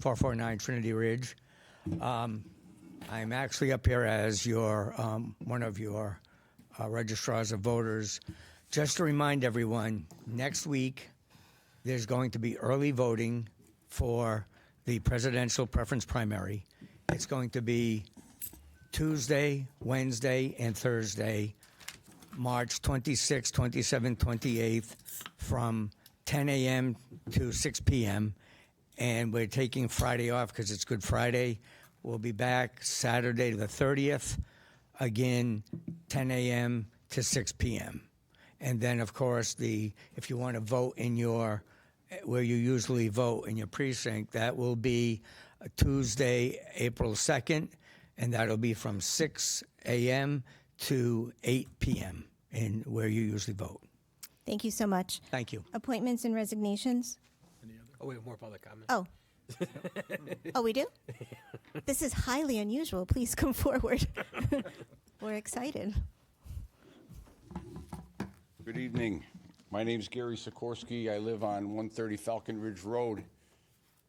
449 Trinity Ridge. I'm actually up here as your one of your registrars of voters. Just to remind everyone, next week there's going to be early voting for the presidential preference primary. It's going to be Tuesday, Wednesday, and Thursday, March 26th, 27th, 28th, from 10 a.m. to 6 p.m. And we're taking Friday off because it's Good Friday. We'll be back Saturday the 30th, again, 10 a.m. to 6 p.m. And then, of course, if you want to vote in where you usually vote in your precinct, that will be Tuesday, April 2nd, and that'll be from 6 a.m. to 8 p.m. in where you usually vote. Thank you so much. Thank you. Appointments and resignations? Oh, we have more public comment. Oh. Oh, we do? This is highly unusual. Please come forward. We're excited. Good evening. My name is Gary Sikorsky. I live on 130 Falcon Ridge Road,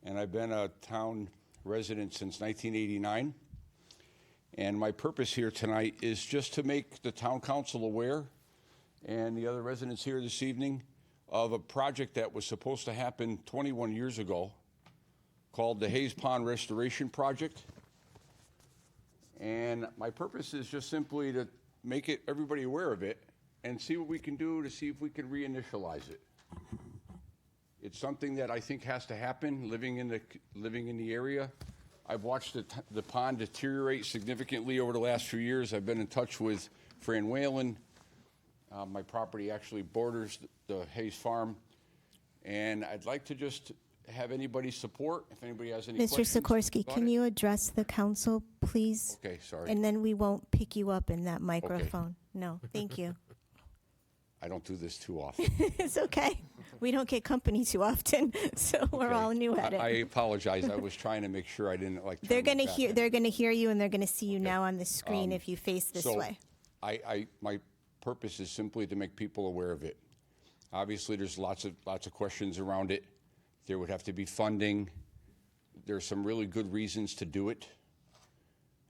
and I've been a town resident since 1989. And my purpose here tonight is just to make the town council aware and the other residents here this evening of a project that was supposed to happen 21 years ago called the Hayes Pond Restoration Project. And my purpose is just simply to make everybody aware of it and see what we can do to see if we can reinitialize it. It's something that I think has to happen, living in the area. I've watched the pond deteriorate significantly over the last few years. I've been in touch with Fran Whalen. My property actually borders the Hayes Farm. And I'd like to just have anybody's support, if anybody has any questions. Mr. Sikorsky, can you address the council, please? Okay, sorry. And then we won't pick you up in that microphone. No, thank you. I don't do this too often. It's okay. We don't get company too often, so we're Okay. all new at it. I apologize. I was trying to make sure I didn't like. They're turn going to my back hear. on They're going to hear you, and they're going to see you now on the screen if you face this So way. my purpose is simply to make people aware of it. Obviously, there's lots of questions around it. There would have to be funding. There's some really good reasons to do it,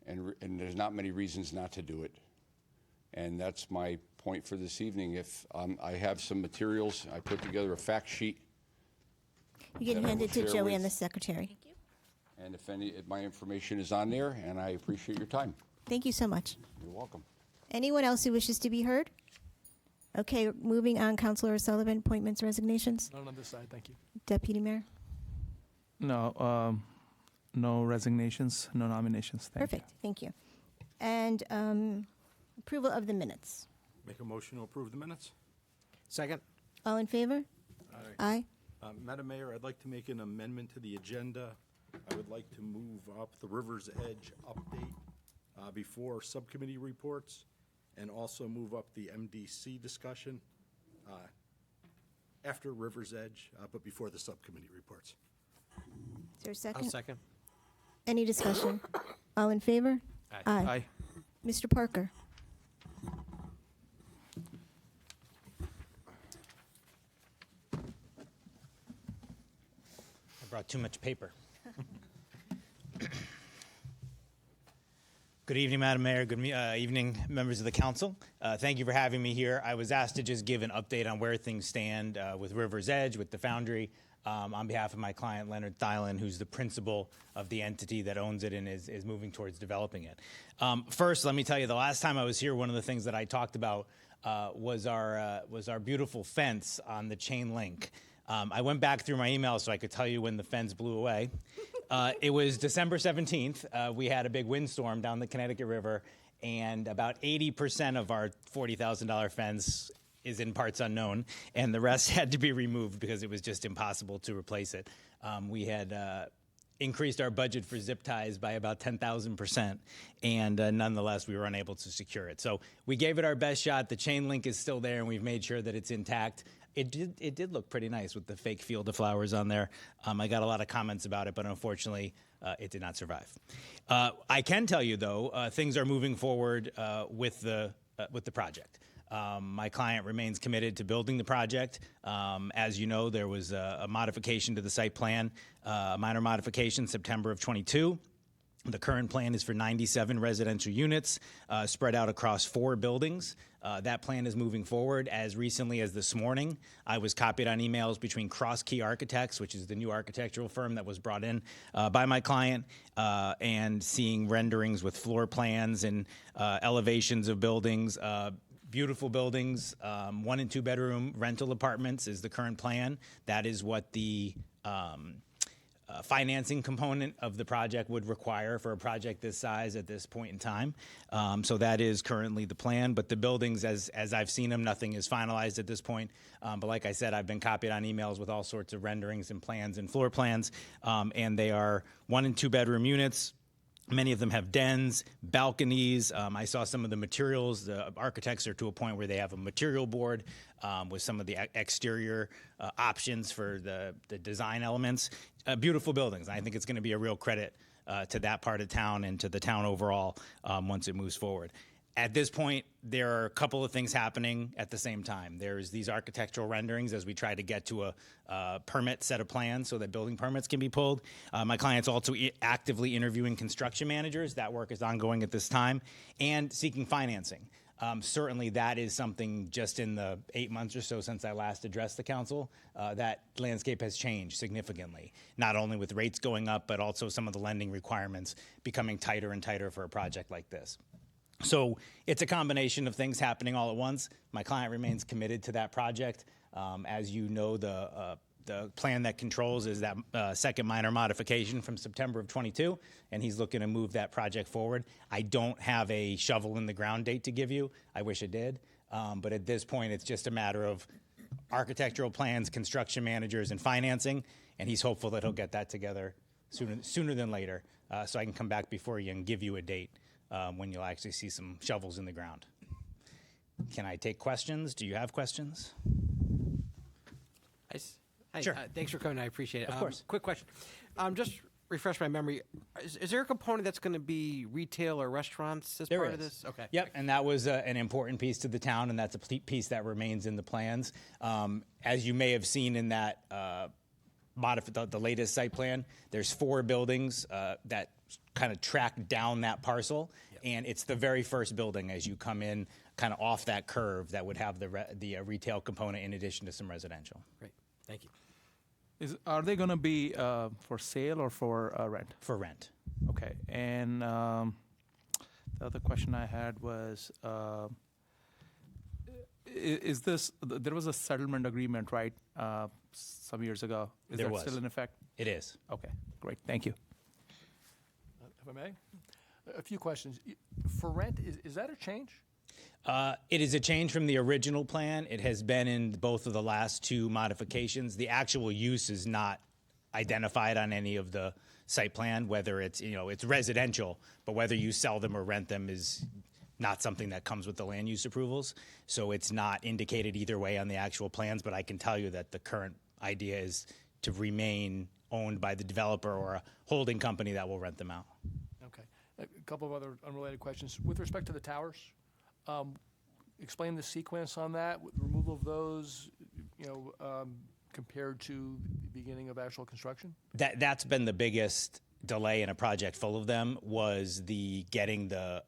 and there's not many reasons not to do it. And that's my point for this evening. If I have some materials, I put together a fact sheet. You can that I hand will it to share Joey and with- the secretary. Thank you. And if my information is on there, and I appreciate your time. Thank you so much. You're welcome. Anyone else who wishes to be heard? Okay, moving on. Councilor Sullivan, appointments, resignations. None on this side, thank you. Deputy Mayor. No, no resignations, no nominations. Thank you. Perfect. Thank you. And approval of the minutes. Make a motion to approve the minutes. Second? All in favor? Aye. Madam Mayor, I'd like to make an amendment to the agenda. I would like to move up the River's Edge update before subcommittee reports, and also move up the MDC discussion after River's Edge, but before the subcommittee reports. Is there a I'll second? second. Any discussion? All in favor? Aye. Aye. Mr. Parker. I brought too much paper. Good evening, Madam Mayor. Good evening, members of the council. Thank you for having me here. I was asked to just give an update on where things stand with River's Edge, with the Foundry, on behalf of my client, Leonard Thielen, who's the principal of the entity that owns it and is moving towards developing it. First, let me tell you, the last time I was here, one of the things that I talked about was our beautiful fence on the chain link. I went back through my emails so I could tell you when the fence blew away. It was December 17th. We had a big windstorm down the Connecticut River, and about 80% of our $40,000 fence is in parts unknown, and the rest had to be removed because it was just impossible to replace it. We had increased our budget for zip ties by about 10,000%, and nonetheless, we were unable to secure it. So we gave it our best shot. The chain link is still there, and we've made sure that it's intact. It did look pretty nice with the fake field of flowers on there. I got a lot of comments about it, but unfortunately, it did not survive. I can tell you, though, things are moving forward with the project. My client remains committed to building the project. As you know, there was a modification to the site plan, a minor modification, September of '22. The current plan is for 97 residential units spread out across 4 buildings. That plan is moving forward. As recently as this morning, I was copied on emails between Cross Key Architects, which is the new architectural firm that was brought in by my client, and seeing renderings with floor plans and elevations of buildings. Beautiful buildings, 1 and 2 bedroom rental apartments is the current plan. That is what the financing component of the project would require for a project this size at this point in time. So that is currently the plan, but the buildings, as I've seen them, nothing is finalized at this point. But like I said, I've been copied on emails with all sorts of renderings and plans and floor plans, and they are 1 and 2 bedroom units. Many of them have dens, balconies. I saw some of the materials. The architects are to a point where they have a material board with some of the exterior options for the design elements. Beautiful buildings. I think it's going to be a real credit to that part of town and to the town overall once it moves forward. At this point, there are a couple of things happening at the same time. There's these architectural renderings as we try to get to a permit set of plans so that building permits can be pulled. My client's also actively interviewing construction managers. That work is ongoing at this time, and seeking financing. Certainly that is something just in the 8 months or so since I last addressed the council, that landscape has changed significantly, not only with rates going up, but also some of the lending requirements becoming tighter and tighter for a project like this. So it's a combination of things happening all at once. My client remains committed to that project. As you know, the plan that controls is that second minor modification from September of '22, and he's looking to move that project forward. I don't have a shovel in the ground date to give you. I wish I did. But at this point, it's just a matter of architectural plans, construction managers, and financing, and he's hopeful that he'll get that together sooner than later, so I can come back before you and give you a date when you'll actually see some shovels in the ground. Can I take questions? Do you have questions? Hi, Sure. Thanks for coming. I appreciate it. Of course. Quick question. Just refresh my memory. Is there a component that's going to be retail or restaurants as part of this? Okay. Yep, and that was an important piece to the town, and that's a piece that remains in the plans. As you may have seen in that the latest site plan, there's 4 buildings that kind of track down that parcel, and it's the very first building as you come in, kind of off that curve, that would have the retail component in addition to some residential. Great. Thank you. Are they going to be for sale or for rent? For rent. Okay. And the other question I had was, is this, there was a settlement agreement, right, some years ago? Is There that was. still in effect? It is. Okay, great. Thank you. If I may, a few questions. For rent, is that a change? It is a change from the original plan. It has been in both of the last 2 modifications. The actual use is not identified on any of the site plan, whether it's, it's residential, but whether you sell them or rent them is not something that comes with the land use approvals. So it's not indicated either way on the actual plans, but I can tell you that the current idea is to remain owned by the developer or a holding company that will rent them out. Okay. A couple of other unrelated questions. With respect to the towers, explain the sequence on that, with removal of those, compared to the beginning of actual construction? That's been the biggest delay in a project full of them, was getting the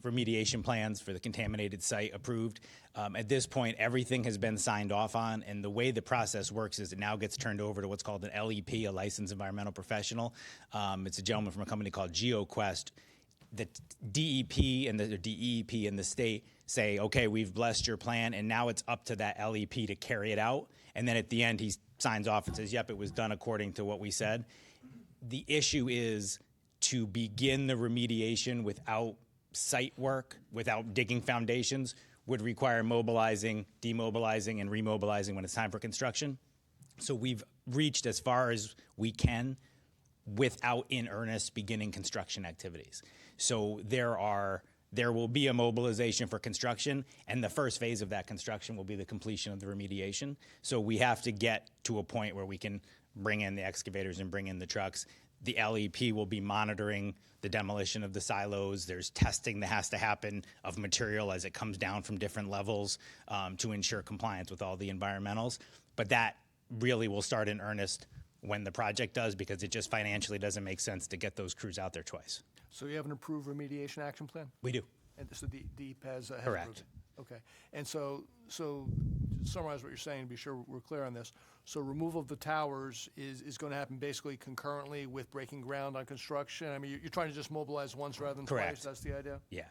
remediation plans for the contaminated site approved. At this point, everything has been signed off on, and the way the process works is it now gets turned over to what's called an LEP, a licensed environmental professional. It's a gentleman from a company called GeoQuest. The DEP and the DEP and the state say, okay, we've blessed your plan, and now it's up to that LEP to carry it out. And then at the end, he signs off and says, yep, it was done according to what we said. The issue is to begin the remediation without site work, without digging foundations, would require mobilizing, demobilizing, and remobilizing when it's time for construction. So we've reached as far as we can without in earnest beginning construction activities. So there will be a mobilization for construction, and the first phase of that construction will be the completion of the remediation. So we have to get to a point where we can bring in the excavators and bring in the trucks. the LEP will be monitoring the demolition of the silos. There's testing that has to happen of material as it comes down from different levels to ensure compliance with all the environmentals. But that really will start in earnest when the project does, because it just financially doesn't make sense to get those crews out there twice. So you have an approved remediation action plan? We do. And so DEP has Correct. approved it? Okay. And so to summarize what you're saying, to be sure we're clear on this, so removal of the towers is going to happen basically concurrently with breaking ground on construction? I mean, you're trying to just mobilize once rather than Correct. twice? That's the idea? Yeah.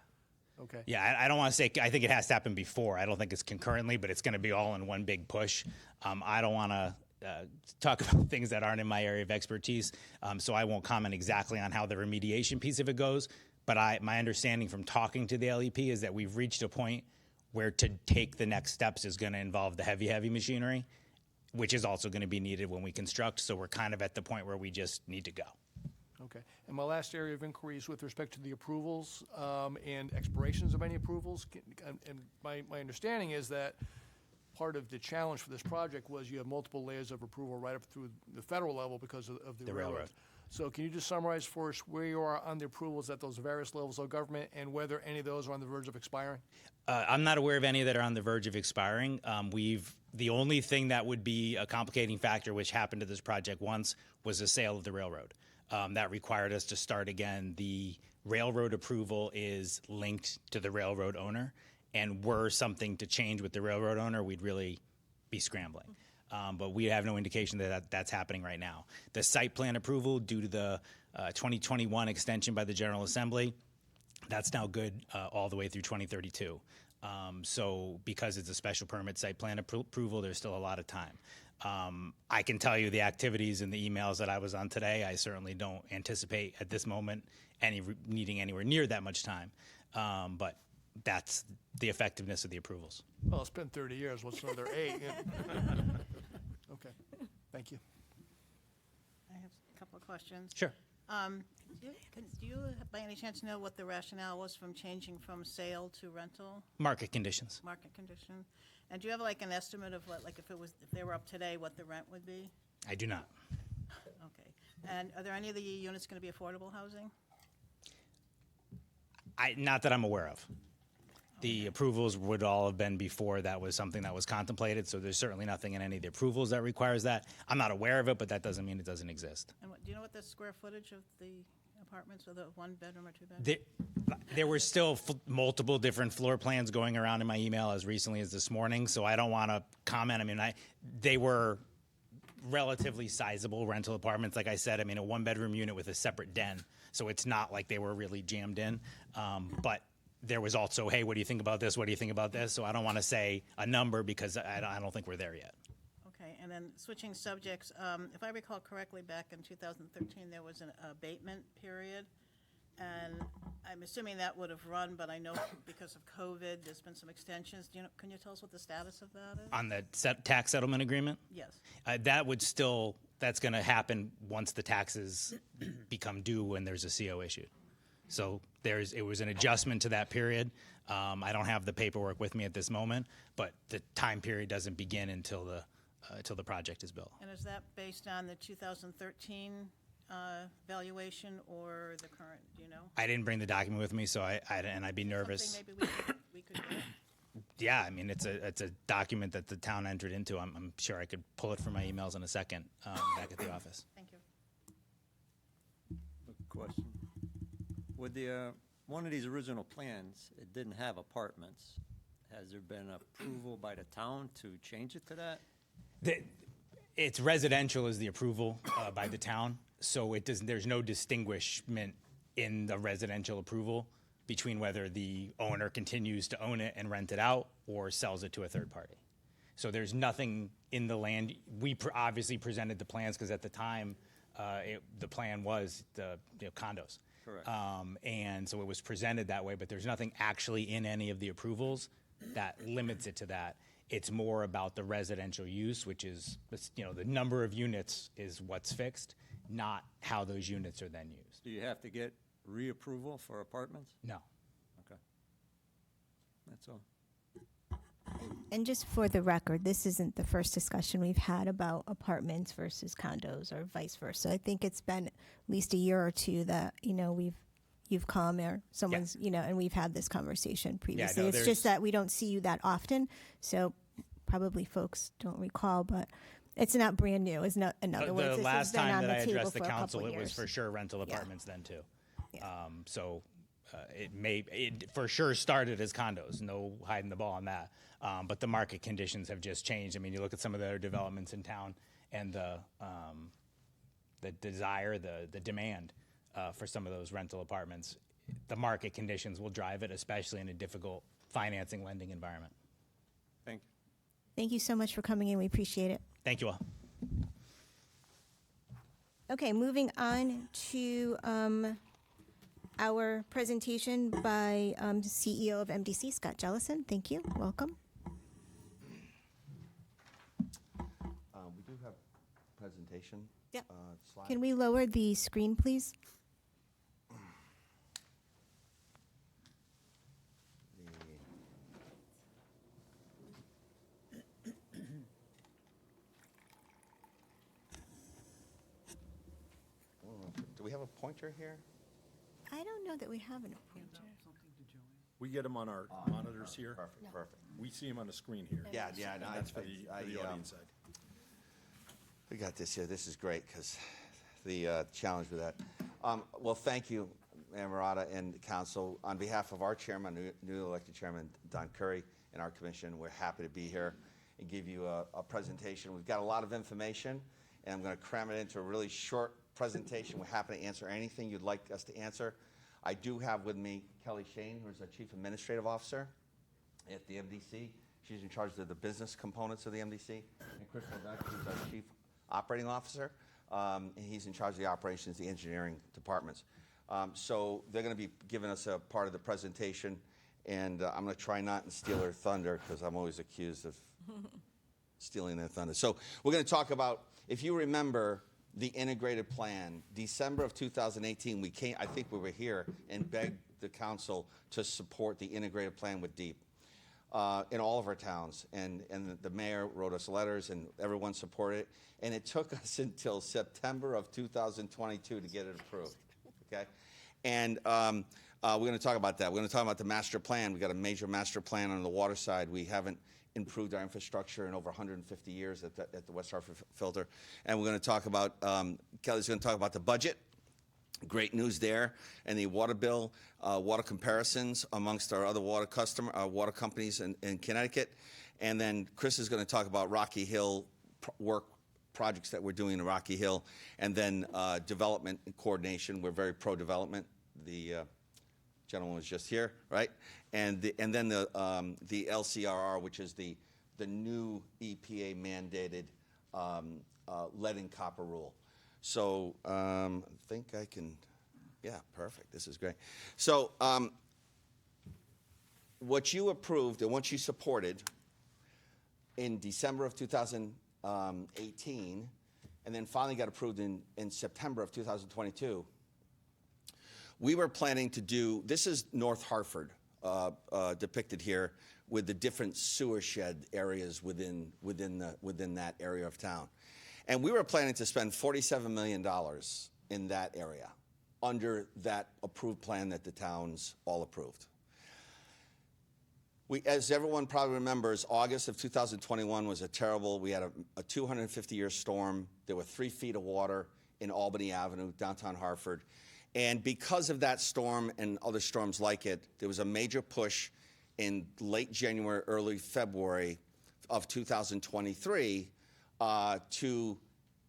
Okay. Yeah, I don't want to say, I think it has to happen before. I don't think it's concurrently, but it's going to be all in one big push. I don't want to talk about things that aren't in my area of expertise, so I won't comment exactly on how the remediation piece of it goes. But my understanding from talking to the LEP is that we've reached a point where to take the next steps is going to involve the heavy machinery, which is also going to be needed when we construct. So we're kind of at the point where we just need to go. Okay. And my last area of inquiry is with respect to the approvals and expirations of any approvals. And my understanding is that part of the challenge for this project was you have multiple layers of approval right up through the federal level because of the railroad. So can you just summarize for us where you are on the approvals at those various levels of government and whether any of those are on the verge of expiring? I'm not aware of any that are on the verge of expiring. The only thing that would be a complicating factor, which happened to this project once, was the sale of the railroad. That required us to start again. The railroad approval is linked to the railroad owner, and were something to change with the railroad owner, we'd really be scrambling. But we have no indication that that's happening right now. The site plan approval, due to the 2021 extension by the General Assembly, that's now good all the way through 2032. So because it's a special permit site plan approval, there's still a lot of time. I can tell you the activities and the emails that I was on today, I certainly don't anticipate at this moment needing anywhere near that much time. But that's the effectiveness of the approvals. Well, it's been 30 years. What's another 8? Okay. Thank you. I have a couple of questions. Sure. Do you, by any chance, know what the rationale was from changing from sale to rental Market conditions. market condition? And do you have like an estimate of what, like if they were up today, what the rent would be? I do not. Okay. And are there any of the units going to be affordable housing? Not that I'm aware of. The approvals would all have been before that was something that was contemplated, so there's certainly nothing in any of the approvals that requires that. I'm not aware of it, but that doesn't mean it doesn't exist. And do you know what the square footage of the apartments, whether 1 bedroom or 2 bedroom? There were still multiple different floor plans going around in my email as recently as this morning, so I don't want to comment. I mean, they were relatively sizable rental apartments. Like I said, I mean, a 1-bedroom unit with a separate den, so it's not like they were really jammed in. But there was also, hey, what do you think about this? What do you think about this? So I don't want to say a number because I don't think we're there yet. Okay, and then switching subjects, if I recall correctly, back in 2013, there was an abatement period, and I'm assuming that would have run, but I know because of COVID, there's been some extensions. Can you tell us what the status of that is? On the tax settlement agreement? Yes. That's going to happen once the taxes become due when there's a CO issued. So it was an adjustment to that period. I don't have the paperwork with me at this moment, but the time period doesn't begin until the project is built. And is that based on the 2013 valuation or the current, do you know? I didn't bring the document with me, so I'd be nervous. Something maybe we could get? Yeah, I mean, it's a document that the town entered into. I'm sure I could pull it from my emails in a second back at the office. Thank you. Question. With the one of these original plans, it didn't have apartments. Has there been approval by the town to change it to that? It's residential is the approval by the town, so there's no distinguishment in the residential approval between whether the owner continues to own it and rent it out or sells it to a third party. So there's nothing in the land. We obviously presented the plans because at the time the plan was the condos. Correct. And so it was presented that way, but there's nothing actually in any of the approvals that limits it to that. It's more about the residential use, which is, the number of units is what's fixed, not how those units are then used. Do you have to get reapproval for apartments? No. Okay. That's all. And just for the record, this isn't the first discussion we've had about apartments versus condos or vice versa. I think it's been at least a year or two that, you've come or someone's, and we've had this conversation previously. no, It's there's- just that we don't see you that often. So probably folks don't recall, but it's not brand new. It's not, in other words, The this has last been time on that the I table addressed the for a couple council, it was years. for sure rental apartments then too. Yeah. It for sure started as condos, no hiding the ball on that. But the market conditions have just changed. I mean, you look at some of the other developments in town and the desire, the demand for some of those rental apartments. The market conditions will drive it, especially in a difficult financing lending environment. Thank you. Thank you so much for coming in. We appreciate it. Thank you all. Okay, moving on to our presentation by CEO of MDC, Scott Jellison. Thank you. Welcome. We do have presentation. Yep. Slide. Can we lower the screen, please? Do we have a pointer here? I don't know that we have an pointer. We get them on our monitors here. Perfect, perfect. We see them on the screen here. Yeah, no, That's for the audience side. We got this here. This is great because the challenge with that. Well, thank you, Mayor Murata and council. On behalf of our chairman, newly elected chairman, Don Curry, and our commission, we're happy to be here and give you a presentation. We've got a lot of information, and I'm going to cram it into a really short presentation. We're happy to answer anything you'd like us to answer. I do have with me Kelly Shane, who's our Chief Administrative Officer at the MDC. She's in charge of the business components of the MDC. And Chris Levesque, who's our Chief Operating Officer. And he's in charge of the operations, the engineering departments. So they're going to be giving us a part of the presentation. And I'm going to try not to steal their thunder because I'm always accused of stealing their thunder. So we're going to talk about, if you remember, the integrated plan. December of 2018, I think we were here and begged the council to support the integrated plan with DEEP in all of our towns. And the mayor wrote us letters and everyone supported it. And it took us until September of 2022 to get it approved, okay? And we're gonna talk about that. We're gonna talk about the master plan. We got a major master plan on the water side. We haven't improved our infrastructure in over 150 years at the West Hartford filter. And we're going to talk about, Kelly's going to talk about the budget. Great news there. And the water bill, water comparisons amongst our other water companies in Connecticut. And then Chris is going to talk about Rocky Hill projects that we're doing in Rocky Hill. And then development and coordination. We're very pro-development. The gentleman was just here, right? And then the LCRR, which is the new EPA mandated lead and copper rule. So I think I can, yeah, perfect. This is great. So what you approved and what you supported in December of 2018, and then finally got approved in September of 2022. We were planning to do, this is North Hartford depicted here with the different sewer shed areas within that area of town. And we were planning to spend $47 million in that area under that approved plan that the towns all approved. As everyone probably remembers, August of 2021 was we had a 250-year storm. There were 3 feet of water in Albany Avenue, downtown Hartford. And because of that storm and other storms like it, there was a major push in late January, early February of 2023 to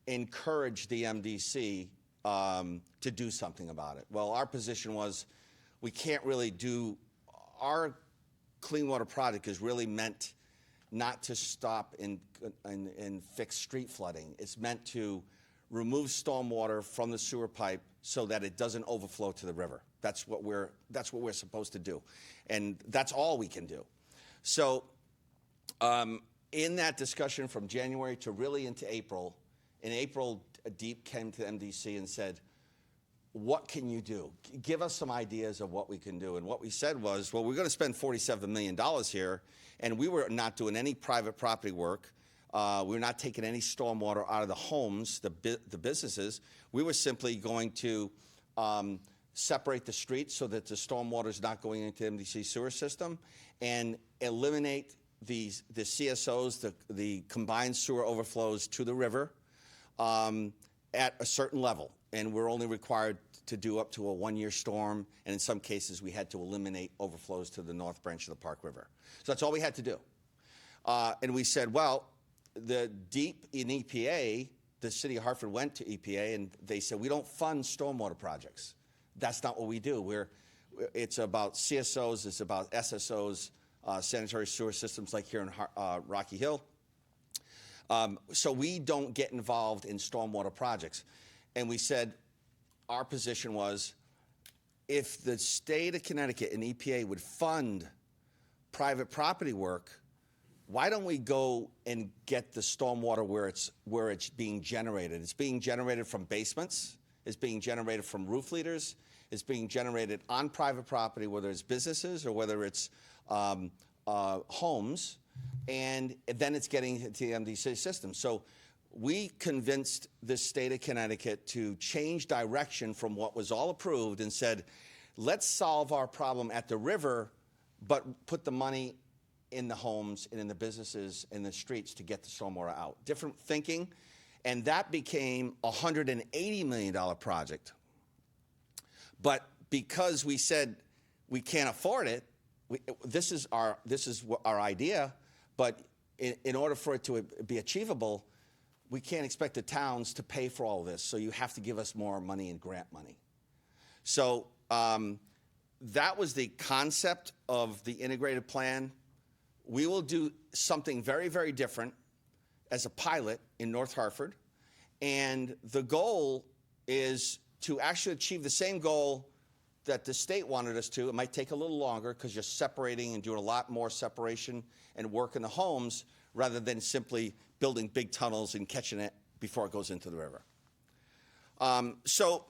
encourage the MDC to do something about it. Well, our position was we can't really do, our clean water project is really meant not to stop and fix street flooding. It's meant to remove stormwater from the sewer pipe so that it doesn't overflow to the river. That's what we're supposed to do. And that's all we can do. So in that discussion from January to really into April, in April, DEEP came to MDC and said, what can you do? Give us some ideas of what we can do. And what we said was, well, we're going to spend $47 million here, and we were not doing any private property work. We were not taking any stormwater out of the homes, the businesses. We were simply going to separate the streets so that the stormwater is not going into the MDC sewer system, and eliminate the CSOs, the combined sewer overflows to the river at a certain level. And we're only required to do up to a one-year storm, and in some cases we had to eliminate overflows to the north branch of the Park River. So that's all we had to do. And we said, well, the deep in EPA, the city of Hartford went to EPA, and they said, we don't fund stormwater projects. That's not what we do. It's about CSOs, it's about SSOs, sanitary sewer systems like here in Rocky Hill. So we don't get involved in stormwater projects. And we said, our position was, if the state of Connecticut and EPA would fund private property work, why don't we go and get the stormwater where it's being generated? It's being generated from basements. It's being generated from roof leaders. It's being generated on private property, whether it's businesses or whether it's homes, and then it's getting into the MDC system. So we convinced the state of Connecticut to change direction from what was all approved and said, let's solve our problem at the river, but put the money in the homes and in the businesses in the streets to get the stormwater out. Different thinking, and that became a $180 million project. But because we said we can't afford it, this is our idea, but in order for it to be achievable, we can't expect the towns to pay for all this, so you have to give us more money in grant money. So that was the concept of the integrated plan. We will do something very, very different as a pilot in North Hartford, and the goal is to actually achieve the same goal that the state wanted us to. It might take a little longer because you're separating and doing a lot more separation and work in the homes rather than simply building big tunnels and catching it before it goes into the river. So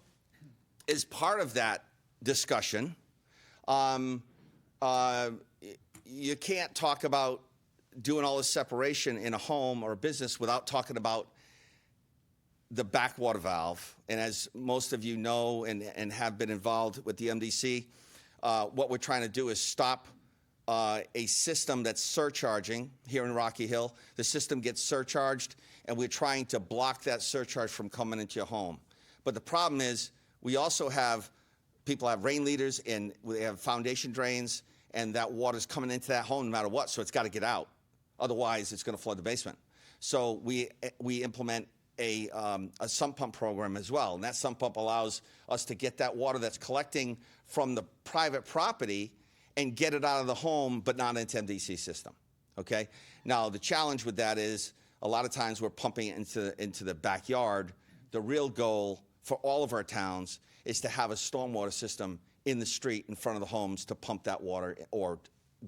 as part of that discussion, you can't talk about doing all this separation in a home or a business without talking about the backwater valve. And as most of you know and have been involved with the MDC, what we're trying to do is stop a system that's surcharging here in Rocky Hill. The system gets surcharged, and we're trying to block that surcharge from coming into your home. But the problem is we also have people have rain leaders, and they have foundation drains, and that water's coming into that home no matter what, so it's got to get out. Otherwise, it's going to flood the basement. So we implement a sump pump program as well, and that sump pump allows us to get that water that's collecting from the private property and get it out of the home, but not into MDC system, okay? Now, the challenge with that is a lot of times we're pumping it into the backyard. The real goal for all of our towns is to have a stormwater system in the street in front of the homes to pump that water or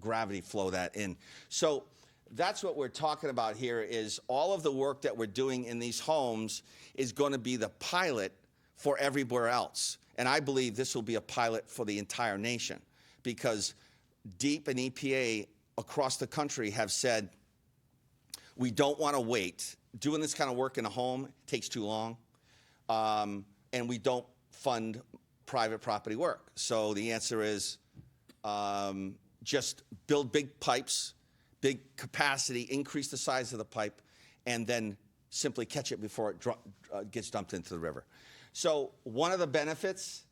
gravity flow that in. So that's what we're talking about here is all of the work that we're doing in these homes is going to be the pilot for everywhere else. And I believe this will be a pilot for the entire nation because DEEP and EPA across the country have said, we don't want to wait. Doing this kind of work in a home takes too long, and we don't fund private property work. So the answer is just build big pipes, big capacity, increase the size of the pipe, and then simply catch it before it gets dumped into the river. So one of the benefits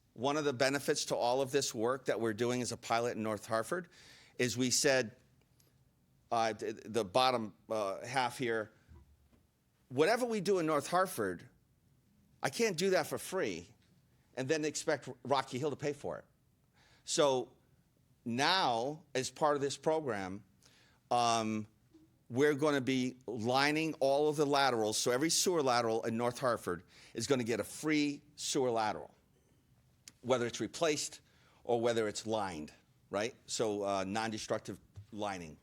to all of this work that we're doing as a pilot in North Hartford is we said, the bottom half here, whatever we do in North Hartford, I can't do that for free and then expect Rocky Hill to pay for it. So now, as part of this program, we're going to be lining all of the laterals. So every sewer lateral in North Hartford is going to get a free sewer lateral, whether it's replaced or whether it's lined, right? So non-destructive lining.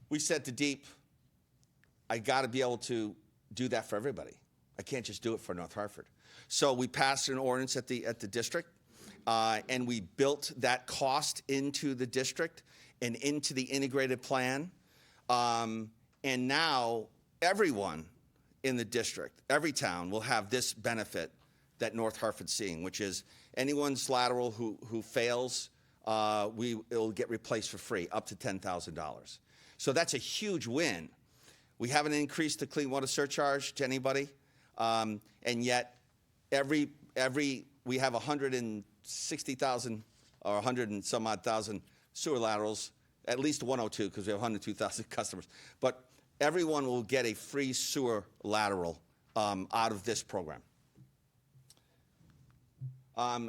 We said to DEEP, I got to be able to do that for everybody. I can't just do it for North Hartford. So we passed an ordinance at the district, and we built that cost into the district and into the integrated plan. And now everyone in the district, every town will have this benefit that North Hartford's seeing, which is anyone's lateral who fails, it'll get replaced for free, up to $10,000. So that's a huge win. We haven't increased the clean water surcharge to anybody, and yet we have 160,000 or 100 and some odd thousand sewer laterals, at least 102 because we have 102,000 customers. But everyone will get a free sewer lateral out of this program.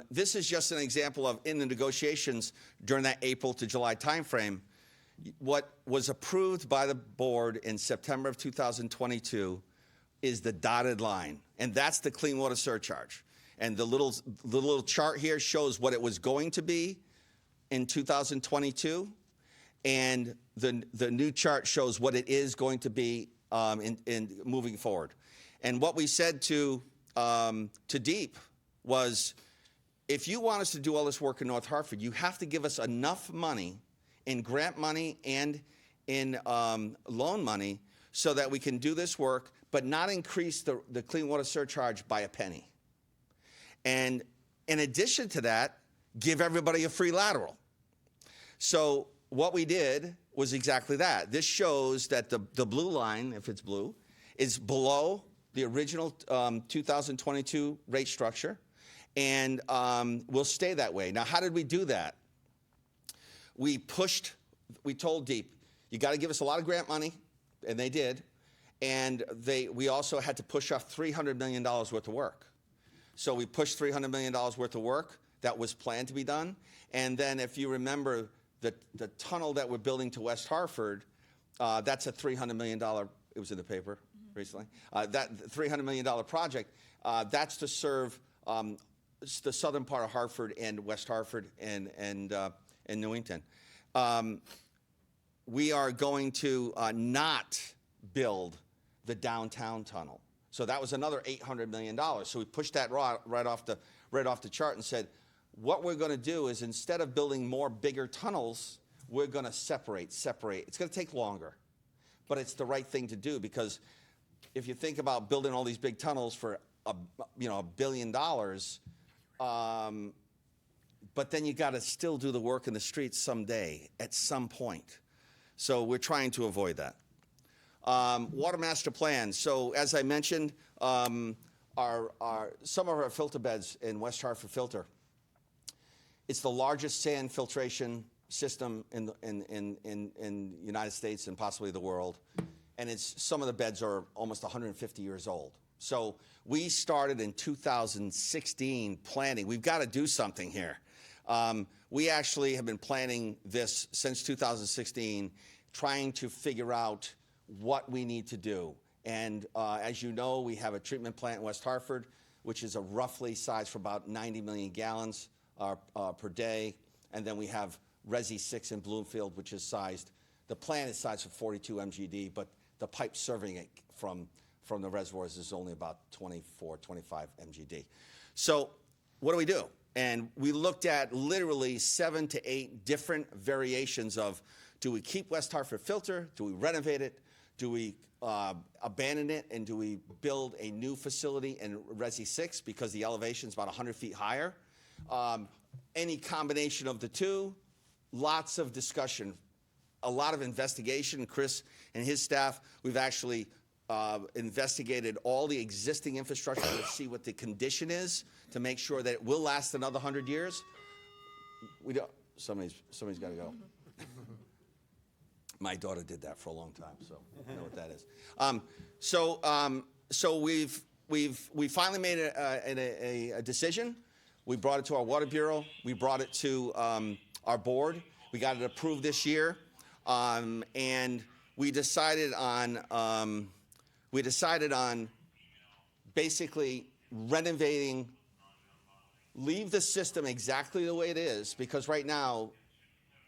This is just an example of, in the negotiations during that April to July timeframe, what was approved by the board in September of 2022 is the dotted line, and that's the clean water surcharge. And the little chart here shows what it was going to be in 2022, and the new chart shows what it is going to be in moving forward. And what we said to DEEP was, if you want us to do all this work in North Hartford, you have to give us enough money in grant money and in loan money so that we can do this work, but not increase the clean water surcharge by a penny. And in addition to that, give everybody a free lateral. So what we did was exactly that. This shows that the blue line, if it's blue, is below the original 2022 rate structure, and will stay that way. Now, how did we do that? We told DEEP, you got to give us a lot of grant money, and they did, and we also had to push off $300 million worth of work. So we pushed $300 million worth of work that was planned to be done, and then if you remember, the tunnel that we're building to West Hartford, that's a $300 million, it was in the paper recently, that $300 million project, that's to serve the southern part of Hartford and West Hartford and Newington. We are going to not build the downtown tunnel. So that was another $800 million. So we pushed that right off the chart and said, what we're going to do is, instead of building more bigger tunnels, we're going to separate. It's going to take longer, but it's the right thing to do, because if you think about building all these big tunnels for $1 billion, but then you got to still do the work in the streets someday at some point. So we're trying to avoid that. Water master plan. So as I mentioned, some of our filter beds in West Hartford Filter, it's the largest sand filtration system in the United States and possibly the world. And some of the beds are almost 150 years old. So we started in 2016 planning. We've got to do something here. We actually have been planning this since 2016, trying to figure out what we need to do. And as you know, we have a treatment plant in West Hartford, which is a roughly sized for about 90 million gallons per day. And then we have Resi 6 in Bloomfield, which is sized, the plant is sized for 42 MGD, but the pipe serving it from the reservoirs is only about 24, 25 MGD. So what do? And we looked at literally 7 to 8 different variations of, do we keep West Hartford Filter? Do we renovate it? Do we abandon it? And do we build a new facility in Resi 6 because the elevation is about 100 feet higher? Any combination of the two, lots of discussion, a lot of investigation. Chris and his staff, we've actually investigated all the existing infrastructure to see what the condition is to make sure that it will last another 100 years. We don't. Somebody's got to go. My daughter did that for a long time, so I know what that is. So we finally made a decision. We brought it to our water bureau. We brought it to our board. We got it approved this year, and we decided on basically renovating. Leave the system exactly the way it is, because right now,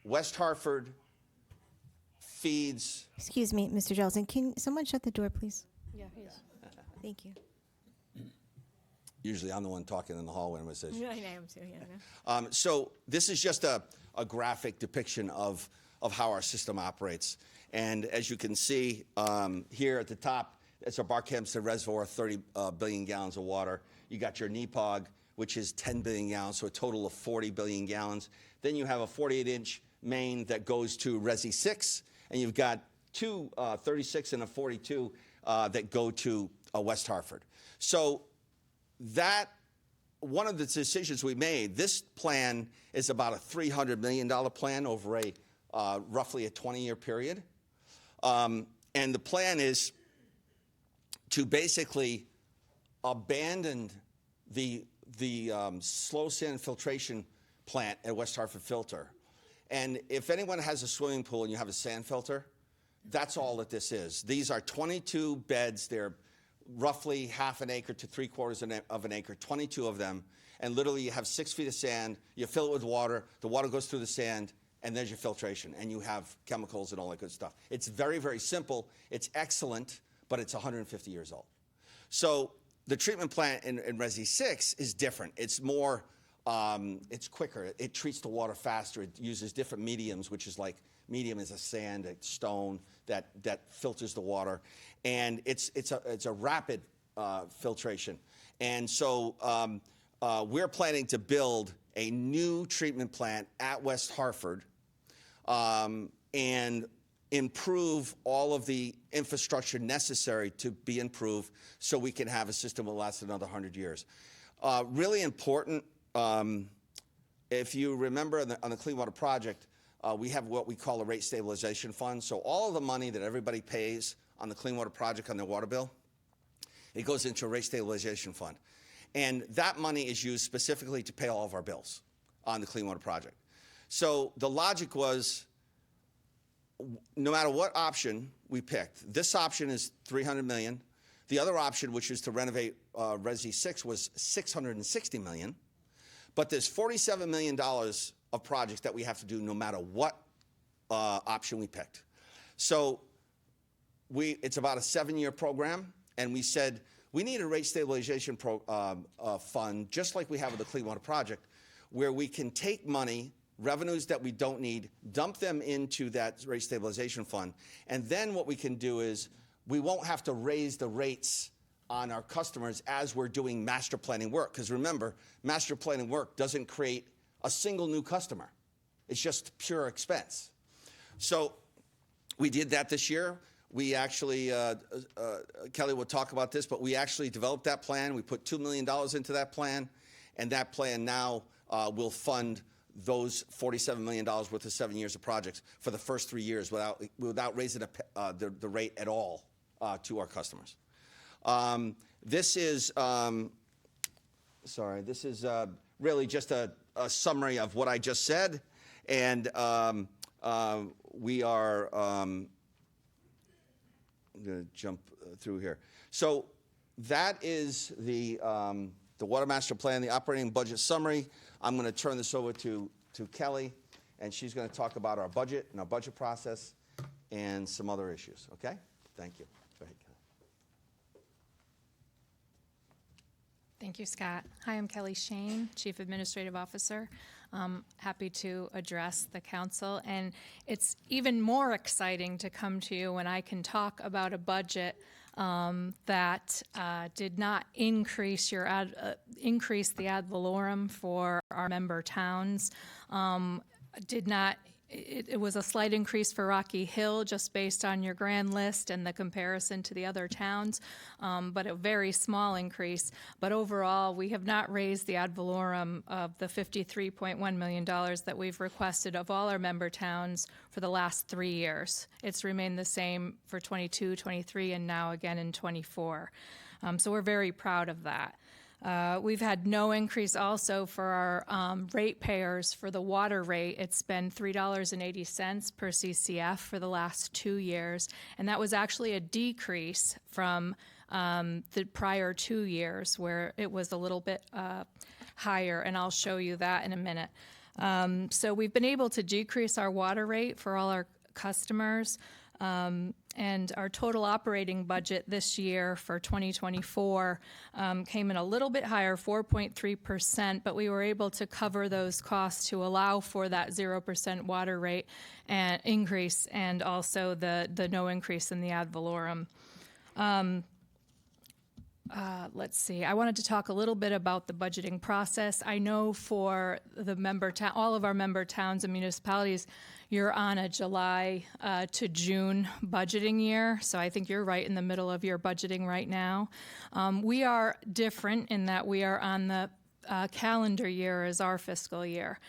West Hartford feeds. Excuse me, Mr. Jelson. Can someone shut the door, please? Yeah, he is. Thank you. Usually I'm the one talking in the hall when it says. Yeah, I am too. Yeah. So this is just a graphic depiction of how our system operates. And as you can see here at the top, it's our Barkhamsted Reservoir, 30 billion gallons of water. You got your NEPOG, which is 10 billion gallons, so a total of 40 billion gallons. Then you have a 48-inch main that goes to Resi 6, and you've got two 36 and a 42 that go to West Hartford. So that, one of the decisions we made, this plan is about a $300 million plan over a roughly a 20-year period. And the plan is to basically abandon the slow sand filtration plant at West Hartford Filter. And if anyone has a swimming pool and you have a sand filter, that's all that this is. These are 22 beds. They're roughly half an acre to 3/4 of an acre, 22 of them. And literally you have 6 feet of sand, you fill it with water, the water goes through the sand, and there's your filtration, and you have chemicals and all that good stuff. It's very, very simple. It's excellent, but it's 150 years old. So the treatment plant in Resi 6 is different. It's more, it's quicker. It treats the water faster. It uses different mediums, which is like, medium is a sand, a stone that filters the water. And it's a rapid filtration. And so we're planning to build a new treatment plant at West Hartford and improve all of the infrastructure necessary to be improved so we can have a system that will last another 100 years. Really important, if you remember on the Clean Water Project, we have what we call a rate stabilization fund. So all of the money that everybody pays on the Clean Water Project on their water bill, it goes into a rate stabilization fund. And that money is used specifically to pay all of our bills on the Clean Water Project. So the logic was, no matter what option we picked, this option is $300 million. The other option, which is to renovate Resi 6, was $660 million. But there's $47 million of projects that we have to do no matter what option we picked. So it's about a 7-year program, and we said we need a rate stabilization fund, just like we have with the Clean Water Project, where we can take money, revenues that we don't need, dump them into that rate stabilization fund, and then what we can do is we won't have to raise the rates on our customers as we're doing master planning work. Because remember, master planning work doesn't create a single new customer. It's just pure expense. So we did that this year. We actually, Kelly will talk about this, but we actually developed that plan. We put $2 million into that plan, and that plan now will fund those $47 million worth of 7 years of projects for the first 3 years without raising the rate at all to our customers. This is, this is really just a summary of what I just said, and we are, I'm going to jump through here. So that is the Water Master Plan, the operating budget summary. I'm going to turn this over to Kelly, and she's going to talk about our budget and our budget process and some other issues. Okay? Thank you. Go ahead, Kelly. Thank you, Scott. Hi, I'm Kelly Shane, Chief Administrative Officer. Happy to address the council, and it's even more exciting to come to you when I can talk about a budget that did not increase increase the ad valorem for our member towns. It was a slight increase for Rocky Hill just based on your grand list and the comparison to the other towns, but a very small increase. But overall, we have not raised the ad valorem of the $53.1 million that we've requested of all our member towns for the last 3 years. It's remained the same for 22, 23, and now again in 24. So we're very proud of that. We've had no increase also for our ratepayers for the water rate. It's been $3.80 per CCF for the last 2 years, and that was actually a decrease from the prior 2 years where it was a little bit higher, and I'll show you that in a minute. So we've been able to decrease our water rate for all our customers. And our total operating budget this year for 2024 came in a little bit higher, 4.3%, but we were able to cover those costs to allow for that 0% water rate and increase, and also the no increase in the ad valorem. Let's see. I wanted to talk a little bit about the budgeting process. I know for the all of our member towns and municipalities, you're on a July to June budgeting year, so I think you're right in the middle of your budgeting right now. We are different in that we are on the calendar year as our fiscal year.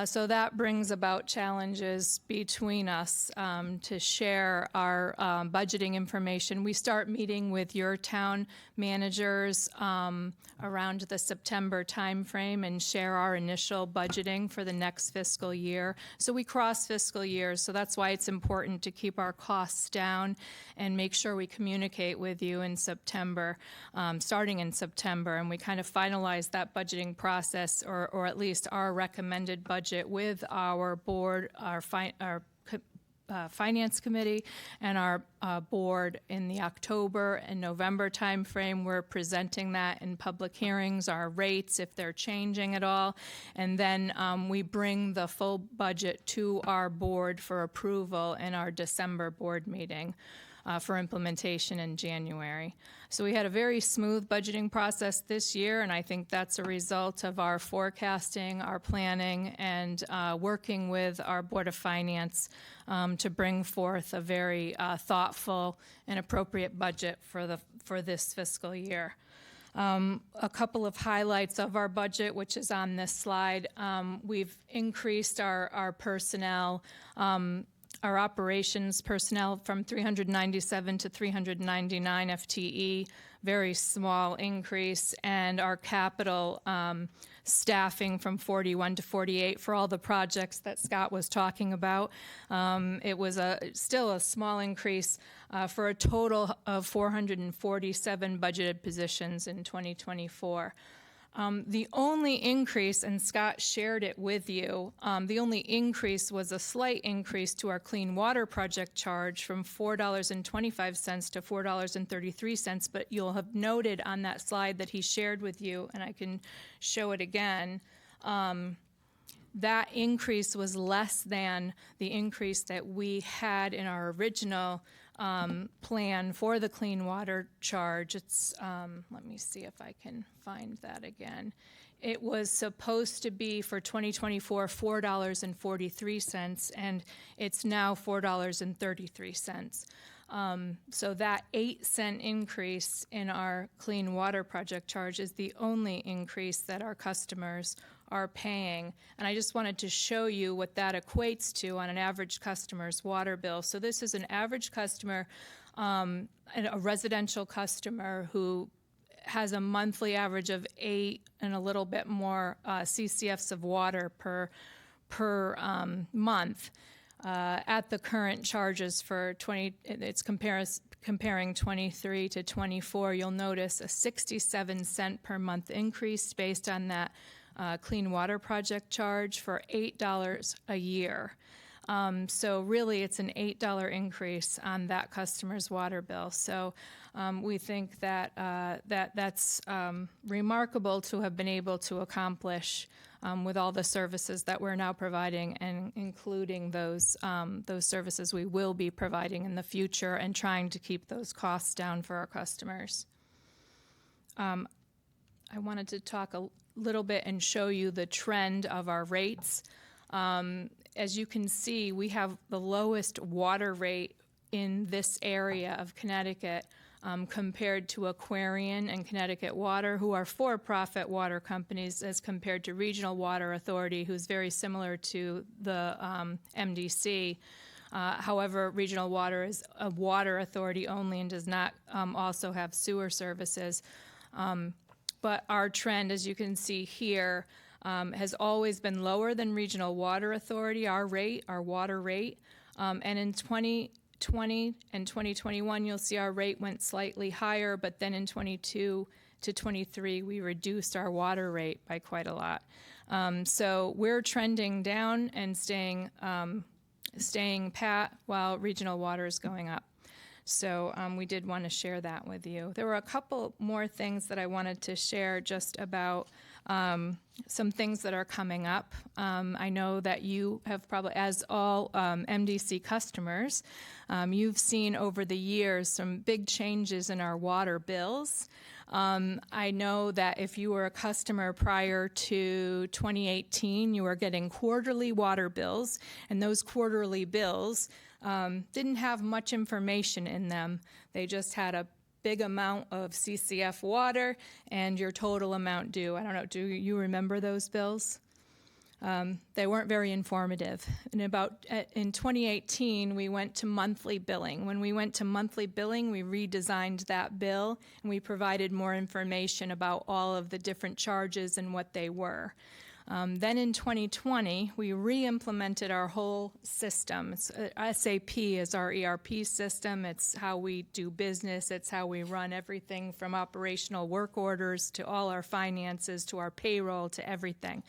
So that brings about challenges between us to share our budgeting information. We start meeting with your town managers around the September timeframe and share our initial budgeting for the next fiscal year. So we cross fiscal years, so that's why it's important to keep our costs down and make sure we communicate with you in September, starting in September, and we kind of finalize that budgeting process, or at least our recommended budget with our board, our finance committee, and our board in the October and November timeframe. We're presenting that in public hearings, our rates, if they're changing at all, and then we bring the full budget to our board for approval in our December board meeting. For implementation in January. So we had a very smooth budgeting process this year, and I think that's a result of our forecasting, our planning, and working with our Board of Finance to bring forth a very thoughtful and appropriate budget for this fiscal year. A couple of highlights of our budget, which is on this slide. We've increased our personnel, our operations personnel from 397 to 399 FTE, very small increase, and our capital staffing from 41 to 48 for all the projects that Scott was talking about. It was still a small increase for a total of 447 budgeted positions in 2024. The only increase, and Scott shared it with you, the only increase was a slight increase to our clean water project charge from $4.25 to $4.33, but you'll have noted on that slide that he shared with you, and I can show it again, that increase was less than the increase that we had in our original plan for the clean water charge. It's, let me see if I can find that again. It was supposed to be for 2024 $4.43, and it's now $4.33. So that 8-cent increase in our clean water project charge is the only increase that our customers are paying. And I just wanted to show you what that equates to on an average customer's water bill. So this is an average customer, a residential customer who has a monthly average of 8 and a little bit more CCFs of water per month. At the current charges for it's comparing 23 to 24, you'll notice a 67-cent per month increase based on that clean water project charge for $8 a year. So really, it's an $8 increase on that customer's water bill. So we think that that's remarkable to have been able to accomplish with all the services that we're now providing, and including those services we will be providing in the future, and trying to keep those costs down for our customers. I wanted to talk a little bit and show you the trend of our rates. As you can see, we have the lowest water rate in this area of Connecticut compared to Aquarian and Connecticut Water, who are for-profit water companies, as compared to Regional Water Authority, who's very similar to the MDC. However, Regional Water is a water authority only and does not also have sewer services. But our trend, as you can see here, has always been lower than Regional Water Authority, our water rate. And in 2020 and 2021, you'll see our rate went slightly higher, but then in 22 to 23, we reduced our water rate by quite a lot. So we're trending down and staying pat while Regional Water is going up. So we did want to share that with you. There were a couple more things that I wanted to share just about some things that are coming up. I know that you have probably, as all MDC customers, you've seen over the years some big changes in our water bills. I know that if you were a customer prior to 2018, you were getting quarterly water bills, and those quarterly bills didn't have much information in them. They just had a big amount of CCF water and your total amount due. I don't know, do you remember those bills? They weren't very informative. In 2018, we went to monthly billing. When we went to monthly billing, we redesigned that bill and we provided more information about all of the different charges and what they were. Then in 2020, we re-implemented our whole system. SAP is our ERP system. It's how we do business. It's how we run everything from operational work orders to all our finances to our payroll to everything.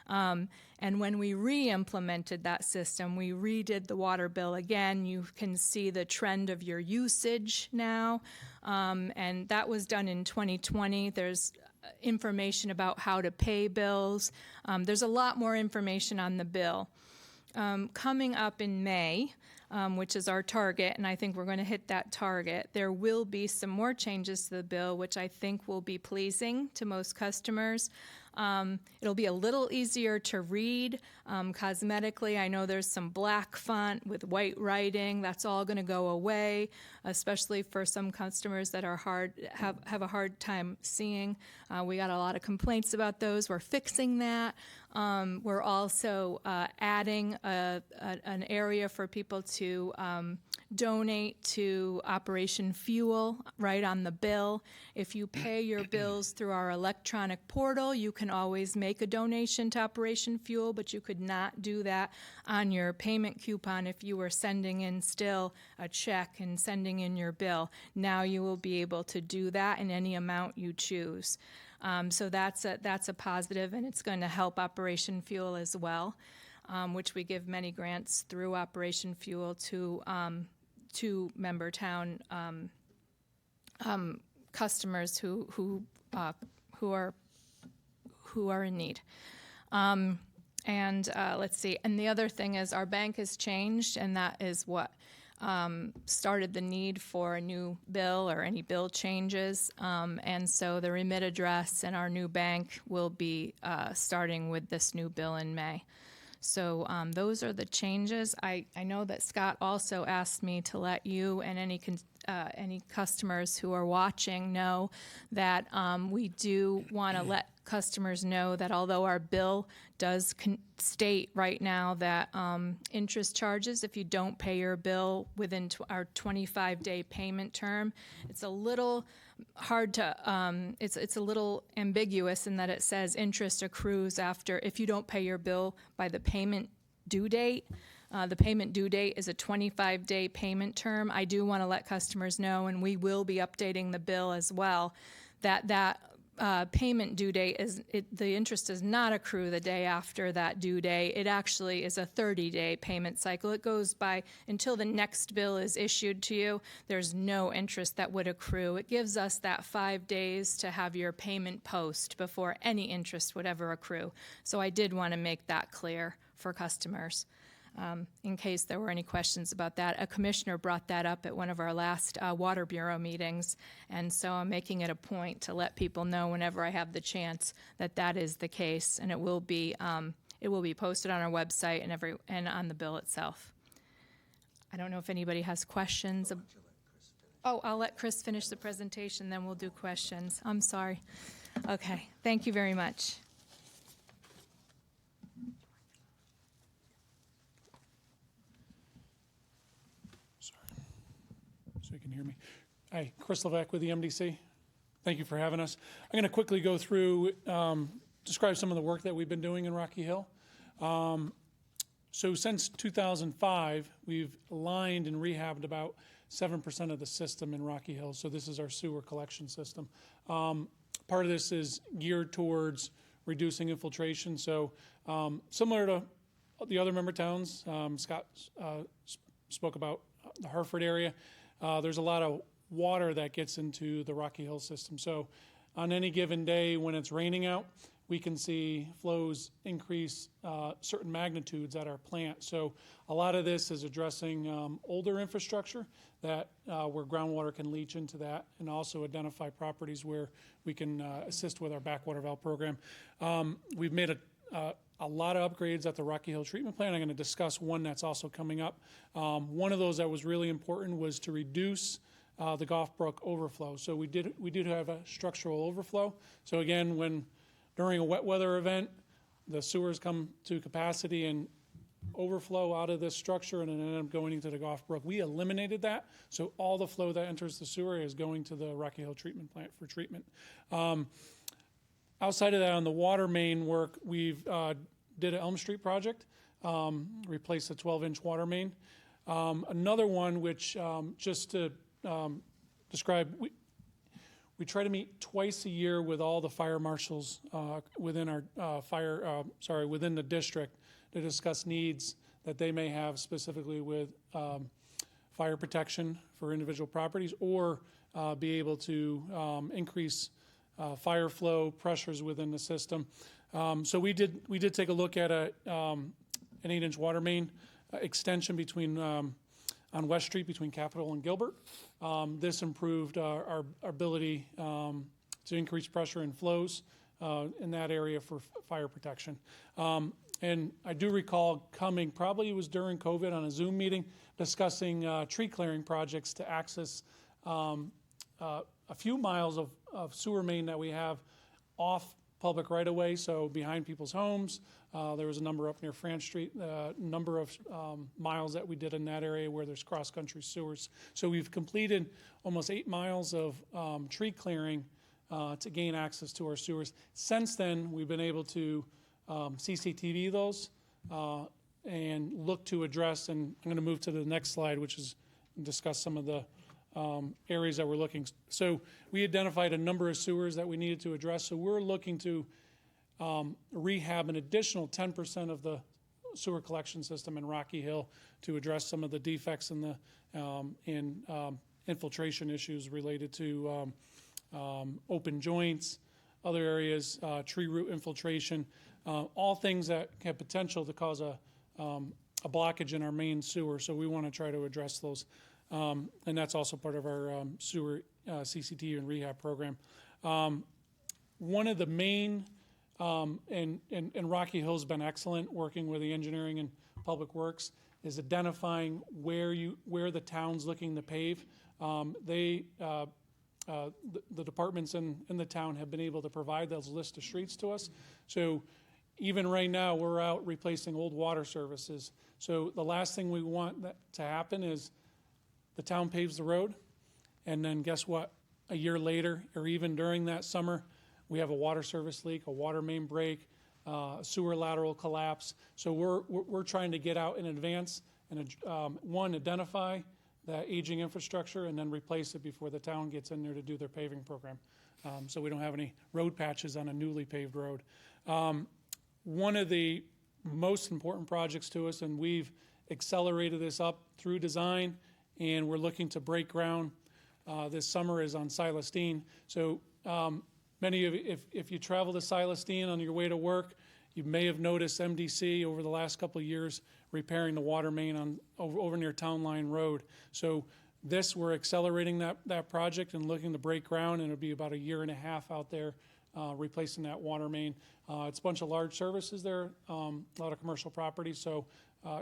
And when we re-implemented that system, we redid the water bill again. You can see the trend of your usage now. And that was done in 2020. There's information about how to pay bills. There's a lot more information on the bill. Coming up in May, which is our target, and I think we're going to hit that target, there will be some more changes to the bill, which I think will be pleasing to most customers. It'll be a little easier to read. Cosmetically, I know there's some black font with white writing. That's all going to go away, especially for some customers that are have a hard time seeing. We got a lot of complaints about those. We're fixing that. We're also adding an area for people to donate to Operation Fuel right on the bill. If you pay your bills through our electronic portal, you can always make a donation to Operation Fuel, but you could not do that on your payment coupon if you were sending in still a check and sending in your bill. Now you will be able to do that in any amount you choose. So that's a positive, and it's going to help Operation Fuel as well, which we give many grants through Operation Fuel to member town customers who are in need. Let's see. And the other thing is our bank has changed, and that is what started the need for a new bill or any bill changes. And so the remit address and our new bank will be starting with this new bill in May. So those are the changes. I know that Scott also asked me to let you and any customers who are watching know that we do want to let customers know that although our bill does state right now that interest charges if you don't pay your bill within our 25-day payment term, it's a little hard to, it's a little ambiguous in that it says interest accrues after if you don't pay your bill by the payment due date. The payment due date is a 25-day payment term. I do want to let customers know, and we will be updating the bill as well, that payment due date the interest does not accrue the day after that due date. It actually is a 30-day payment cycle. It goes by until the next bill is issued to you. There's no interest that would accrue. It gives us that 5 days to have your payment post before any interest would ever accrue. So I did want to make that clear for customers. In case there were any questions about that. A commissioner brought that up at one of our last Water Bureau meetings, and so I'm making it a point to let people know whenever I have the chance that that is the case, and it will be posted on our website and on the bill itself. I don't know if anybody has questions. Oh, I'll let Chris finish the presentation, then we'll do questions. I'm sorry. Okay, thank you very much. So you can hear me. Hi, Chris Levesque with the MDC. Thank you for having us. I'm going to quickly go through, describe some of the work that we've been doing in Rocky Hill. So since 2005, we've lined and rehabbed about 7% of the system in Rocky Hill. So this is our sewer collection system. Part of this is geared towards reducing infiltration. So similar to the other member towns, Scott spoke about the Hartford area. there's a lot of water that gets into the Rocky Hill system. So on any given day when it's raining out, we can see flows increase certain magnitudes at our plant. So a lot of this is addressing older infrastructure that where groundwater can leach into that, and also identify properties where we can assist with our backwater valve program. We've made a lot of upgrades at the Rocky Hill treatment plant. I'm going to discuss one that's also coming up. One of those that was really important was to reduce the Goff Brook overflow. So we did have a structural overflow. So again, during a wet weather event, the sewers come to capacity and overflow out of this structure and then end up going into the Goff Brook. We eliminated that, so all the flow that enters the sewer is going to the Rocky Hill treatment plant for treatment. Outside of that, on the water main work, we've did an Elm Street project, replaced a 12-inch water main. Another one, which just to describe, we try to meet twice a year with all the fire marshals within our within the district to discuss needs that they may have specifically with fire protection for individual properties, or be able to increase fire flow pressures within the system. So we did take a look at an 8-inch water main extension between on West Street between Capitol and Gilbert. This improved our ability to increase pressure and flows in that area for fire protection. And I do recall coming, probably it was during COVID, on a Zoom meeting, discussing tree clearing projects to access a few miles of sewer main that we have off public right-of-way, so behind people's homes. There was a number up near France Street, number of miles that we did in that area where there's cross-country sewers. So we've completed almost 8 miles of tree clearing to gain access to our sewers. Since then, we've been able to CCTV those and look to address, and I'm going to move to the next slide, which is discuss some of the areas that we're looking. So we identified a number of sewers that we needed to address. So we're looking to rehab an additional 10% of the sewer collection system in Rocky Hill to address some of the defects in the infiltration issues related to open joints, other areas, tree root infiltration, all things that have potential to cause a blockage in our main sewer. So we want to try to address those. And that's also part of our sewer CCT and rehab program. One of the main, and Rocky Hill's been excellent working with the engineering and public works, is identifying where the town's looking to pave. The departments in the town have been able to provide those list of streets to us. So even right now, we're out replacing old water services. So the last thing we want to happen is the town paves the road, and then guess what? A year later, or even during that summer, we have a water service leak, a water main break, a sewer lateral collapse. So we're trying to get out in advance and identify that aging infrastructure and then replace it before the town gets in there to do their paving program. So we don't have any road patches on a newly paved road. One of the most important projects to us, and we've accelerated this up through design, and we're looking to break ground this summer, is on Silas Deane. So many of you, if you travel to Silas Deane on your way to work, you may have noticed MDC over the last couple of years repairing the water main over near Town Line Road. So we're accelerating that project and looking to break ground, and it'll be about 1.5 years out there replacing that water main. It's a bunch of large services there, a lot of commercial property, so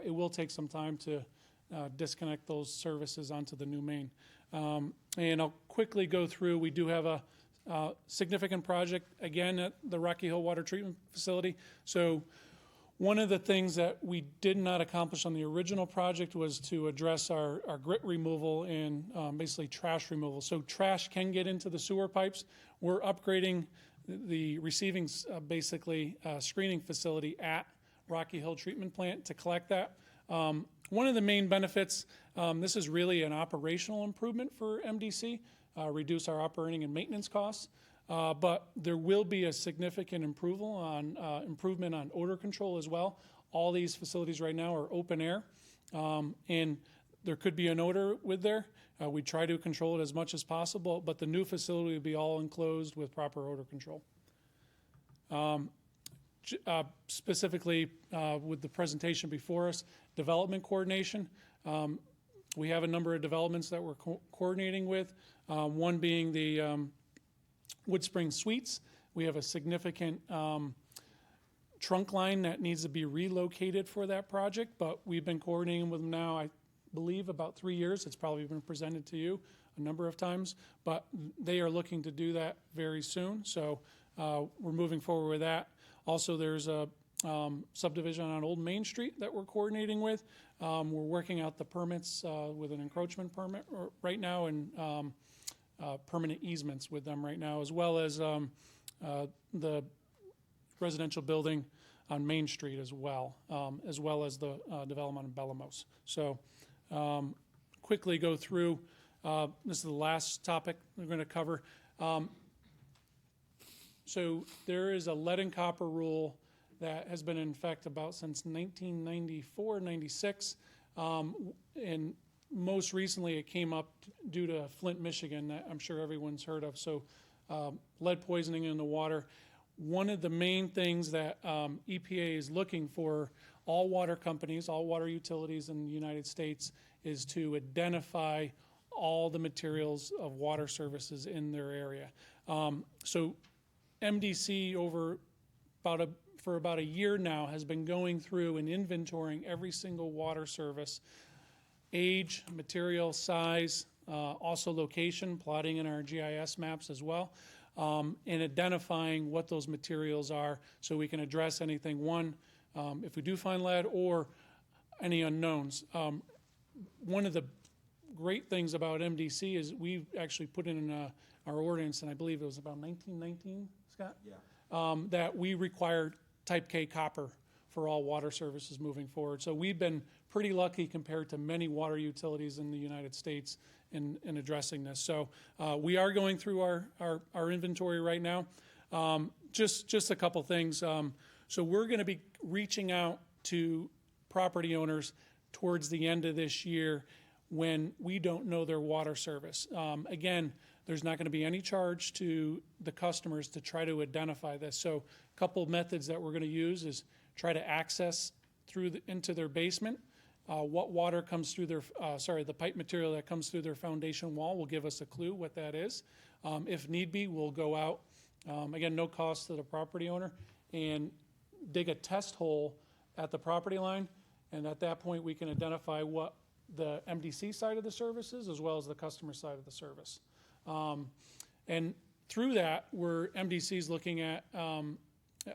it will take some time to disconnect those services onto the new main. And I'll quickly go through, we do have a significant project, again, at the Rocky Hill Water Treatment Facility. So one of the things that we did not accomplish on the original project was to address our grit removal and basically trash removal. So trash can get into the sewer pipes. We're upgrading the receiving, screening facility at Rocky Hill Treatment Plant to collect that. One of the main benefits, this is really an operational improvement for MDC, reduce our operating and maintenance costs, but there will be a significant improvement on odor control as well. All these facilities right now are open air, and there could be an odor with there. We try to control it as much as possible, but the new facility would be all enclosed with proper odor control. Specifically, with the presentation before us, development coordination. We have a number of developments that we're coordinating with, one being the Wood Spring Suites. We have a significant trunk line that needs to be relocated for that project, but we've been coordinating with them now, I believe, about 3 years. It's probably been presented to you a number of times, but they are looking to do that very soon, so we're moving forward with that. Also, there's a subdivision on Old Main Street that we're coordinating with. We're working out the permits with an encroachment permit right now, and permanent easements with them right now, as well as the residential building on Main Street as well as the development of Belamos. So quickly go through, this is the last topic we're going to cover. So there is a lead and copper rule that has been in effect about since 1994, 96. And most recently it came up due to Flint, Michigan, that I'm sure everyone's heard of. So lead poisoning in the water. One of the main things that EPA is looking for all water companies, all water utilities in the United States, is to identify all the materials of water services in their area. So MDC for about a year now has been going through and inventorying every single water service, age, material, size, also location, plotting in our GIS maps as well, and identifying what those materials are so we can address anything, one, if we do find lead, or any unknowns. One of the great things about MDC is we've actually put in our ordinance, and I believe it was about 1919, Scott? Yeah. That we required type K copper for all water services moving forward. So we've been pretty lucky compared to many water utilities in the United States in addressing this. So we are going through our inventory right now. Just a couple things. So we're going to be reaching out to property owners towards the end of this year when we don't know their water service. Again, there's not going to be any charge to the customers to try to identify this. So a couple of methods that we're going to use is try to access into their basement. What water comes through the pipe material that comes through their foundation wall will give us a clue what that is. If need be, we'll go out, again, no cost to the property owner, and dig a test hole at the property line. And at that point, we can identify what the MDC side of the service is as well as the customer side of the service. And through that, MDC is looking at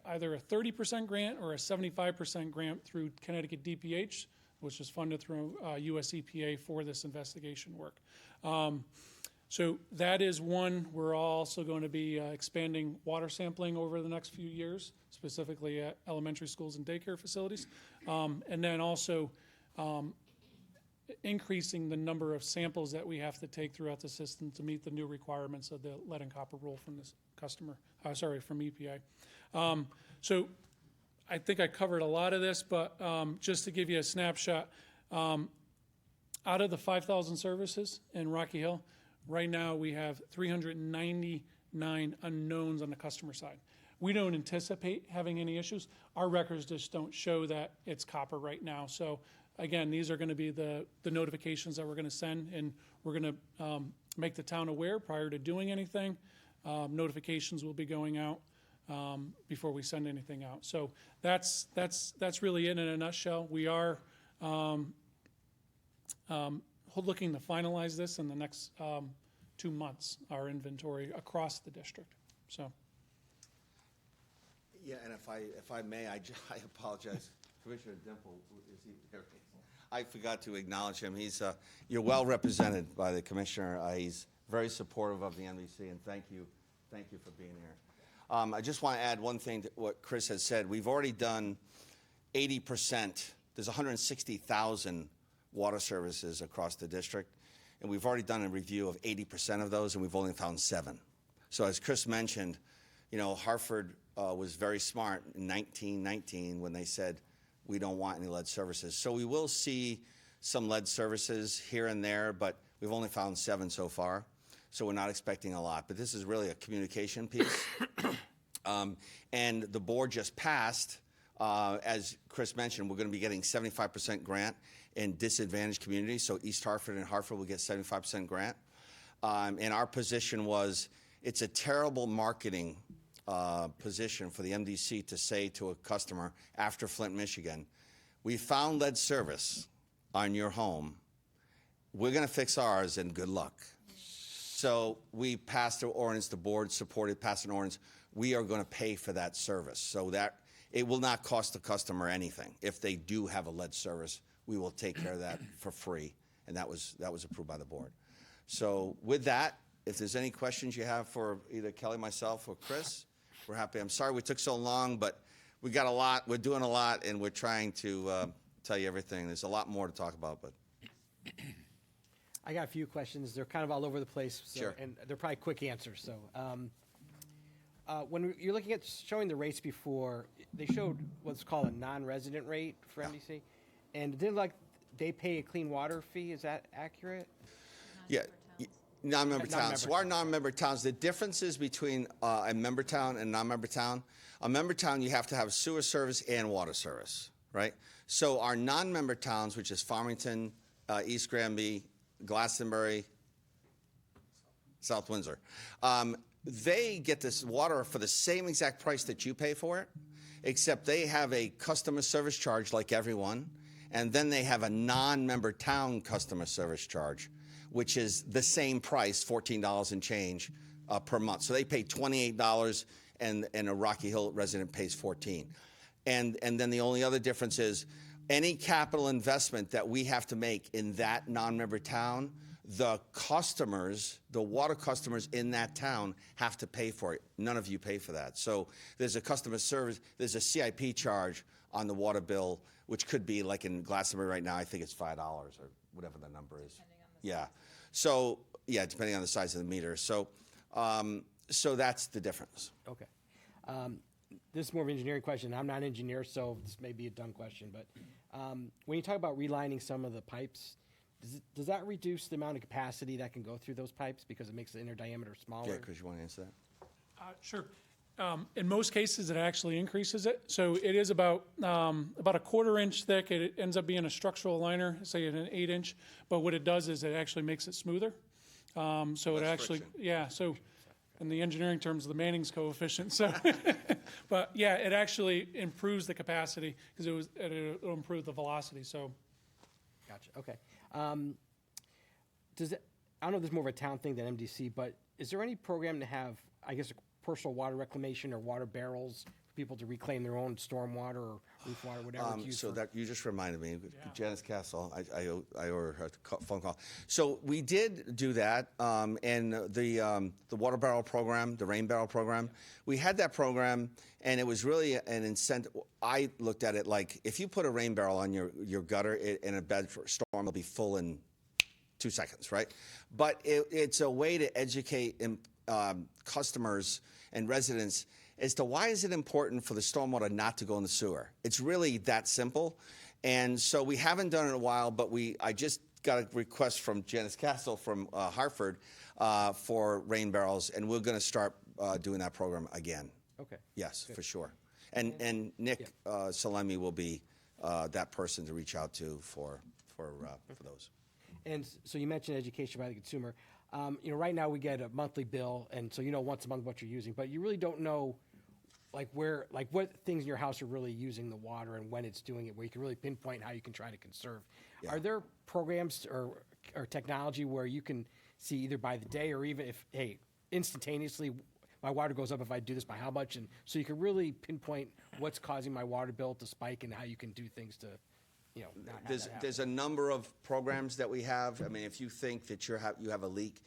either a 30% grant or a 75% grant through Connecticut DPH, which is funded through US EPA for this investigation work. So that is one. We're also going to be expanding water sampling over the next few years, specifically at elementary schools and daycare facilities. And then also increasing the number of samples that we have to take throughout the system to meet the new requirements of the lead and copper rule from this from EPA. So I think I covered a lot of this, but just to give you a snapshot, out of the 5,000 services in Rocky Hill, right now we have 399 unknowns on the customer side. We don't anticipate having any issues. Our records just don't show that it's copper right now. So again, these are going to be the notifications that we're going to send, and we're going to make the town aware prior to doing anything. Notifications will be going out before we send anything out. So that's really it in a nutshell. We are looking to finalize this in the next 2 months, our inventory across the district. So. Yeah, and if I may, I apologize. Commissioner Dimple, is he there? I forgot to acknowledge him. You're well represented by the commissioner. He's very supportive of the MDC, and thank you for being here. I just want to add one thing to what Chris has said. We've already done 80%. There's 160,000 water services across the district, and we've already done a review of 80% of those, and we've only found 7. So as Chris mentioned, Hartford was very smart in 1919 when they said, we don't want any lead services. So we will see some lead services here and there, but we've only found 7 so far. So we're not expecting a lot. But this is really a communication piece. And the board just passed, as Chris mentioned, we're going to be getting 75% grant in disadvantaged communities. So East Hartford and Hartford will get 75% grant. And our position was, it's a terrible marketing position for the MDC to say to a customer after Flint, Michigan, we found lead service on your home. We're going to fix ours and good luck. So we passed an ordinance, the board supported, passed an ordinance. We are going to pay for that service so that it will not cost the customer anything. If they do have a lead service, we will take care of that for free. And that was approved by the board. So with that, if there's any questions you have for either Kelly, myself, or Chris, we're happy. I'm sorry we took so long, but we got a lot. We're doing a lot, and we're trying to tell you everything. There's a lot more to talk about, but. I got a few questions. They're kind of all over the place, so, Sure. and they're probably quick answers. So, when you're looking at showing the rates before, they showed what's called a non-resident rate for MDC, and it didn't like they pay a clean water fee. Is that accurate? Yeah, non-member towns. Non-member So our non-member towns, the differences between a member town and non-member town, a member town, you have to have sewer service and water service, right? So our non-member towns, which is Farmington, East Granby, Glastonbury, South Windsor, they get this water for the same exact price that you pay for it, except they have a customer service charge like everyone, and then they have a non-member town customer service charge, which is the same price, $14 and change per month. So they pay $28, and a Rocky Hill resident pays $14. And then the only other difference is any capital investment that we have to make in that non-member town, the customers, the water customers in that town have to pay for it. None of you pay for that. So there's a customer service, there's a CIP charge on the water bill, which could be like in Glastonbury right now, I think it's $5 or whatever the number is. Yeah. So, yeah, depending on the size of the meter. So, so that's the difference. Okay. This is more of an engineering question. I'm not an engineer, so this may be a dumb question, but when you talk about relining some of the pipes, does that reduce the amount of capacity that can go through those pipes because it makes the inner diameter smaller? Yeah, Chris, you want to answer that? Sure. In most cases, it actually increases it. So it is about a quarter-inch thick. It ends up being a structural liner, say an 8-inch. But what it does is it actually makes it smoother. So it actually, friction. yeah. So in the engineering terms, the Manning's coefficient. So, but yeah, it actually improves the capacity because it'll improve the velocity. So, Gotcha. Okay. Does it? I don't know if this is more of a town thing than MDC, but is there any program to have, I guess, a personal water reclamation or water barrels for people to reclaim their own storm water or roof water, whatever it's used So for? that you just reminded me, Janice Castle, I owe her a phone call. So we did do that, and the water barrel program, the rain barrel program, we had that program, and it was really an incentive. I looked at it like if you put a rain barrel on your gutter in a bad storm, it'll be full in 2 seconds, right? But it's a way to educate customers and residents as to why is it important for the stormwater not to go in the sewer. It's really that simple. And so we haven't done it in a while, but I just got a request from Janice Castle from Hartford for rain barrels, and we're going to start doing that program again. Okay. Yes, for sure. And Nick Salemi will be that person to reach out to for those. And so you mentioned education by the consumer. Right now we get a monthly bill, and so you know once a month what you're using, but you really don't know what things in your house are really using the water and when it's doing it, where you can really pinpoint how you can try to conserve. Yeah. Are there programs or technology where you can see either by the day or even if, hey, instantaneously my water goes up if I do this by how much, and so you can really pinpoint what's causing my water bill to spike and how you can do things to not have that happen? There's a number of programs that we have. I mean, if you think that you have a leak,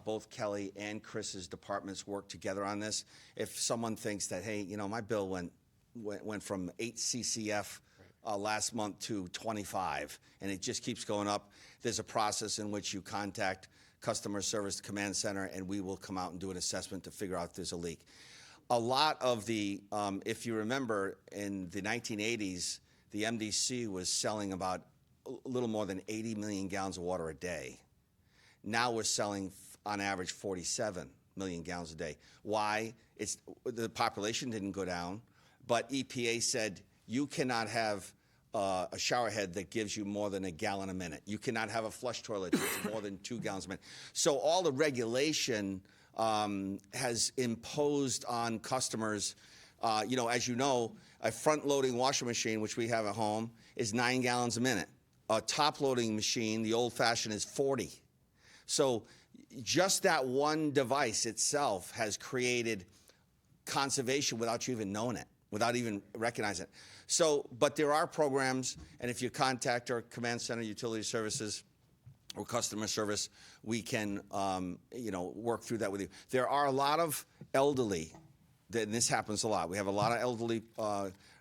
both Kelly and Chris's departments work together on this. If someone thinks that, hey, my bill went from 8 CCF last month to 25, and it just keeps going up, there's a process in which you contact customer service command center, and we will come out and do an assessment to figure out if there's a leak. A lot of the, if you remember, in the 1980s, the MDC was selling about a little more than 80 million gallons of water a day. Now we're selling on average 47 million gallons a day. Why? It's the population didn't go down, but EPA said you cannot have a shower head that gives you more than a gallon a minute. You cannot have a flush toilet that's more than 2 gallons a minute. So all the regulation has imposed on customers. As you know, a front-loading washing machine, which we have at home, is 9 gallons a minute. A top-loading machine, the old-fashioned, is 40. So just that one device itself has created conservation without you even knowing it, without even recognizing it. So, but there are programs, and if you contact our Command Center Utility Services or customer service, we can, work through that with you. There are a lot of elderly, and this happens a lot. We have a lot of elderly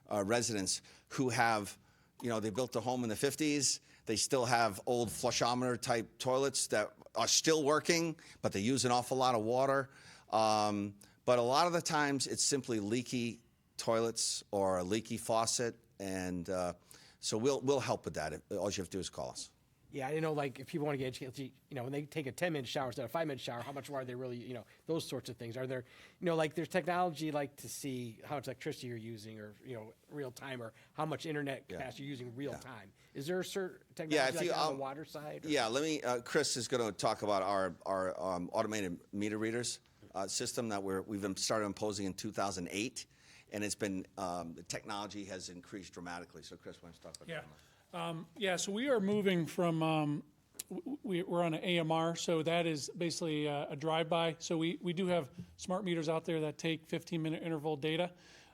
residents who have, they built a home in the 50s. They still have old flushometer type toilets that are still working, but they use an awful lot of water. But a lot of the times it's simply leaky toilets or a leaky faucet, and so we'll help with that. All you have to do is call us. Yeah, like if people want to get educated, when they take a 10-minute shower instead of a 5-minute shower, how much water they really, those sorts of things. Are there, there's technology like to see how much electricity you're using, or real time, or how much internet capacity you're using real time. Is there a certain technology on the water side? Or? Yeah, let me. Chris is going to talk about our automated meter readers system that we've started imposing in 2008, and it's been the technology has increased dramatically. So Chris, why don't you talk about that? So we are moving from, we're on an AMR, so that is basically a drive-by. So we do have smart meters out there that take 15-minute interval data,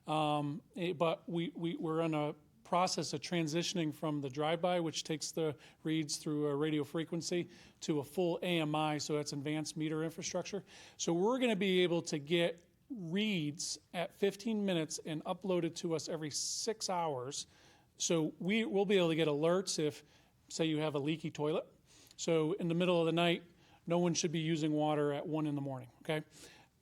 but we're on a process of transitioning from the drive-by, which takes the reads through a radio frequency, to a full AMI, so that's advanced meter infrastructure. So we're going to be able to get reads at 15 minutes and upload it to us every 6 hours. So we'll be able to get alerts if, say, you have a leaky toilet. So in the middle of the night, no one should be using water at 1 in the morning, okay?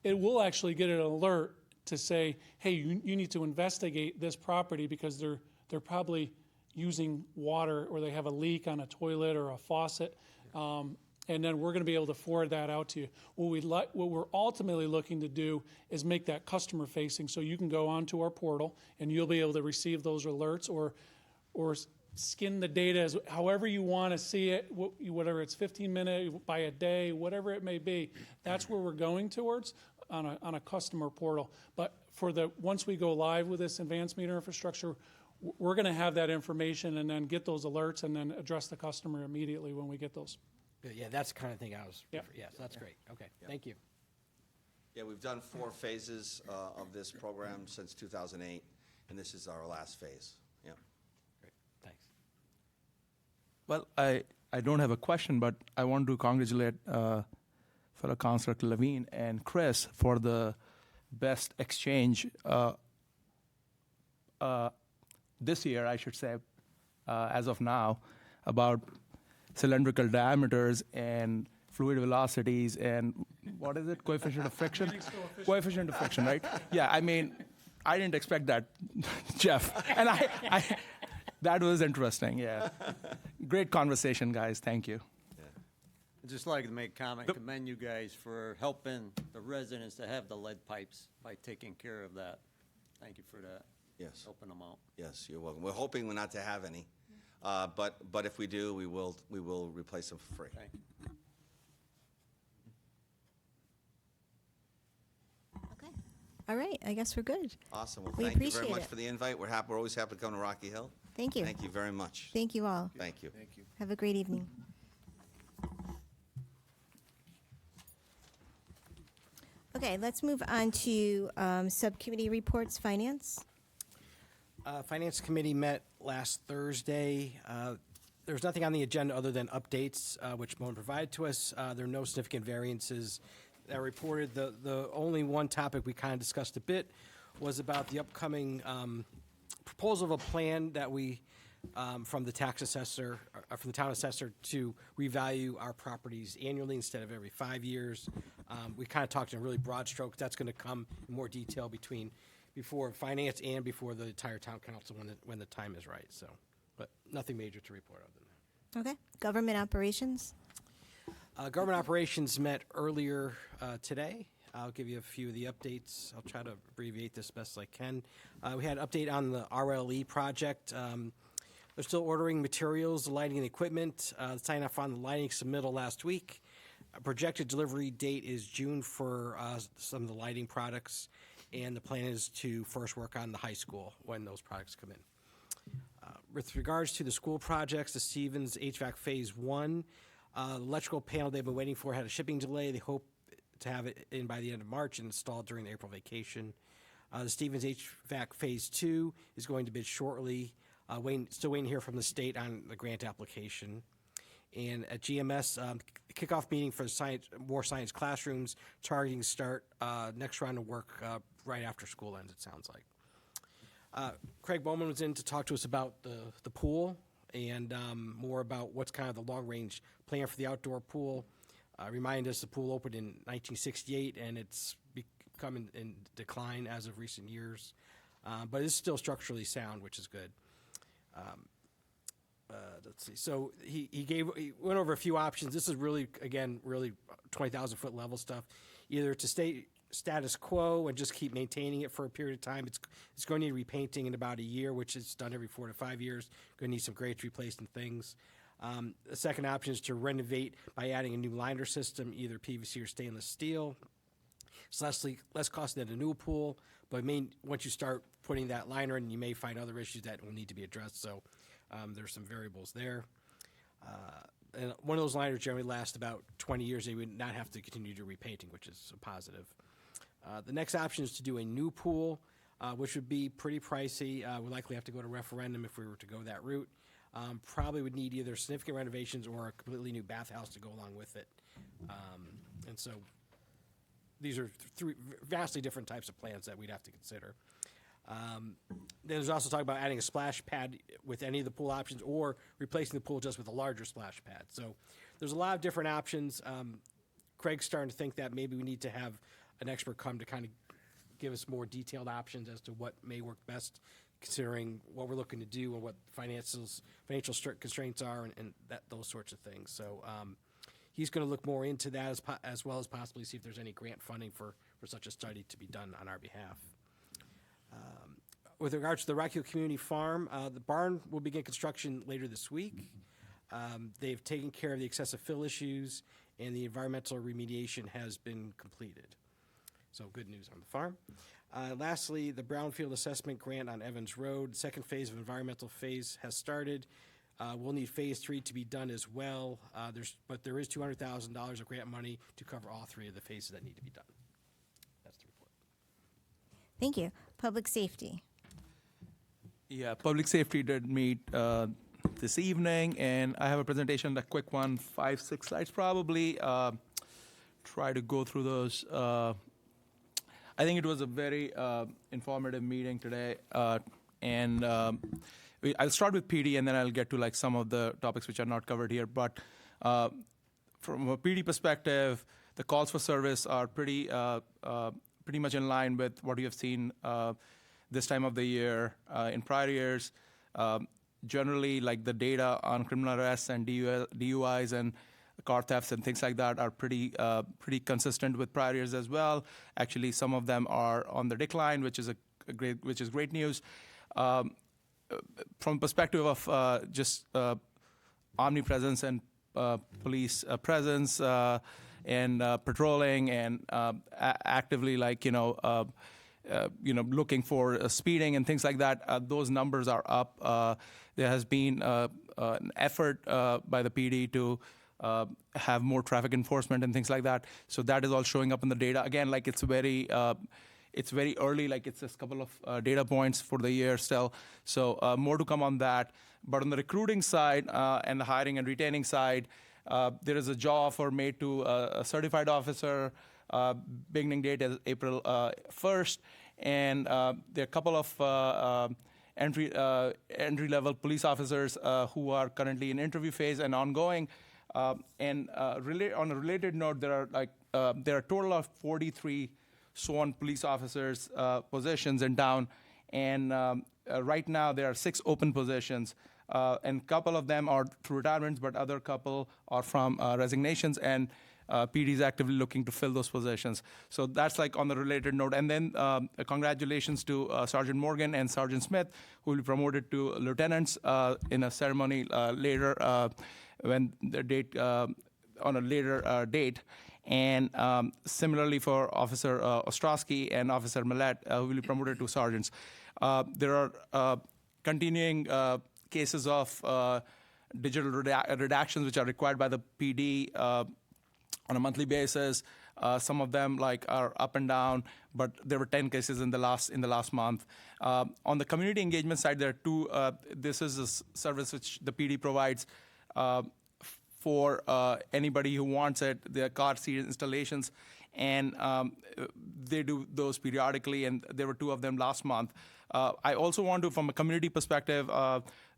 It will actually get an alert to say, hey, you need to investigate this property because they're probably using water, or they have a leak on a toilet or a faucet. And then we're going to be able to forward that out to you. What we're ultimately looking to do is make that customer facing, so you can go onto our portal and you'll be able to receive those alerts, or skin the data as however you want to see it, whether it's 15 minutes by a day, whatever it may be. That's where we're going towards on a customer portal. But once we go live with this advanced meter infrastructure, we're going to have that information and then get those alerts and then address the customer immediately when we get those. Yeah, that's the kind of thing I was. Yep. Yeah, so that's great. Okay, thank you. Yeah, we've done 4 phases of this program since 2008, and this is our last phase. Yeah. Great, thanks. Well, I don't have a question, but I want to congratulate fellow Councilor Levine and Chris for the best exchange this year, I should say, as of now, about cylindrical diameters and fluid velocities and what is it, coefficient of friction? Coefficient of friction, right? Yeah, I mean, I didn't expect that, Jeff. And I that was interesting, yeah. Great conversation, guys. Thank you. I'd just like to make a comment, commend you guys for helping the residents to have the lead pipes by taking care of that. Thank you for that. Yes. Helping them out. Yes, you're welcome. We're hoping not to have any, but if we do, we will replace them for free. Thank you. Okay. All right. I guess we're good. Awesome. Well, We thank you very appreciate much it. for the invite. We're always happy to come to Rocky Hill. Thank you. Thank you very much. Thank you all. Thank you. Have a great evening. Okay, let's move on to subcommittee reports, finance. Finance Committee met last Thursday. There was nothing on the agenda other than updates, which Moen provided to us. There are no significant variances that are reported. The only one topic we kind of discussed a bit was about the upcoming proposal of a plan that we, from the tax assessor, from the town assessor, to revalue our properties annually instead of every 5 years. We kind of talked in really broad strokes. That's going to come in more detail before finance and before the entire town council when the time is right. So, but nothing major to report other than that. Okay. Government operations. Government operations met earlier today. I'll give you a few of the updates. I'll try to abbreviate this best I can. We had an update on the RLE project. They're still ordering materials, the lighting and equipment. Sign off on the lighting submittal last week. A projected delivery date is June for some of the lighting products, and the plan is to first work on the high school when those products come in. With regards to the school projects, the Stevens HVAC Phase 1, the electrical panel they've been waiting for had a shipping delay. They hope to have it in by the end of March and installed during the April vacation. The Stevens HVAC Phase 2 is going to bid shortly. Still waiting to hear from the state on the grant application. And at GMS, kickoff meeting for more science classrooms, targeting start next round of work right after school ends, it sounds like. Craig Bowman was in to talk to us about the pool and more about what's kind of the long-range plan for the outdoor pool. Remind us the pool opened in 1968, and it's become in decline as of recent years. But it's still structurally sound, which is good. Let's see. So he went over a few options. This is really 20,000-foot level stuff. Either to stay status quo and just keep maintaining it for a period of time. It's going to need repainting in about a year, which is done every 4 to 5 years. Going to need some grates replaced and things. The second option is to renovate by adding a new liner system, either PVC or stainless steel. It's less costly than a new pool, but once you start putting that liner in, you may find other issues that will need to be addressed. So there's some variables there. And one of those liners generally lasts about 20 years. They would not have to continue to repainting, which is a positive. The next option is to do a new pool, which would be pretty pricey. We'd likely have to go to referendum if we were to go that route. Probably would need either significant renovations or a completely new bathhouse to go along with it. And so these are three vastly different types of plans that we'd have to consider. There's also talk about adding a splash pad with any of the pool options or replacing the pool just with a larger splash pad. So there's a lot of different options. Craig's starting to think that maybe we need to have an expert come to kind of give us more detailed options as to what may work best, considering what we're looking to do and what financial constraints are and those sorts of things. So he's going to look more into that as well as possibly see if there's any grant funding for such a study to be done on our behalf. With regards to the Rocky Hill Community Farm, the barn will begin construction later this week. They've taken care of the excessive fill issues, and the environmental remediation has been completed. So good news on the farm. Lastly, the Brownfield Assessment Grant on Evans Road, second phase of environmental phase has started. We'll need phase 3 to be done as well, but there is $200,000 of grant money to cover all 3 of the phases that need to be done. That's the report. Thank you. Public safety. Yeah, public safety did meet this evening, and I have a presentation, a quick one, 5-6 slides probably. Try to go through those. I think it was a very informative meeting today, and I'll start with PD, and then I'll get to like some of the topics which are not covered here. But from a PD perspective, the calls for service are pretty much in line with what you have seen this time of the year. In prior years, generally, like the data on criminal arrests and DUIs and car thefts and things like that are pretty consistent with prior years as well. Actually, some of them are on the decline, which is great news. From perspective of just omnipresence and police presence and patrolling and actively, looking for speeding and things like that, those numbers are up. There has been an effort by the PD to have more traffic enforcement and things like that. So that is all showing up in the data. Again, it's very early, it's just a couple of data points for the year still. So more to come on that. But on the recruiting side and the hiring and retaining side, there is a job offer made to a certified officer. Beginning date is April 1st. And there are a couple of entry-level police officers who are currently in interview phase and ongoing. On a related note, there are a total of 43 sworn police officers positions in town, and right now there are 6 open positions. and a couple of them are through retirements, but other couple are from resignations, and PD is actively looking to fill those positions. So that's like on the related note. And then congratulations to Sergeant Morgan and Sergeant Smith, who will be promoted to lieutenants in a ceremony later when the date on a later date. And similarly for Officer Ostrowski and Officer Millett, who will be promoted to sergeants. There are continuing cases of digital redactions which are required by the PD on a monthly basis. Some of them are up and down, but there were 10 cases in the last month. On the community engagement side, there are two. This is a service which the PD provides for anybody who wants it. There are car seat installations, and they do those periodically, and there were 2 of them last month. I also want to, from a community perspective,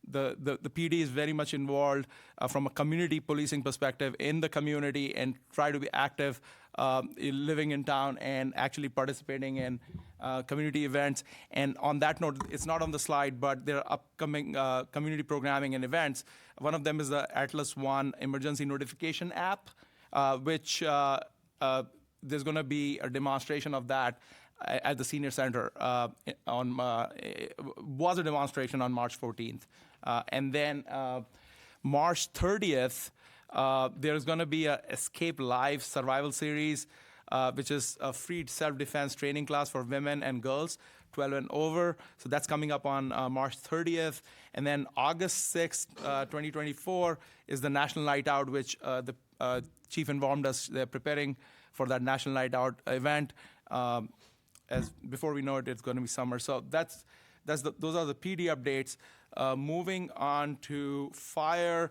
the PD is very much involved from a community policing perspective in the community and try to be active living in town and actually participating in community events. And on that note, it's not on the slide, but there are upcoming community programming and events. One of them is the Atlas One emergency notification app, which there's going to be a demonstration of that at the senior center was a demonstration on March 14th. And then March 30th, there's going to be a Escape Live survival series, which is a free self-defense training class for women and girls, 12 and over. So that's coming up on March 30th. And then August 6th, 2024, is the National Night Out, which the chief informed us they're preparing for that National Night Out event. As before we know it, it's going to be summer. So those are the PD updates. Moving on to fire,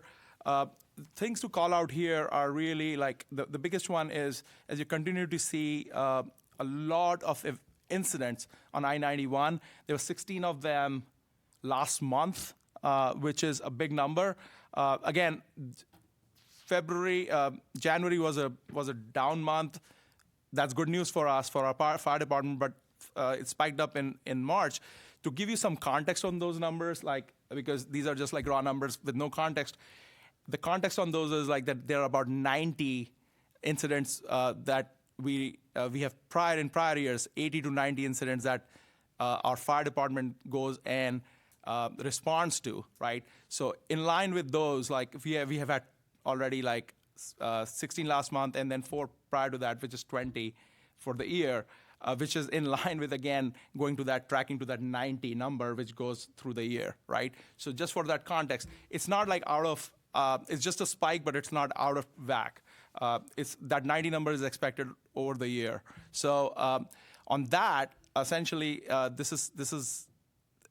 things to call out here are really like the biggest one is as you continue to see a lot of incidents on I-91. There were 16 of them last month, which is a big number. Again, January was a down month. That's good news for us, for our fire department, but it spiked up in March. To give you some context on those numbers, because these are just like raw numbers with no context, the context on those is like that there are about 90 incidents that we have in prior years, 80 to 90 incidents that our fire department goes and responds to, right? So in line with those, we have had already 16 last month and then 4 prior to that, which is 20 for the year, which is in line with, again, tracking to that 90 number, which goes through the year, right? So just for that context, it's not it's just a spike, but it's not out of whack. It's that 90 number is expected over the year. So on that, essentially, this is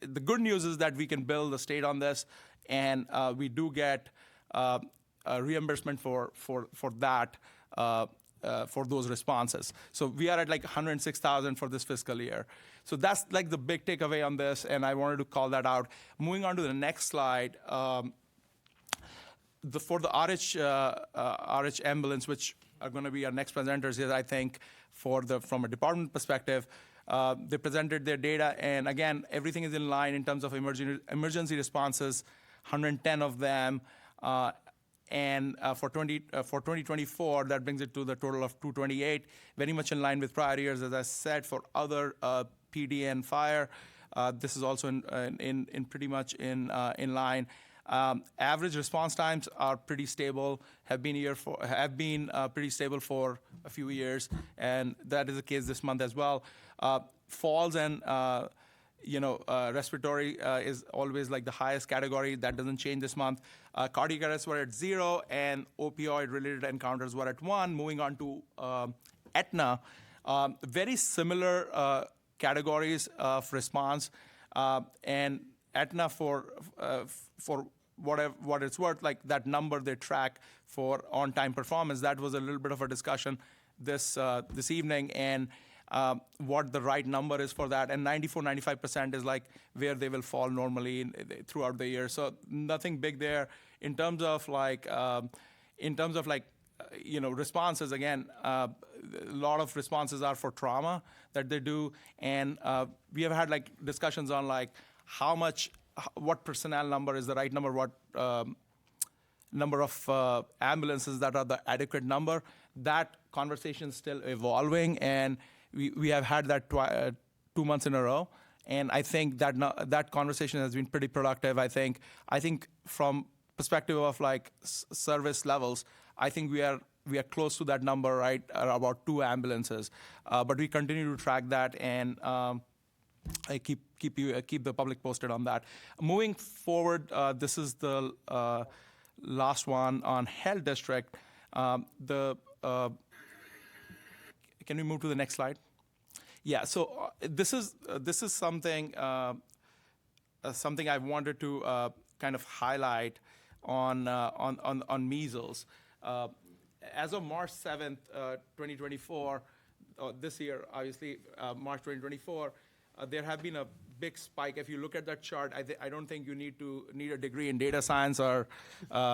the good news is that we can bill the state on this, and we do get reimbursement for that, for those responses. So we are at $106,000 for this fiscal year. So that's the big takeaway on this, and I wanted to call that out. Moving on to the next slide, for the RH ambulance, which are going to be our next presenters here, I think, from a department perspective, they presented their data, and again, everything is in line in terms of emergency responses, 110 of them. And for 2024, that brings it to the total of 228, very much in line with prior years. As I said, for other PD and fire, this is also in pretty much in line. Average response times are pretty stable, have been pretty stable for a few years, and that is the case this month as well. Falls and respiratory is always the highest category. That doesn't change this month. Cardiac arrests were at 0, and opioid-related encounters were at 1. Moving on to Aetna, very similar categories of response, and Aetna for what it's worth, that number they track for on-time performance. That was a little bit of a discussion this evening, and what the right number is for that, and 94-95% is where they will fall normally throughout the year. So nothing big there in terms of responses. Again, a lot of responses are for trauma that they do, and we have had discussions on how much what personnel number is the right number, what number of ambulances that are the adequate number. That conversation is still evolving, and we have had that 2 months in a row. And I think that that conversation has been pretty productive. I think from perspective of like service levels, I think we are close to that number, right? About 2 ambulances, but we continue to track that, and I keep the public posted on that. Moving forward, this is the last one on Health District. Can we move to the next slide? Yeah. So this is something something I wanted to kind of highlight on measles. As of March 7th, 2024, this year, obviously, March 2024, there have been a big spike. If you look at that chart, I don't think you need a degree in data science or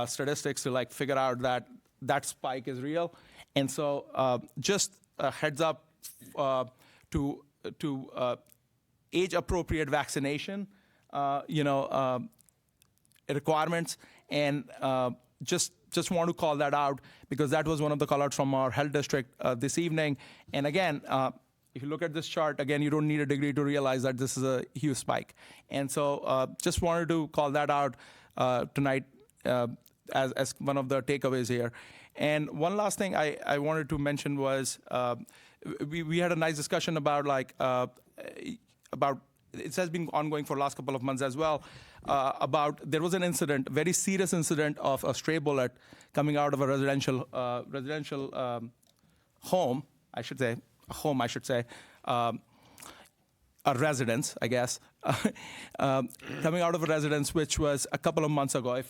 statistics to like figure out that spike is real. And so just a heads up to age-appropriate vaccination, requirements, and just want to call that out because that was one of the call outs from our Health District this evening. And again, if you look at this chart, again, you don't need a degree to realize that this is a huge spike. And so just wanted to call that out tonight as one of the takeaways here. And one last thing I wanted to mention was we had a nice discussion about it has been ongoing for the last couple of months as well, about there was an incident, very serious incident of a stray bullet coming out of a residential home, I should say, a residence, I guess, coming out of a residence, which was a couple of months ago.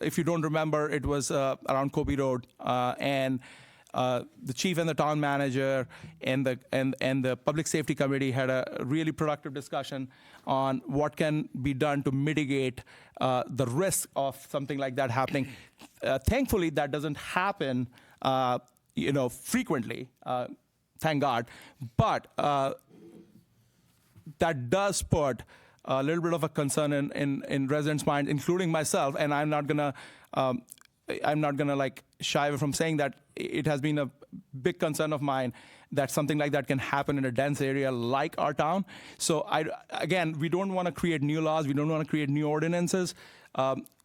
If you don't remember, it was around Kobe Road, and the chief and the town manager and the public safety committee had a really productive discussion on what can be done to mitigate the risk of something like that happening. Thankfully, that doesn't happen, frequently. Thank God. But that does put a little bit of a concern in residents' mind, including myself. And I'm not gonna like shy away from saying that it has been a big concern of mine that something like that can happen in a dense area like our town. So again, we don't want to create new laws. We don't want to create new ordinances.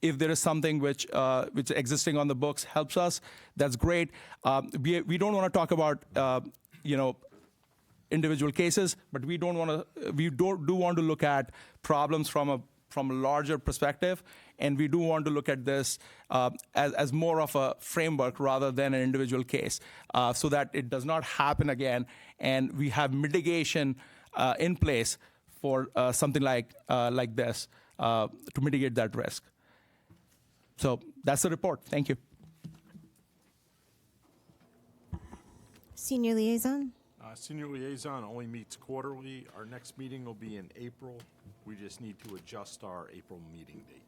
If there is something which existing on the books helps us, that's great. We don't want to talk about individual cases, but we do want to look at problems from a larger perspective, and we do want to look at this as more of a framework rather than an individual case, so that it does not happen again, and we have mitigation in place for something like this to mitigate that risk. So that's the report. Thank you. Senior Liaison? Senior Liaison only meets quarterly. Our next meeting will be in April. We just need to adjust our April meeting date.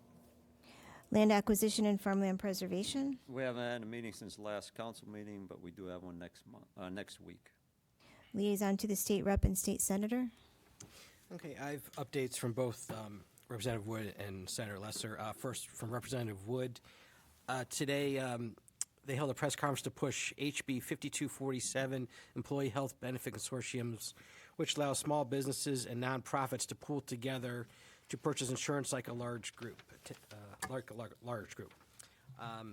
Land Acquisition and Farmland Preservation? We haven't had a meeting since the last council meeting, but we do have one next week. Liaison to the State Rep and State Senator? Okay, I have updates from both Representative Wood and Senator Lesser. First, from Representative Wood. Today, they held a press conference to push HB 5247, Employee Health Benefit Consortiums, which allows small businesses and nonprofits to pool together to purchase insurance like a large group.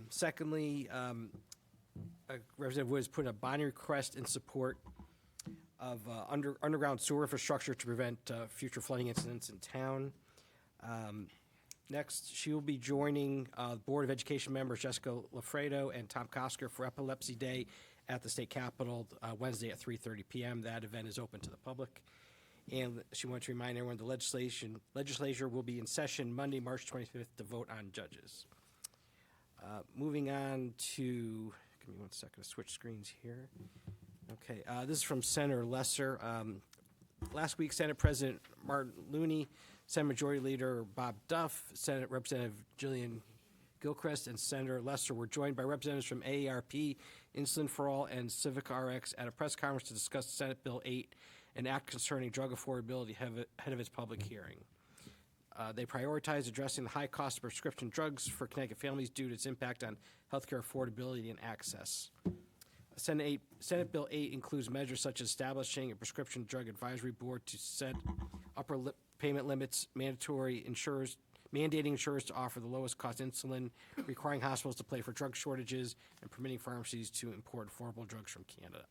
Secondly, Representative Wood has put a binding request in support of underground sewer infrastructure to prevent future flooding incidents in town. Next, she will be joining Board of Education members Jessica Lafredo and Tom Kosker for Epilepsy Day at the State Capitol Wednesday at 3:30 p.m. That event is open to the public. And she wants to remind everyone the legislature will be in session Monday, March 25th to vote on judges. Moving on to, give me 1 second to switch screens here. Okay, this is from Senator Lesser. Last week, Senate President Martin Looney, Senate Majority Leader Bob Duff, Senate Representative Jillian Gilchrist, and Senator Lesser were joined by representatives from AARP, Insulin for All, and Civic RX at a press conference to discuss Senate Bill 8, an act concerning drug affordability ahead of its public hearing. They prioritize addressing the high cost of prescription drugs for Connecticut families due to its impact on healthcare affordability and access. Senate Bill 8 includes measures such as establishing a prescription drug advisory board to set payment limits, mandating insurers to offer the lowest cost insulin, requiring hospitals to pay for drug shortages, and permitting pharmacies to import affordable drugs from Canada.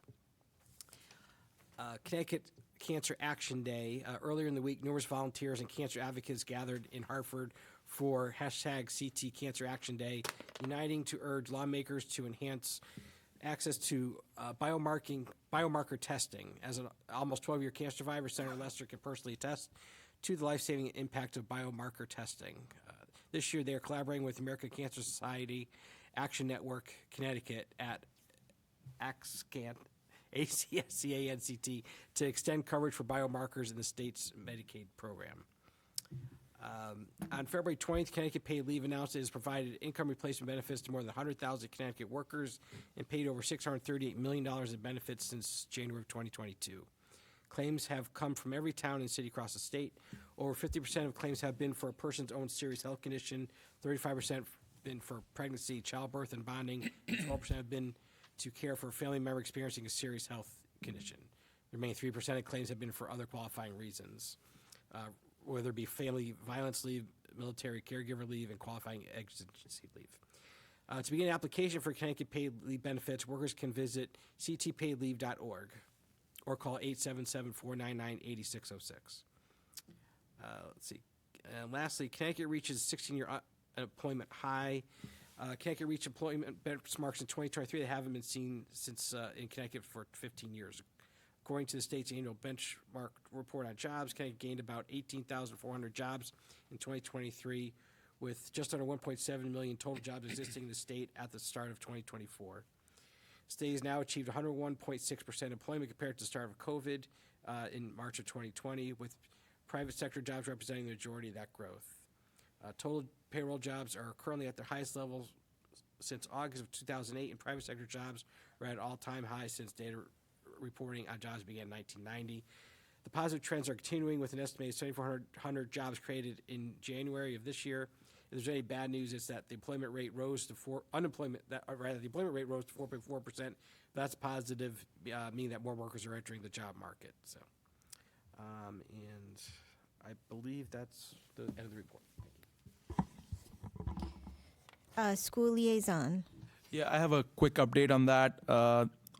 Connecticut Cancer Action Day. Earlier in the week, numerous volunteers and cancer advocates gathered in Hartford for #CT Cancer Action Day, uniting to urge lawmakers to enhance access to biomarker testing. As an almost 12-year cancer survivor, Senator Lester can personally attest to the life-saving impact of biomarker testing. This year, they are collaborating with the American Cancer Society Action Network Connecticut at ACSCANT, ACSCANCT, to extend coverage for biomarkers in the state's Medicaid program. On February 20th, Connecticut Paid Leave announced it has provided income replacement benefits to more than 100,000 Connecticut workers and paid over $638 million in benefits since January of 2022. Claims have come from every town and city across the state. Over 50% of claims have been for a person's own serious health condition, 35% been for pregnancy, childbirth, and bonding, and 12% have been to care for a family member experiencing a serious health condition. The remaining 3% of claims have been for other qualifying reasons, whether it be family violence leave, military caregiver leave, and qualifying exigency leave. To begin an application for Connecticut Paid Leave benefits, workers can visit ctpaidleave.org or call 877-499-8606. Let's see. And lastly, Connecticut reaches 16-year unemployment high. Connecticut reached employment benchmarks in 2023 that haven't been seen since in Connecticut for 15 years. According to the state's annual benchmark report on jobs, Connecticut gained about 18,400 jobs in 2023, with just under 1.7 million total jobs existing in the state at the start of 2024. The state has now achieved 101.6% employment compared to the start of COVID in March of 2020, with private sector jobs representing the majority of that growth. Total payroll jobs are currently at their highest levels since August of 2008, and private sector jobs are at all-time highs since data reporting on jobs began in 1990. The positive trends are continuing with an estimated 7,400 jobs created in January of this year. If there's any bad news, it's that the employment rate rose to the employment rate rose to 4.4%. That's positive, meaning that more workers are entering the job market. So, and I believe that's the end of the report. School liaison. Yeah, I have a quick update on that.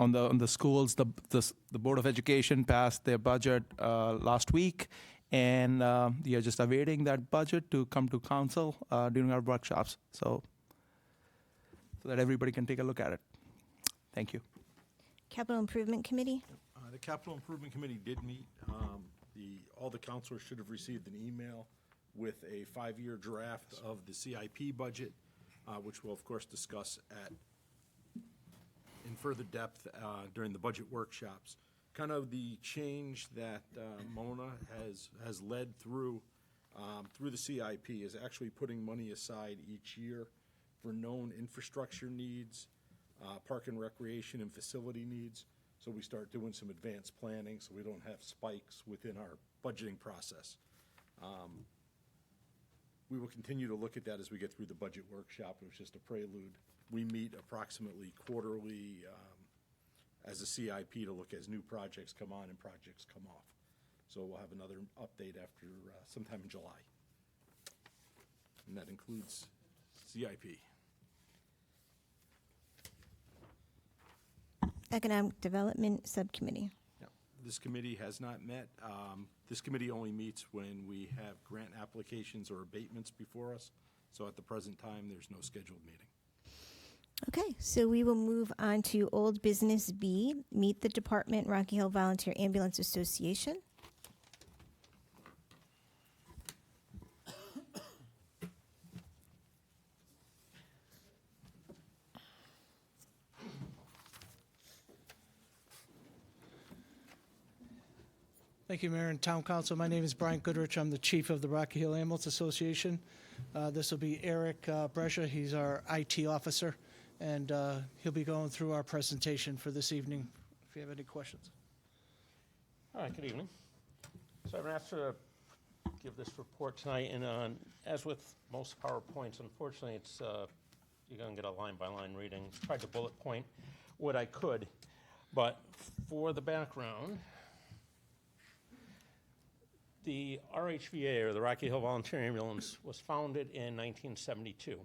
On the schools, the Board of Education passed their budget last week, and we are just awaiting that budget to come to council during our workshops, so that everybody can take a look at it. Thank you. Capital Improvement Committee. The Capital Improvement Committee did meet. All the counselors should have received an email with a 5-year draft of the CIP budget, which we'll of course discuss in further depth during the budget workshops. Kind of the change that Mona has led through the CIP is actually putting money aside each year for known infrastructure needs, park and recreation and facility needs. So we start doing some advanced planning so we don't have spikes within our budgeting process. We will continue to look at that as we get through the budget workshop. It was just a prelude. We meet approximately quarterly as a CIP to look as new projects come on and projects come off. So we'll have another update after sometime in July. And that includes CIP. Economic Development Subcommittee. This committee has not met. This committee only meets when we have grant applications or abatements before us. So at the present time, there's no scheduled meeting. Okay, so we will move on to Old Business B, Meet the Department, Rocky Hill Volunteer Ambulance Association. Thank you, Mayor and Town Council. My name is Brian Goodrich. I'm the chief of the Rocky Hill Ambulance Association. This will be Eric Brescia. He's our IT officer, and he'll be going through our presentation for this evening if you have any questions. All right, good evening. So I've been asked to give this report tonight, and as with most PowerPoints, unfortunately, it's you're going to get a line-by-line reading. Tried to bullet point what I could, but for the background, the RHVA, or the Rocky Hill Volunteer Ambulance, was founded in 1972.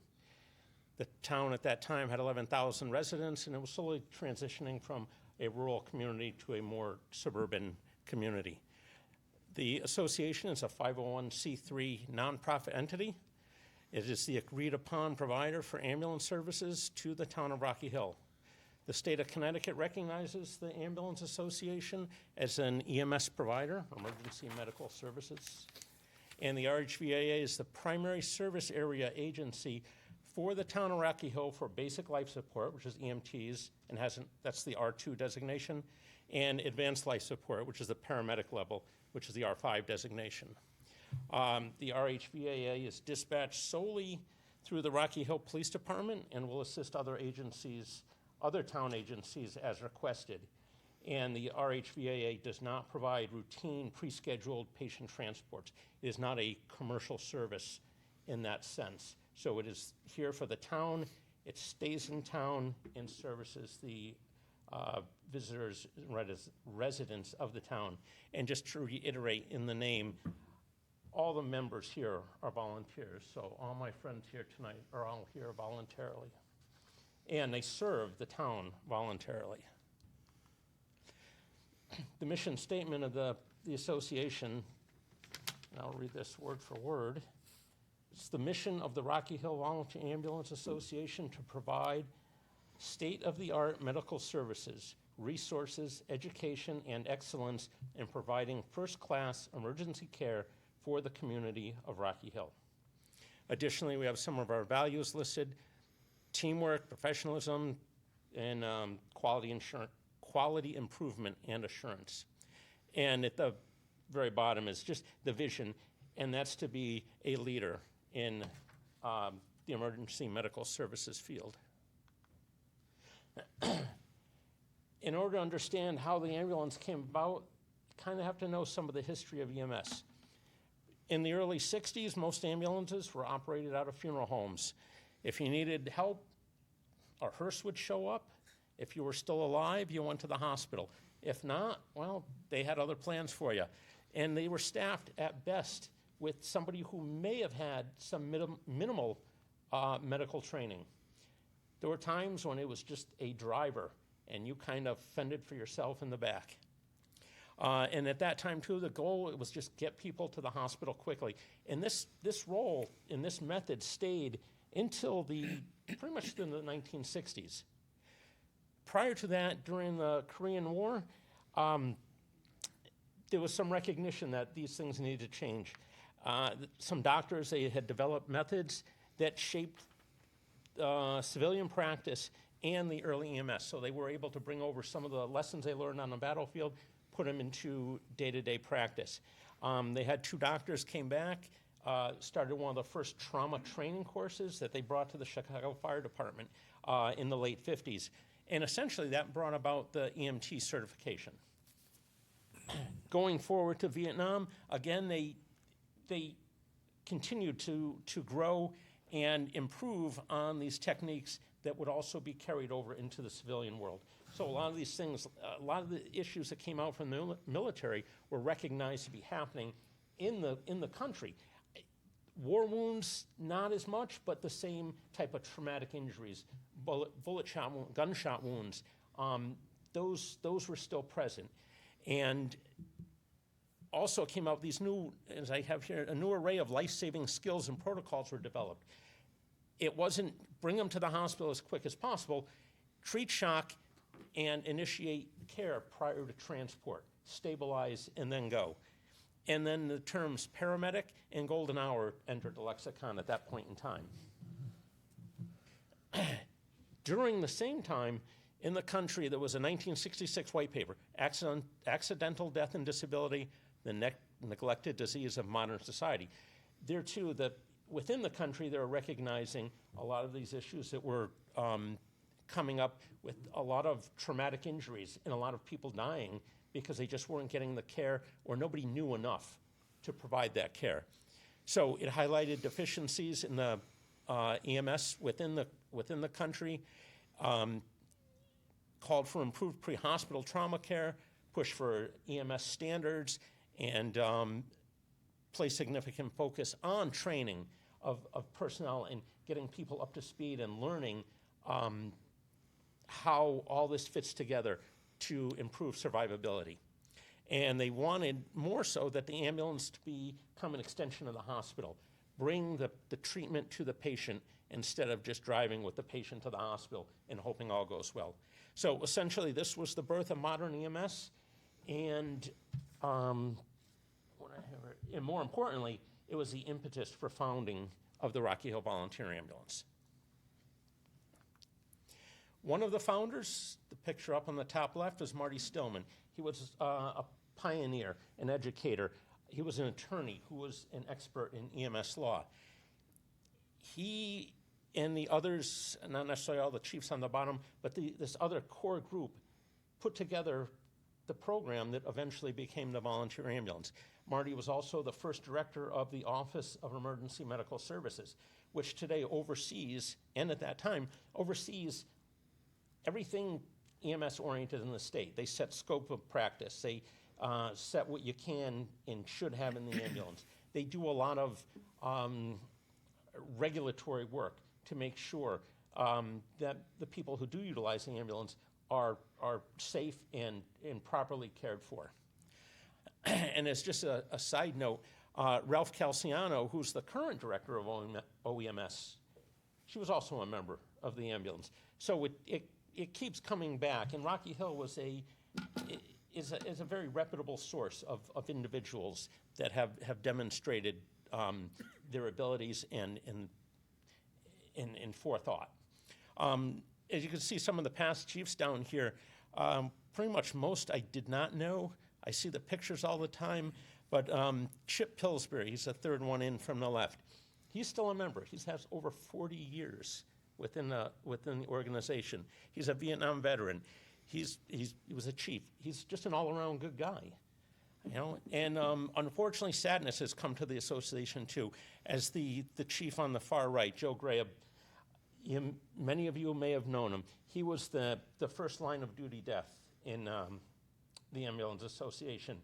The town at that time had 11,000 residents, and it was slowly transitioning from a rural community to a more suburban community. The association is a 501c3 nonprofit entity. It is the agreed-upon provider for ambulance services to the town of Rocky Hill. The state of Connecticut recognizes the Ambulance Association as an EMS provider, emergency medical services. And the RHVAA is the primary service area agency for the town of Rocky Hill for basic life support, which is EMTs, and that's the R2 designation, and advanced life support, which is the paramedic level, which is the R5 designation. The RHVAA is dispatched solely through the Rocky Hill Police Department and will assist other agencies, other town agencies as requested. And the RHVAA does not provide routine pre-scheduled patient transports. It is not a commercial service in that sense. So it is here for the town, it stays in town and services the visitors, residents of the town. And just to reiterate in the name, all the members here are volunteers. So all my friends here tonight are all here voluntarily. And they serve the town voluntarily. The mission statement of the association, and I'll read this word for word. It's the mission of the Rocky Hill Volunteer Ambulance Association to provide state-of-the-art medical services, resources, education, and excellence in providing first-class emergency care for the community of Rocky Hill. Additionally, we have some of our values listed: teamwork, professionalism, and quality improvement and assurance. And at the very bottom is just the vision, and that's to be a leader in the emergency medical services field. In order to understand how the ambulance came about, you kind of have to know some of the history of EMS. In the early 60s, most ambulances were operated out of funeral homes. If you needed help, a hearse would show up. If you were still alive, you went to the hospital. If not, well, they had other plans for you. And they were staffed at best with somebody who may have had some minimal medical training. There were times when it was just a driver, and you kind of fended for yourself in the back. And at that time, too, the goal was just get people to the hospital quickly. And this role in this method stayed until pretty much in the 1960s. Prior to that, during the Korean War, there was some recognition that these things needed to change. Some doctors, they had developed methods that shaped civilian practice and the early EMS. So they were able to bring over some of the lessons they learned on the battlefield, put them into day-to-day practice. They had two doctors came back, started one of the first trauma training courses that they brought to the Chicago Fire Department in the late 50s. And essentially that brought about the EMT certification. Going forward to Vietnam, again, they continued to grow and improve on these techniques that would also be carried over into the civilian world. So a lot of these things, a lot of the issues that came out from the military were recognized to be happening in the country. War wounds, not as much, but the same type of traumatic injuries, gunshot wounds, those were still present. And also came out these new, as I have here, a new array of life-saving skills and protocols were developed. It wasn't bring them to the hospital as quick as possible, treat shock, and initiate care prior to transport, stabilize, and then go. And then the terms paramedic and golden hour entered the lexicon at that point in time. During the same time, in the country, there was a 1966 white paper, Accidental Death and Disability, the Neglected Disease of Modern Society. There too, within the country, they're recognizing a lot of these issues that were coming up with a lot of traumatic injuries and a lot of people dying because they just weren't getting the care or nobody knew enough to provide that care. So it highlighted deficiencies in the EMS within the country, called for improved pre-hospital trauma care, pushed for EMS standards, and placed significant focus on training of personnel and getting people up to speed and learning how all this fits together to improve survivability. And they wanted more so that the ambulance to become an extension of the hospital, bring the treatment to the patient instead of just driving with the patient to the hospital and hoping all goes well. So essentially, this was the birth of modern EMS, and more importantly, it was the impetus for founding of the Rocky Hill Volunteer Ambulance. One of the founders, the picture up on the top left, is Marty Stillman. He was a pioneer, an educator. He was an attorney who was an expert in EMS law. He and the others, not necessarily all the chiefs on the bottom, but this other core group put together the program that eventually became the Volunteer Ambulance. Marty was also the first director of the Office of Emergency Medical Services, which today oversees, and at that time, oversees everything EMS oriented in the state. They set scope of practice. They set what you can and should have in the ambulance. They do a lot of regulatory work to make sure that the people who do utilize the ambulance are safe and properly cared for. And as just a side note, Ralph Calciano, who's the current director of OEMS, she was also a member of the ambulance. So it keeps coming back, and Rocky Hill is a very reputable source of individuals that have demonstrated their abilities and forethought. As you can see, some of the past chiefs down here, pretty much most I did not know. I see the pictures all the time, but Chip Pillsbury, he's the third one in from the left. He's still a member. He has over 40 years within the organization. He's a Vietnam veteran. He was a chief. He's just an all-around good guy, you know. And unfortunately, sadness has come to the association too. As the chief on the far right, Joe Graham, many of you may have known him. He was the first line of duty death in the Ambulance Association.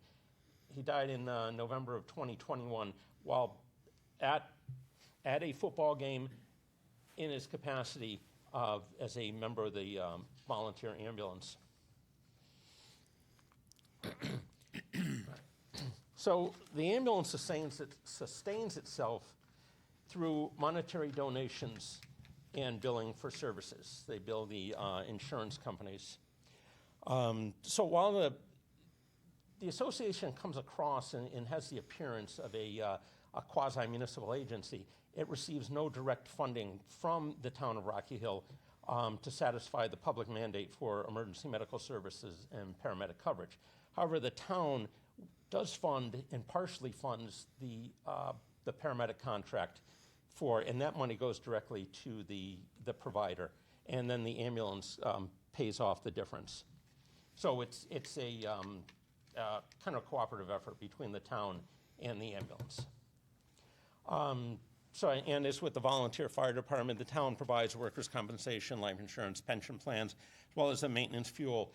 He died in November of 2021 while at a football game in his capacity as a member of the volunteer ambulance. So the ambulance sustains itself through monetary donations and billing for services. They bill the insurance companies. So while the association comes across and has the appearance of a quasi-municipal agency, it receives no direct funding from the town of Rocky Hill to satisfy the public mandate for emergency medical services and paramedic coverage. However, the town does fund and partially funds the paramedic contract and that money goes directly to the provider, and then the ambulance pays off the difference. So it's a kind of cooperative effort between the town and the ambulance. And as with the volunteer fire department, the town provides workers' compensation, life insurance, pension plans, as well as the maintenance, fuel,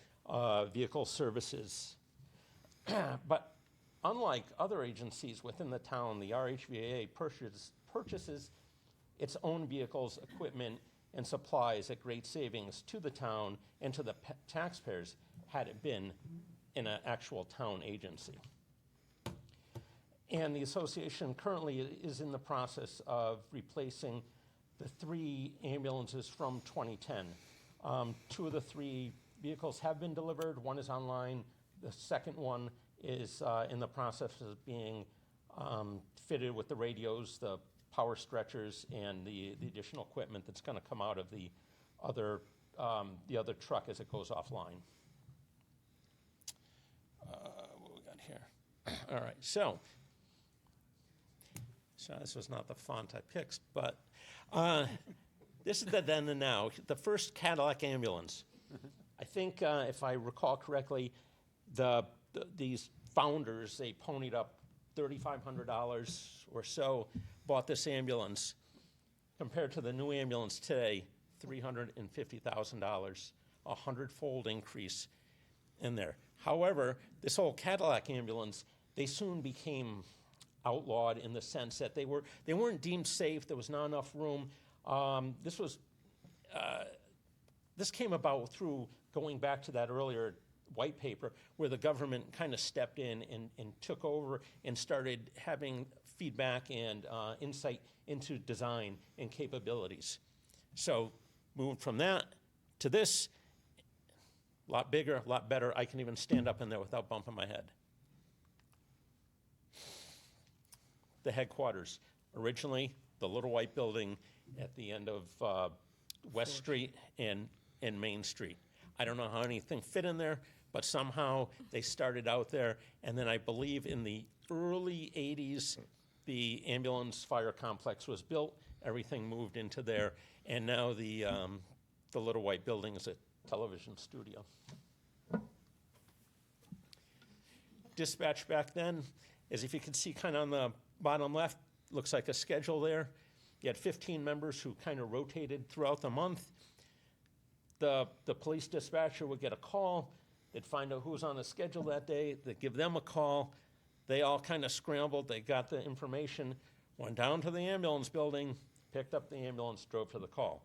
vehicle services. But unlike other agencies within the town, the RHVAA purchases its own vehicles, equipment, and supplies at great savings to the town and to the taxpayers had it been in an actual town agency. And the association currently is in the process of replacing the 3 ambulances from 2010. 2 of the 3 vehicles have been delivered. One is online. The second one is in the process of being fitted with the radios, the power stretchers, and the additional equipment that's going to come out of the other truck as it goes offline. What we got here? All right, so this was not the font I picked, but this is the then and now. The first Cadillac ambulance. I think, if I recall correctly, these founders, they ponied up $3,500 or so, bought this ambulance. Compared to the new ambulance today, $350,000, a 100-fold increase in there. However, this old Cadillac ambulance, they soon became outlawed in the sense that they weren't deemed safe. There was not enough room. This came about through going back to that earlier white paper where the government kind of stepped in and took over and started having feedback and insight into design and capabilities. So moving from that to this, a lot bigger, a lot better. I can even stand up in there without bumping my head. The headquarters, originally the little white building at the end of West Street and Main Street. I don't know how anything fit in there, but somehow they started out there, and then I believe in the early 80s, the ambulance fire complex was built, everything moved into there, and now the little white building is a television studio. Dispatch back then, as if you can see kind of on the bottom left, looks like a schedule there. You had 15 members who kind of rotated throughout the month. The police dispatcher would get a call. They'd find out who was on the schedule that day. They'd give them a call. They all kind of scrambled. They got the information, went down to the ambulance building, picked up the ambulance, drove to the call.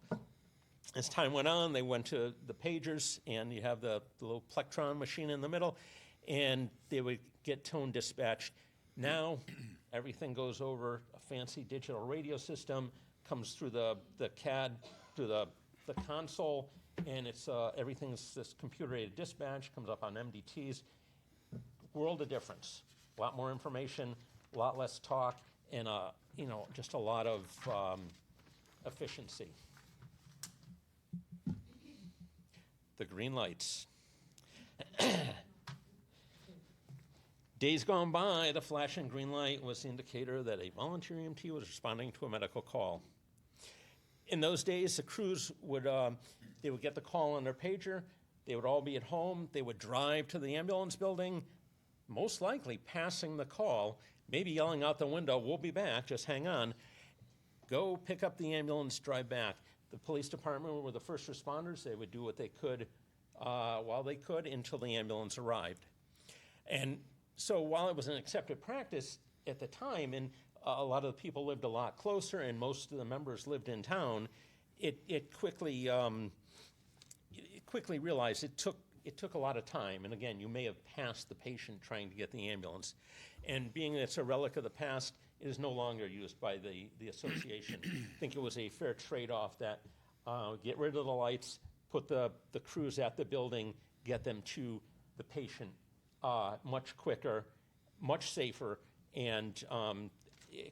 As time went on, they went to the pagers, and you have the little plectron machine in the middle, and they would get tone dispatch. Now, everything goes over a fancy digital radio system, comes through the CAD, through the console, and it's everything's this computer-aided dispatch, comes up on MDTs. World of difference. A lot more information, a lot less talk, and just a lot of efficiency. The green lights. Days gone by, the flashing green light was the indicator that a volunteer EMT was responding to a medical call. In those days, the crews would get the call on their pager. They would all be at home. They would drive to the ambulance building, most likely passing the call, maybe yelling out the window, "We'll be back, just hang on." Go pick up the ambulance, drive back. The police department were the first responders. They would do what they could while they could until the ambulance arrived. And so while it was an accepted practice at the time, and a lot of the people lived a lot closer and most of the members lived in town, it quickly realized it took a lot of time. And again, you may have passed the patient trying to get the ambulance. And being that it's a relic of the past, it is no longer used by the association. I think it was a fair trade-off that get rid of the lights, put the crews at the building, get them to the patient much quicker, much safer, and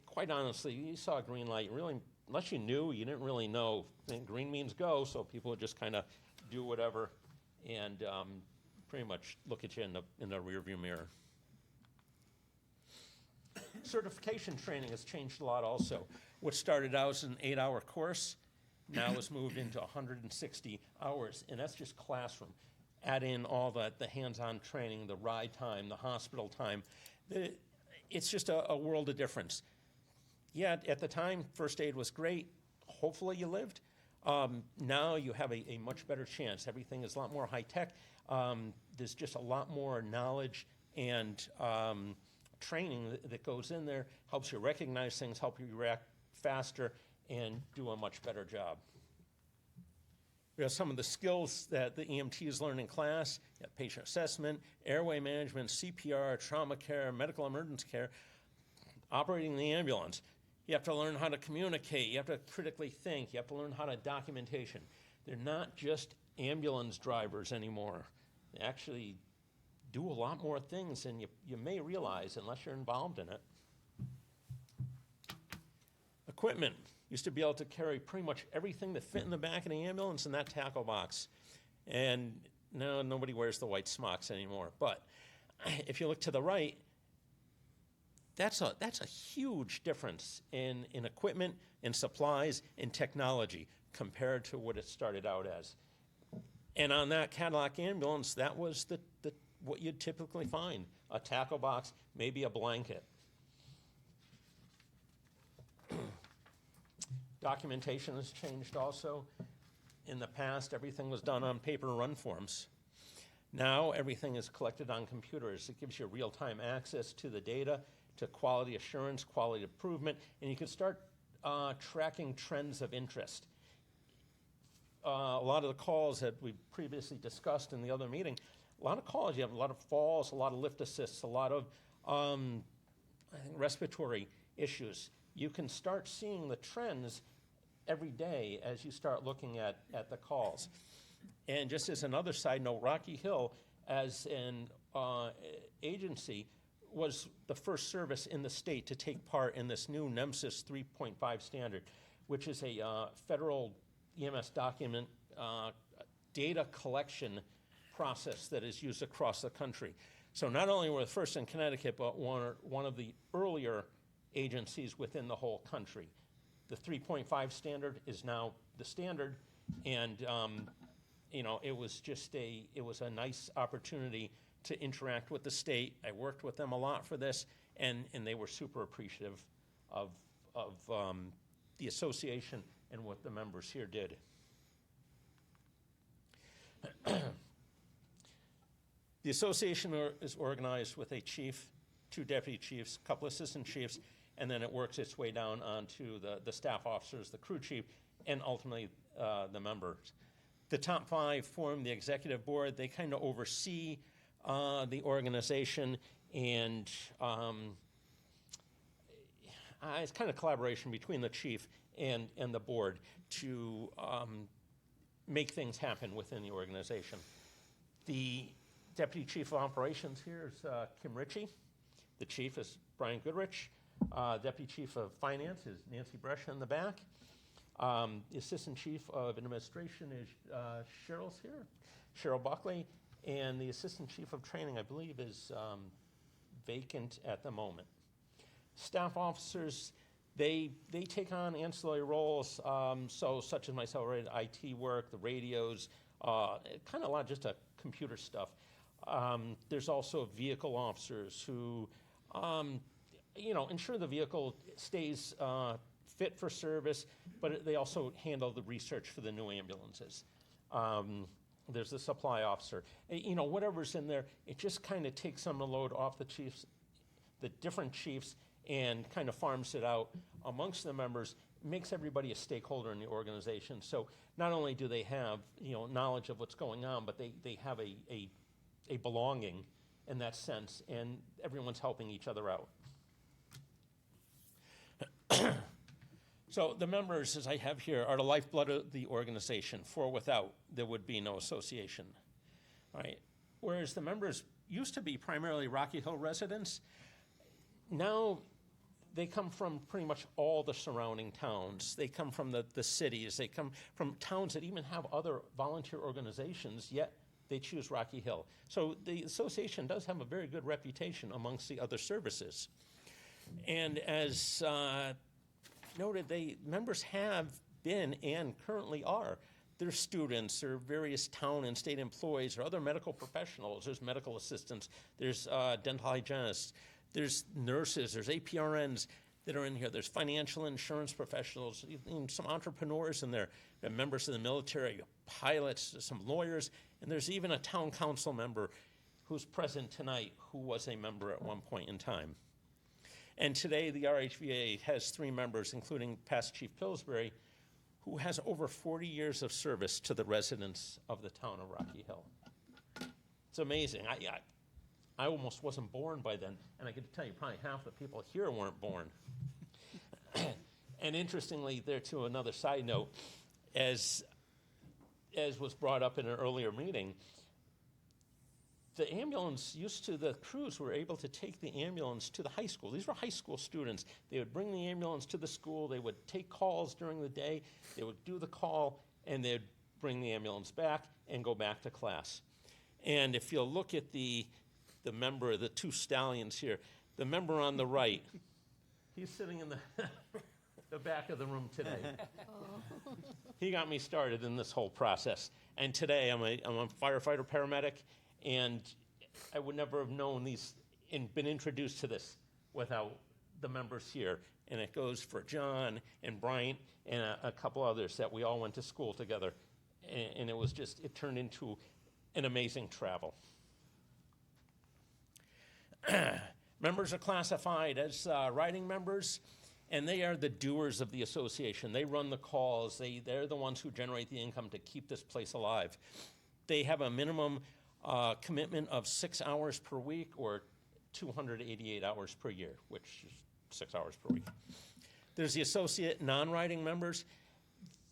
quite honestly, you saw a green light, really, unless you knew, you didn't really know. And green means go, so people would just kind of do whatever and pretty much look at you in the rearview mirror. Certification training has changed a lot also. What started out as an 8-hour course now has moved into 160 hours, and that's just classroom. Add in all the hands-on training, the ride time, the hospital time. It's just a world of difference. Yeah, at the time, first aid was great. Hopefully you lived. Now you have a much better chance. Everything is a lot more high-tech. There's just a lot more knowledge and training that goes in there, helps you recognize things, help you react faster, and do a much better job. We have some of the skills that the EMTs learn in class: patient assessment, airway management, CPR, trauma care, medical emergency care, operating the ambulance. You have to learn how to communicate. You have to critically think. You have to learn how to documentation. They're not just ambulance drivers anymore. They actually do a lot more things than you may realize unless you're involved in it. Equipment. Used to be able to carry pretty much everything that fit in the back of the ambulance in that tackle box. And now nobody wears the white smocks anymore. But if you look to the right, that's a huge difference in equipment, in supplies, in technology compared to what it started out as. And on that Cadillac ambulance, that was what you'd typically find: a tackle box, maybe a blanket. Documentation has changed also. In the past, everything was done on paper run forms. Now, everything is collected on computers. It gives you real-time access to the data, to quality assurance, quality improvement, and you can start tracking trends of interest. A lot of the calls that we previously discussed in the other meeting, a lot of calls, you have a lot of falls, a lot of lift assists, a lot of I think respiratory issues. You can start seeing the trends every day as you start looking at the calls. And just as another side note, Rocky Hill, as an agency, was the first service in the state to take part in this new NEMSIS 3.5 standard, which is a federal EMS document data collection process that is used across the country. So not only were the first in Connecticut, but one of the earlier agencies within the whole country. The 3.5 standard is now the standard, and you know, it was a nice opportunity to interact with the state. I worked with them a lot for this, and they were super appreciative of the association and what the members here did. The association is organized with a chief, 2 deputy chiefs, a couple assistant chiefs, and then it works its way down onto the staff officers, the crew chief, and ultimately the members. The top 5 form the executive board. They kind of oversee the organization, and it's kind of collaboration between the chief and the board to make things happen within the organization. The deputy chief of operations here is Kim Ritchie. The chief is Brian Goodrich. Deputy chief of finance is Nancy Brescia in the back. The assistant chief of administration is Cheryl's here, Cheryl Buckley. And the assistant chief of training, I believe, is vacant at the moment. Staff officers, they take on ancillary roles, such as myself, right, IT work, the radios, kind of a lot just computer stuff. There's also vehicle officers who, ensure the vehicle stays fit for service, but they also handle the research for the new ambulances. There's the supply officer. Whatever's in there, it just kind of takes some of the load off the chiefs, the different chiefs, and kind of farms it out amongst the members, makes everybody a stakeholder in the organization. So not only do they have knowledge of what's going on, but they have a belonging in that sense, and everyone's helping each other out. So the members, as I have here, are the lifeblood of the organization. For without, there would be no association. Right? Whereas the members used to be primarily Rocky Hill residents, now they come from pretty much all the surrounding towns. They come from the cities. They come from towns that even have other volunteer organizations, yet they choose Rocky Hill. So the association does have a very good reputation amongst the other services. And as noted, members have been and currently are. They're students, or various town and state employees, or other medical professionals. There's medical assistants, there's dental hygienists, there's nurses, there's APRNs that are in here. There's financial insurance professionals, even some entrepreneurs in there, members of the military, pilots, some lawyers, and there's even a town council member who's present tonight who was a member at one point in time. And today, the RHVA has 3 members, including past Chief Pillsbury, who has over 40 years of service to the residents of the town of Rocky Hill. It's amazing. I almost wasn't born by then, and I can tell you probably half the people here weren't born. And interestingly, there too, another side note, as was brought up in an earlier meeting, the ambulance the crews were able to take the ambulance to the high school. These were high school students. They would bring the ambulance to the school. They would take calls during the day. They would do the call, and they'd bring the ambulance back and go back to class. And if you'll look at the member, the 2 stallions here, the member on the right, he's sitting in the back of the room today. He got me started in this whole process. And today I'm a firefighter paramedic, and I would never have known these and been introduced to this without the members here and it goes for John and Bryant and a couple others that we all went to school together. And it turned into an amazing travel. Members are classified as riding members, and they are the doers of the association. They run the calls. They're the ones who generate the income to keep this place alive. They have a minimum commitment of 6 hours per week or 288 hours per year, which is 6 hours per week. There's the associate non-riding members.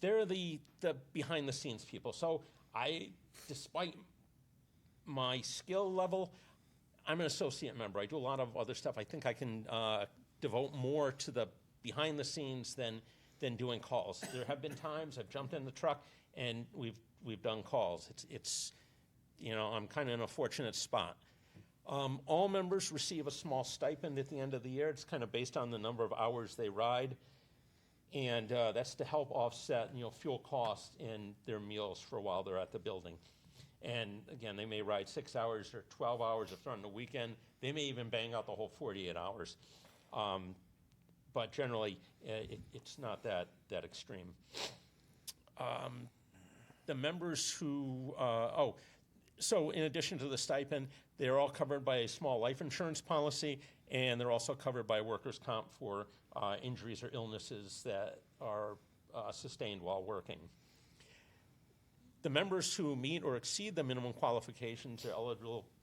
They're the behind-the-scenes people. So despite my skill level, I'm an associate member. I do a lot of other stuff. I think I can devote more to the behind the scenes than doing calls. There have been times I've jumped in the truck and we've done calls. It's I'm kind of in a fortunate spot. All members receive a small stipend at the end of the year. It's kind of based on the number of hours they ride, and that's to help offset fuel costs and their meals for a while they're at the building. And again, they may ride 6 hours or 12 hours if they're on the weekend. They may even bang out the whole 48 hours. But generally, it's not that extreme. The members who, so in addition to the stipend, they're all covered by a small life insurance policy, and they're also covered by workers' comp for injuries or illnesses that are sustained while working. The members who meet or exceed the minimum qualifications are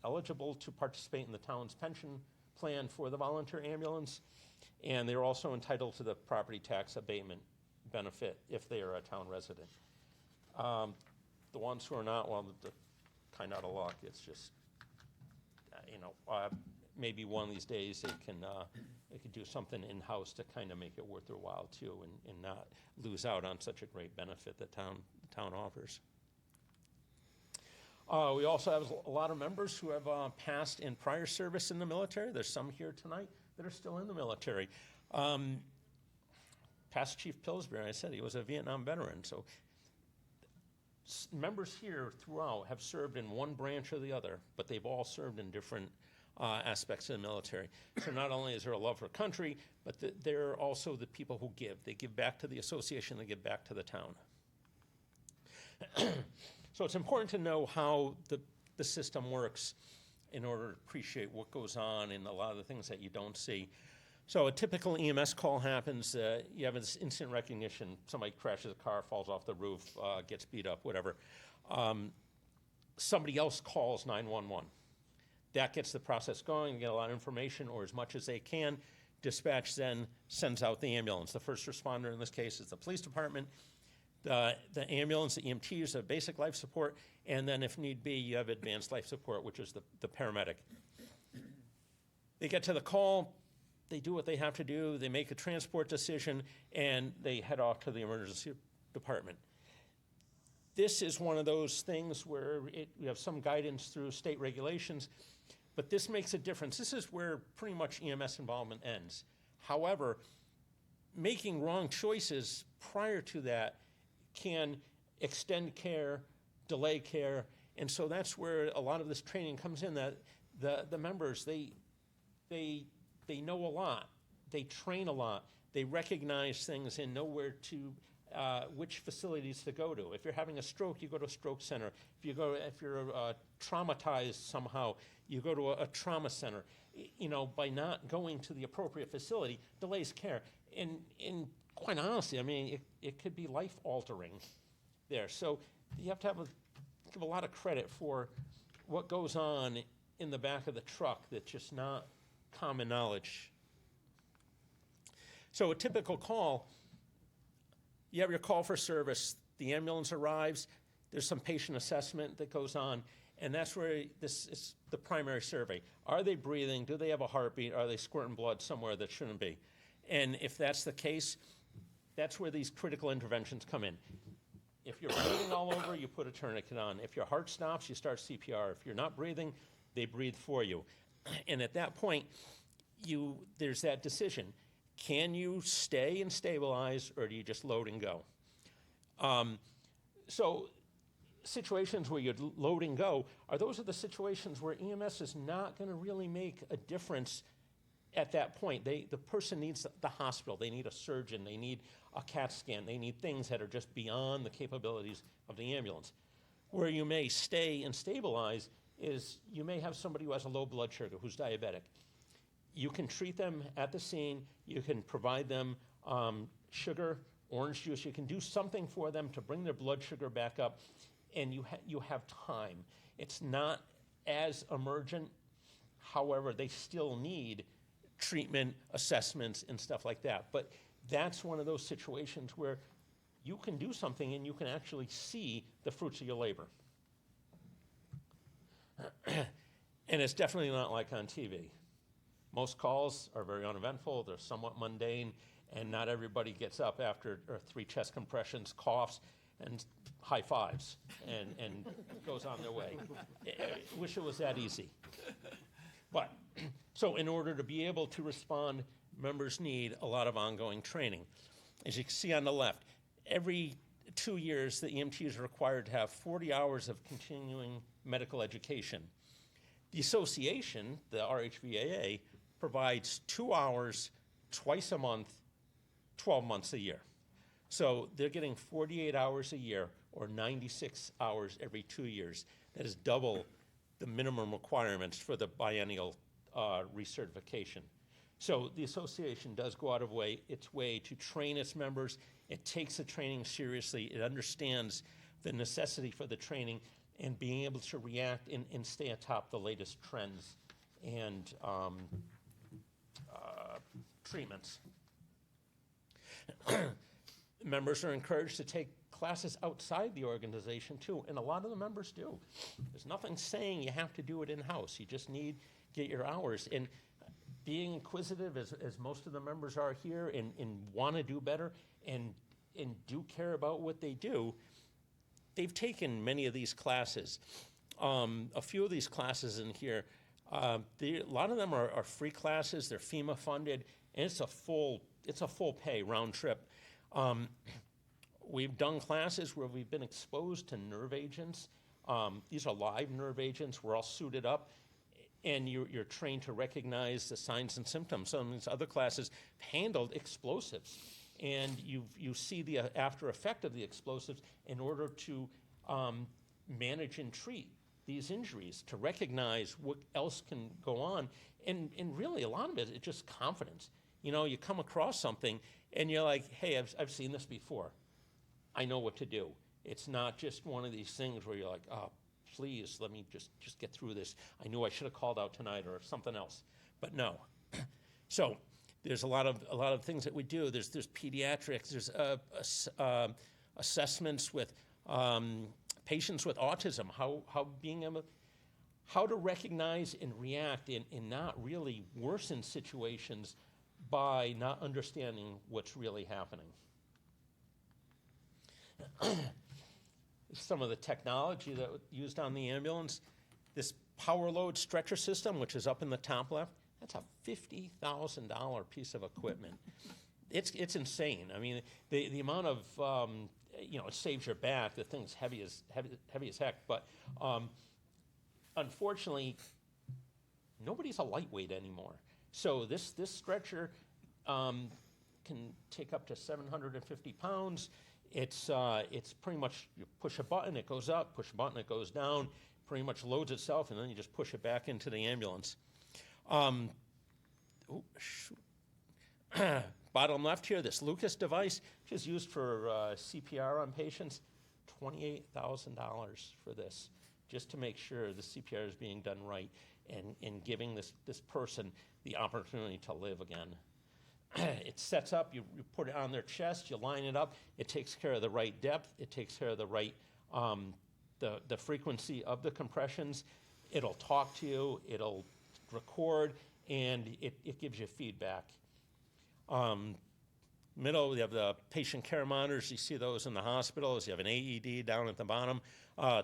eligible to participate in the town's pension plan for the volunteer ambulance, and they're also entitled to the property tax abatement benefit if they are a town resident. The ones who are not, well, they're kind of out of luck. It's just, maybe one of these days they could do something in-house to kind of make it worth their while too, and not lose out on such a great benefit that the town offers. We also have a lot of members who have passed in prior service in the military. There's some here tonight that are still in the military. Past Chief Pillsbury, I said he was a Vietnam veteran. So members here throughout have served in one branch or the other, but they've all served in different aspects of the military. So not only is there a love for country, but they're also the people who give. They give back to the association, they give back to the town. So it's important to know how the system works in order to appreciate what goes on and a lot of the things that you don't see. So a typical EMS call happens, you have this instant recognition, somebody crashes a car, falls off the roof, gets beat up, whatever. Somebody else calls 911. That gets the process going, you get a lot of information or as much as they can. Dispatch then sends out the ambulance. The first responder in this case is the police department. The ambulance, the EMTs have basic life support, and then if need be, you have advanced life support, which is the paramedic. They get to the call, they do what they have to do, they make a transport decision, and they head off to the emergency department. This is one of those things where we have some guidance through state regulations, but this makes a difference. This is where pretty much EMS involvement ends. However, making wrong choices prior to that can extend care, delay care, and so that's where a lot of this training comes in, that the members, they know a lot, they train a lot, they recognize things and know where to, which facilities to go to. If you're having a stroke, you go to a stroke center. If you're traumatized somehow, you go to a trauma center. By not going to the appropriate facility, delays care. And quite honestly, it could be life-altering there. So you have to give a lot of credit for what goes on in the back of the truck that's just not common knowledge. So a typical call, you have your call for service, the ambulance arrives, there's some patient assessment that goes on, and that's where this is the primary survey. Are they breathing? Do they have a heartbeat? Are they squirting blood somewhere that shouldn't be? And if that's the case, that's where these critical interventions come in. If you're bleeding all over, you put a tourniquet on. If your heart stops, you start CPR. If you're not breathing, they breathe for you. And at that point, there's that decision. Can you stay and stabilize, or do you just load and go? So situations where you load and go, those are the situations where EMS is not going to really make a difference at that point, the person needs the hospital, they need a surgeon, they need a CAT scan, they need things that are just beyond the capabilities of the ambulance. Where you may stay and stabilize is you may have somebody who has a low blood sugar, who's diabetic. You can treat them at the scene, you can provide them sugar, orange juice, you can do something for them to bring their blood sugar back up, and you have time. It's not as emergent, however, they still need treatment, assessments, and stuff like that. But that's one of those situations where you can do something and you can actually see the fruits of your labor. And it's definitely not like on TV. Most calls are very uneventful, they're somewhat mundane, and not everybody gets up after 3 chest compressions, coughs, and high fives, and goes on their way. I wish it was that easy. But, so in order to be able to respond, members need a lot of ongoing training. As you can see on the left, every 2 years, the EMT is required to have 40 hours of continuing medical education. The association, the RHVAA, provides 2 hours twice a month, 12 months a year. So they're getting 48 hours a year, or 96 hours every 2 years. That is double the minimum requirements for the biennial recertification. So the association does go out of its way to train its members. It takes the training seriously. It understands the necessity for the training and being able to react and stay atop the latest trends and treatments. Members are encouraged to take classes outside the organization too, and a lot of the members do. There's nothing saying you have to do it in-house. You just need get your hours. And being inquisitive, as most of the members are here, and want to do better, and do care about what they do, they've taken many of these classes. A few of these classes in here, a lot of them are free classes. They're FEMA funded, and it's a full pay round trip. We've done classes where we've been exposed to nerve agents. These are live nerve agents. We're all suited up, and you're trained to recognize the signs and symptoms. Some of these other classes handled explosives, and you see the after effect of the explosives in order to manage and treat these injuries, to recognize what else can go on. And really, a lot of it is just confidence. You know, you come across something, and you're like, hey, I've seen this before. I know what to do. It's not just one of these things where you're like, oh, please, let me just get through this. I knew I should have called out tonight or something else. But no. So there's a lot of things that we do. There's pediatrics. There's assessments with patients with autism. How to recognize and react and not really worsen situations by not understanding what's really happening. Some of the technology that was used on the ambulance, this power load stretcher system, which is up in the top left, that's a $50,000 piece of equipment. It's insane. I mean, the amount of, it saves your back. The thing's heavy as heck. But unfortunately, nobody's a lightweight anymore. So this stretcher can take up to 750 pounds. It's pretty much, you push a button, it goes up, push a button, it goes down, pretty much loads itself, and then you just push it back into the ambulance. Bottom left here, this Lucas device, which is used for CPR on patients, $28,000 for this, just to make sure the CPR is being done right and giving this person the opportunity to live again. It sets up, you put it on their chest, you line it up, it takes care of the right depth, it takes care of the right, the frequency of the compressions. It'll talk to you, it'll record, and it gives you feedback. Middle, you have the patient care monitors. You see those in the hospitals. You have an AED down at the bottom.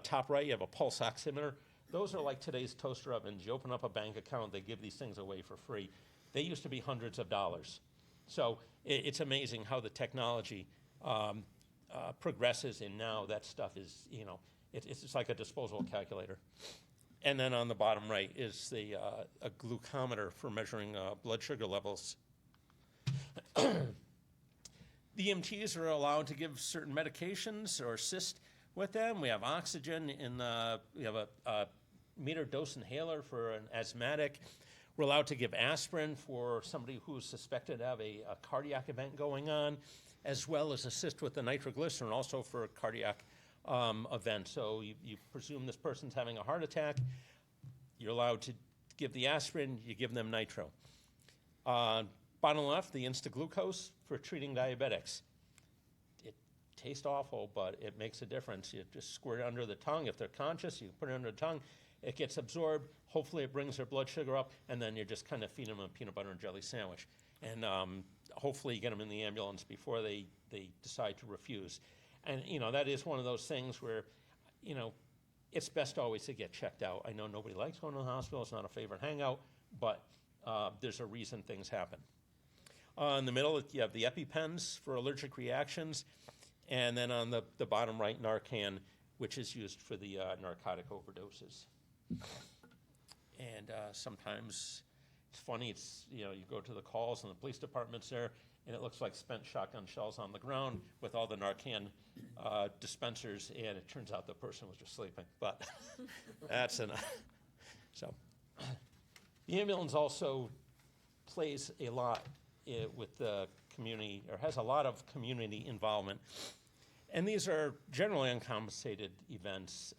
Top right, you have a pulse oximeter. Those are like today's toaster ovens. You open up a bank account, they give these things away for free. They used to be hundreds of dollars. So it's amazing how the technology progresses, and now that stuff is, it's just like a disposable calculator. And then on the bottom right is a glucometer for measuring blood sugar levels. The EMTs are allowed to give certain medications or assist with them. We have oxygen we have a meter dose inhaler for an asthmatic. We're allowed to give aspirin for somebody who's suspected to have a cardiac event going on, as well as assist with the nitroglycerin also for a cardiac event. So you presume this person's having a heart attack. You're allowed to give the aspirin, you give them nitro. Bottom left, the Instaglucose for treating diabetics. It tastes awful, but it makes a difference. You just squirt it under the tongue. If they're conscious, you put it under the tongue. It gets absorbed. Hopefully it brings their blood sugar up, and then you're just kind of feeding them a peanut butter and jelly sandwich. And hopefully you get them in the ambulance before they decide to refuse. And, that is one of those things where, it's best always to get checked out. I know nobody likes going to the hospital. It's not a favorite hangout, but there's a reason things happen. In the middle, you have the EpiPens for allergic reactions, and then on the bottom right, Narcan, which is used for the narcotic overdoses. And sometimes it's funny, you go to the calls and the police department's there, and it looks like spent shotgun shells on the ground with all the Narcan dispensers, and it turns out the person was just sleeping. But that's enough. So the ambulance also plays a lot with the community, or has a lot of community involvement. And these are generally uncompensated events.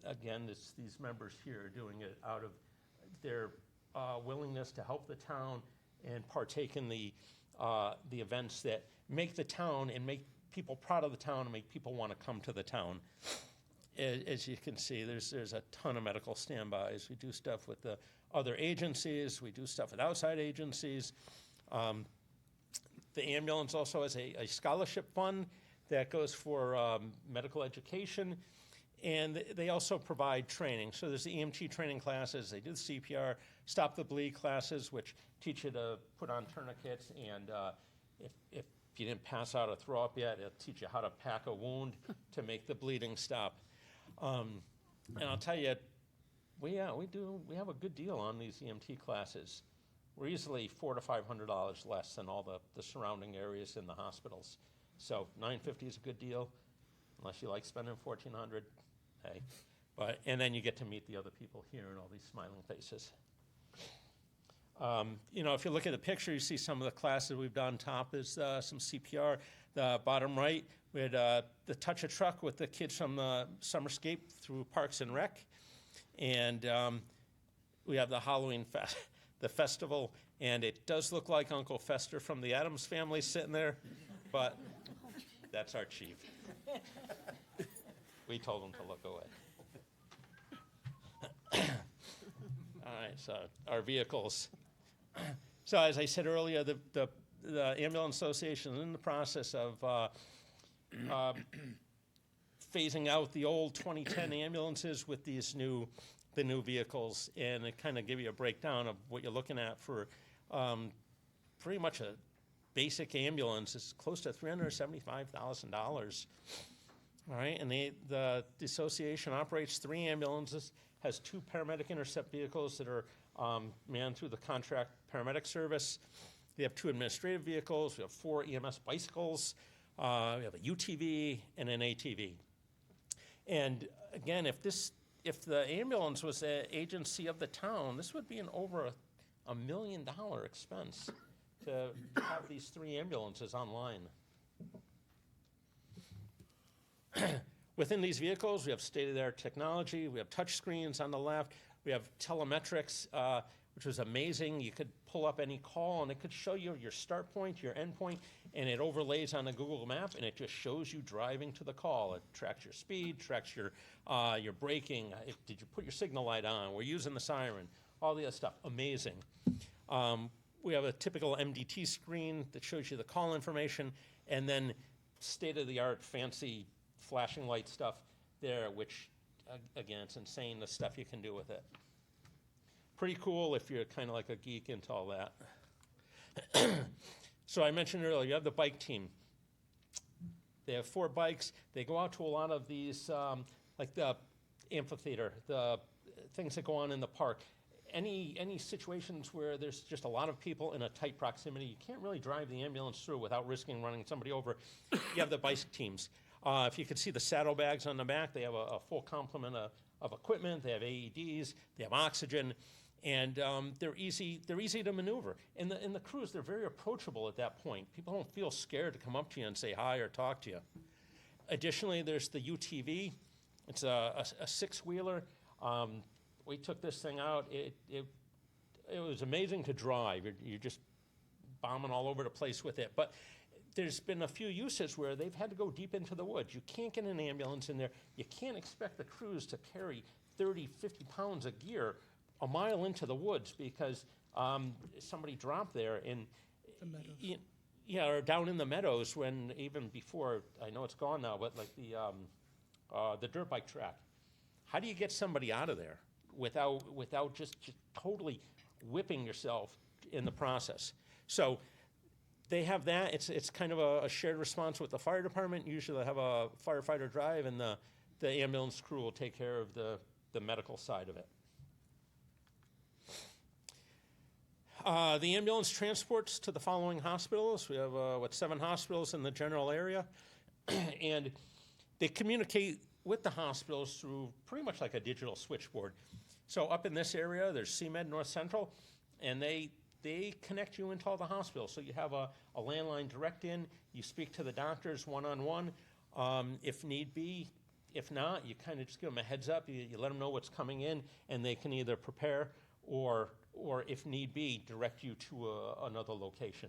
Again, these members here are doing it out of their willingness to help the town and partake in the events that make the town and make people proud of the town and make people want to come to the town. As you can see, there's a ton of medical standbys. We do stuff with the other agencies. We do stuff with outside agencies. The ambulance also has a scholarship fund that goes for medical education, and they also provide training. So there's the EMT training classes. They do the CPR, stop the bleed classes, which teach you to put on tourniquets, and if you didn't pass out or throw up yet, it'll teach you how to pack a wound to make the bleeding stop. And I'll tell you, we have a good deal on these EMT classes. We're easily $400 to $500 less than all the surrounding areas in the hospitals. So $950 is a good deal, unless you like spending $1,400. Hey, and then you get to meet the other people here and all these smiling faces. If you look at the picture, you see some of the classes we've done. Top is some CPR. The bottom right, we had the Touch a Truck with the kids from the Summerscape through Parks and Rec, and we have the Halloween the festival, and it does look like Uncle Fester from the Addams Family sitting there, but that's our chief. We told him to look away. All right, so our vehicles. So as I said earlier, the Ambulance Association is in the process of phasing out the old 2010 ambulances with the new vehicles, and it kind of give you a breakdown of what you're looking at for pretty much a basic ambulance. It's close to $375,000. All right, and the association operates 3 ambulances, has 2 paramedic intercept vehicles that are manned through the contract paramedic service. We have 2 administrative vehicles. We have 4 EMS bicycles. We have a UTV and an ATV. And again, if the ambulance was an agency of the town, this would be an over $1 million expense to have these 3 ambulances online. Within these vehicles, we have state-of-the-art technology. We have touch screens on the left. We have telemetrics, which was amazing. You could pull up any call, and it could show you your start point, your end point, and it overlays on a Google map, and it just shows you driving to the call. It tracks your speed, tracks your braking. Did you put your signal light on? We're using the siren. All the other stuff. Amazing. We have a typical MDT screen that shows you the call information, and then state-of-the-art fancy flashing light stuff there, which, again, it's insane the stuff you can do with it. Pretty cool if you're kind of like a geek into all that. So I mentioned earlier, you have the bike team. They have 4 bikes. They go out to a lot of these, like the amphitheater, the things that go on in the park. Any situations where there's just a lot of people in a tight proximity, you can't really drive the ambulance through without risking running somebody over. You have the bike teams. If you could see the saddlebags on the back, they have a full complement of equipment. They have AEDs, they have oxygen, and they're easy to maneuver. And the crews, they're very approachable at that point. People don't feel scared to come up to you and say hi or talk to you. Additionally, there's the UTV. It's a six-wheeler. We took this thing out. It was amazing to drive. You're just bombing all over the place with it. But there's been a few uses where they've had to go deep into the woods. You can't get an ambulance in there. You can't expect the crews to carry 30, 50 pounds of gear a mile into the woods because somebody dropped there. And yeah, or down in the meadows when even before, I know it's gone now, but like the dirt bike track. How do you get somebody out of there without just totally whipping yourself in the process? So they have that. It's kind of a shared response with the fire department. Usually they have a firefighter drive, and the ambulance crew will take care of the medical side of it. The ambulance transports to the following hospitals. We have 7 hospitals in the general area, and they communicate with the hospitals through pretty much like a digital switchboard. So up in this area, there's CMed North Central, and they connect you into all the hospitals. So you have a landline direct in, you speak to the doctors one-on-one, if need be. If not, you kind of just give them a heads up, you let them know what's coming in, and they can either prepare or if need be, direct you to another location.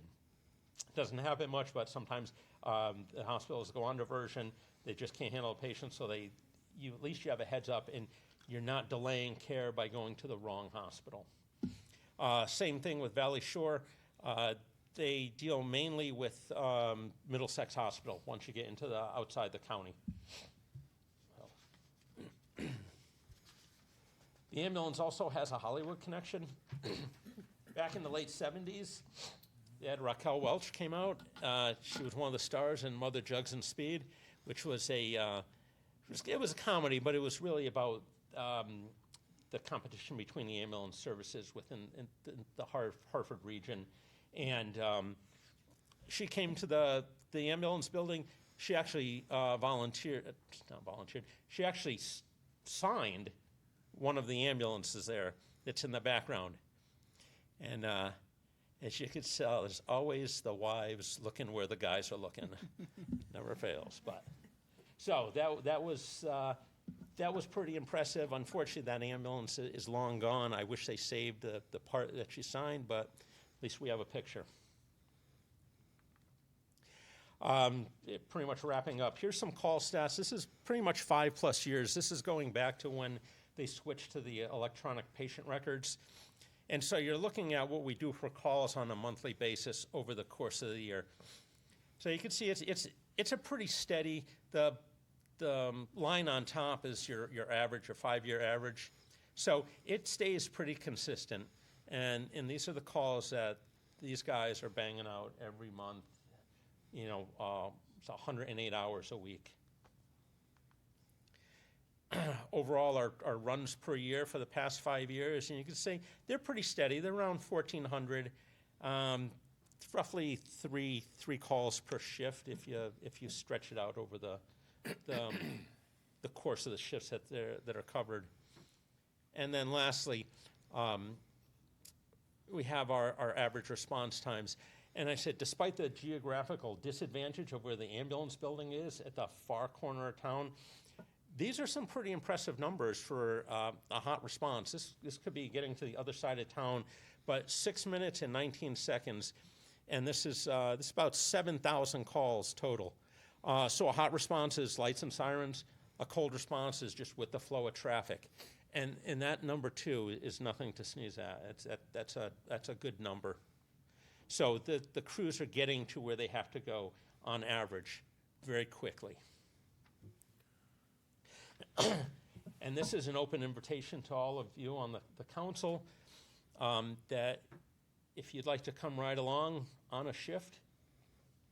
It doesn't happen much, but sometimes the hospitals go on diversion. They just can't handle a patient, so at least you have a heads up, and you're not delaying care by going to the wrong hospital. Same thing with Valley Shore. They deal mainly with Middlesex Hospital once you get into the outside the county. The ambulance also has a Hollywood connection. Back in the late 70s, they had Raquel Welch came out. She was one of the stars in Mother Jugs and Speed, which was it was a comedy, but it was really about the competition between the ambulance services within the Hartford region. And she came to the ambulance building. She actually she actually signed one of the ambulances there that's in the background. And as you can tell, there's always the wives looking where the guys are looking. Never fails. But so that was pretty impressive. Unfortunately, that ambulance is long gone. I wish they saved the part that she signed, but at least we have a picture. Pretty much wrapping up. Here's some call stats. This is pretty much 5+ years. This is going back to when they switched to the electronic patient records. And so you're looking at what we do for calls on a monthly basis over the course of the year. So you can see it's a pretty steady. The line on top is your average, your 5-year average. So it stays pretty consistent. And these are the calls that these guys are banging out every month. It's 108 hours a week. Overall, our runs per year for the past 5 years, and you can say they're pretty steady. They're around 1,400, roughly three calls per shift if you stretch it out over the course of the shifts that are covered. And then lastly, we have our average response times. And I said, despite the geographical disadvantage of where the ambulance building is at the far corner of town, these are some pretty impressive numbers for a hot response. This could be getting to the other side of town, but 6 minutes and 19 seconds, and this is about 7,000 calls total. So a hot response is lights and sirens. A cold response is just with the flow of traffic, and that number 2 is nothing to sneeze at. That's a good number. So the crews are getting to where they have to go on average very quickly. And this is an open invitation to all of you on the council that if you'd like to come right along on a shift,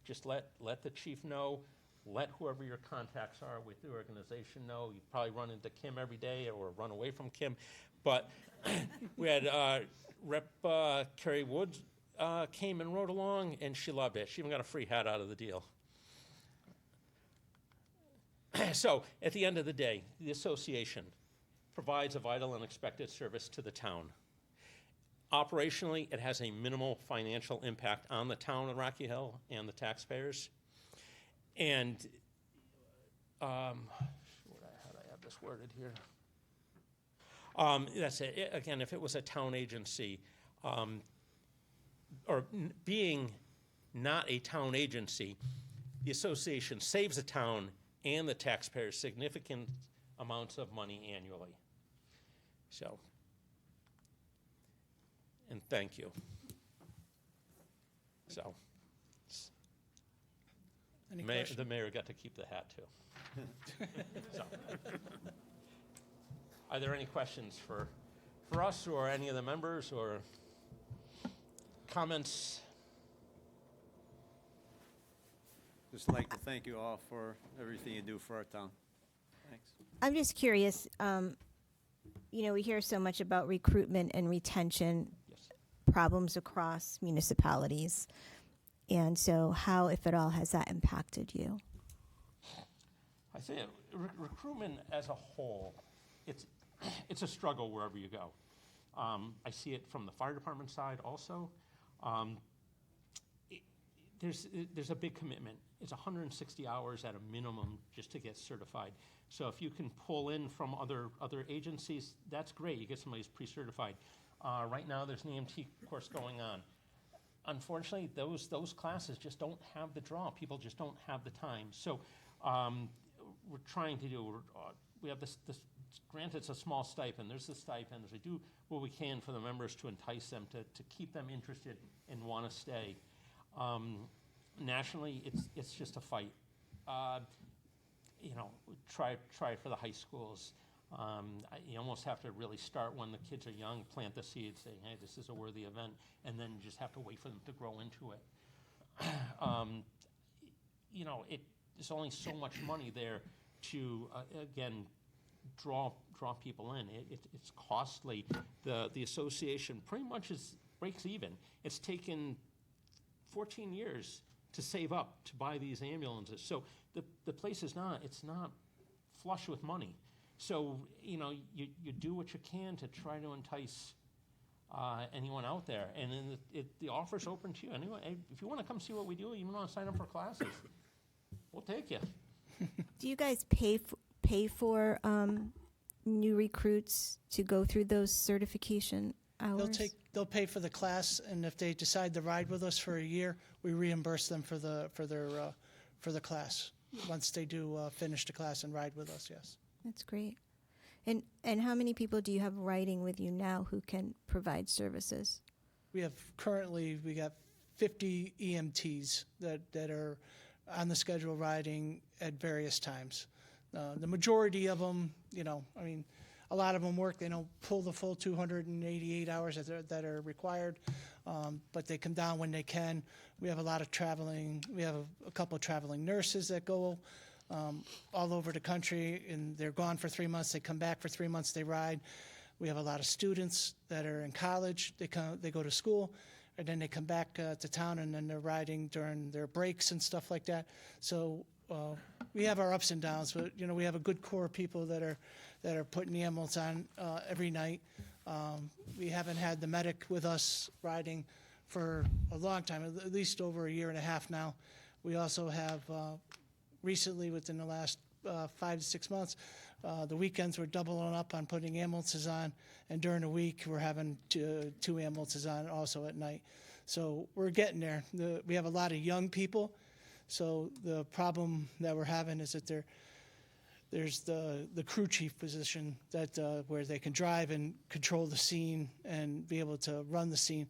just let the chief know. let whoever your contacts are with the organization know. You probably run into Kim every day or run away from Kim. But we had Rep. Kerry Woods came and rode along, and she loved it. She even got a free hat out of the deal. So at the end of the day, the association provides a vital and expected service to the town. Operationally, it has a minimal financial impact on the town of Rocky Hill and the taxpayers. And how do I have this worded here? That's it. Again, if it was a town agency, being not a town agency, the association saves the town and the taxpayers significant amounts of money annually. So, and thank you. So, the mayor got to keep the hat too. So, are there any questions for us or any of the members or comments? Just like to thank you all for everything you do for our town. Thanks. I'm just curious, we hear so much about recruitment and retention problems across municipalities. And so how, if at all, has that impacted you? I say recruitment as a whole, it's a struggle wherever you go. I see it from the fire department side also. There's a big commitment. It's 160 hours at a minimum just to get certified. So if you can pull in from other agencies, that's great. You get somebody who's pre-certified. Right now, there's an EMT course going on. Unfortunately, those classes just don't have the draw. People just don't have the time. So we're trying to do. We have this. Granted, it's a small stipend. There's the stipends. We do what we can for the members to entice them to keep them interested and want to stay. Nationally, it's just a fight. Try for the high schools. You almost have to really start when the kids are young, plant the seed, saying, hey, this is a worthy event, and then you just have to wait for them to grow into it. There's only so much money there to, again, draw people in. It's costly. The association pretty much breaks even. It's taken 14 years to save up to buy these ambulances. So the place is not flush with money. So, you do what you can to try to entice anyone out there. And then the offer's open to you. Anyway, if you want to come see what we do, you want to sign up for classes, we'll take you. Do you guys pay for new recruits to go through those certification hours? They'll pay for the class, and if they decide to ride with us for a year, we reimburse them for the class once they do finish the class and ride with us. Yes. That's great. And how many people do you have riding with you now who can provide services? We got 50 EMTs that are on the schedule riding at various times. The majority of them, a lot of them work. They don't pull the full 288 hours that are required, but they come down when they can. We have a lot of traveling. We have a couple of traveling nurses that go all over the country, and they're gone for 3 months. They come back for 3 months. They ride. We have a lot of students that are in college. They go to school, and then they come back to town, and then they're riding during their breaks and stuff like that. So we have our ups and downs, but we have a good core of people that are putting the ambulance on every night. We haven't had the medic with us riding for a long time, at least over a year and a half now. We also have recently, within the last 5 to 6 months, the weekends we're doubling up on putting ambulances on, and during the week we're having two ambulances on also at night. So we're getting there. We have a lot of young people, so the problem that we're having is that there's the crew chief position that where they can drive and control the scene and be able to run the scene.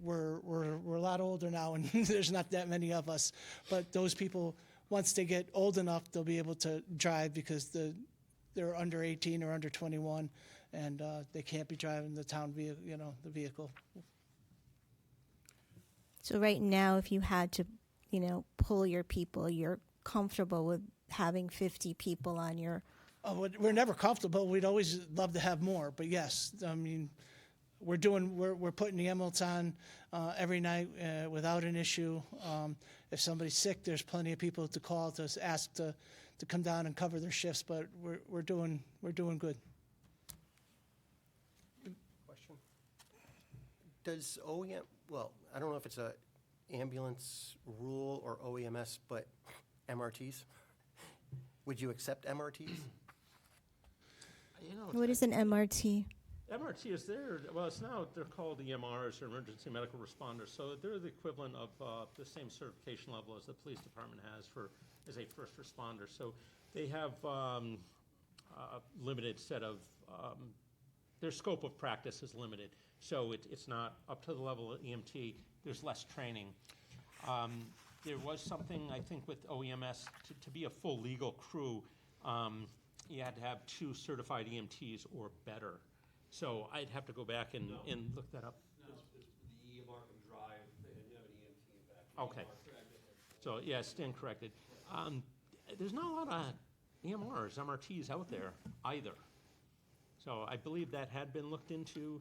We're a lot older now, and there's not that many of us. But those people, once they get old enough, they'll be able to drive because they're under 18 or under 21, and they can't be driving the town vehicle, the vehicle. So right now, if you had to pull your people? You're comfortable with having 50 people on your. Oh, we're never comfortable. We'd always love to have more, but yes, I mean, we're putting the EMLTs on every night without an issue. If somebody's sick, there's plenty of people to call to ask to come down and cover their shifts. But we're doing good. Question. Does OEM, well, I don't know if it's a ambulance rule or OEMS, but MRTs? Would you accept MRTs? What is an MRT? MRT is there, well, it's now, they're called EMRs, or Emergency Medical Responders, so they're the equivalent of the same certification level as the police department has as a first responder. So they have a limited set of, their scope of practice is limited. So it's not up to the level of EMT, there's less training. There was something, I think, with OEMS, to be a full legal crew, you had to have 2 certified EMTs or better. So I'd have to go back and look that up. No, the EMR can drive, they didn't have an EMT in fact. Okay. So, yeah, stand corrected. There's not a lot of EMRs, MRTs out there either. So I believe that had been looked into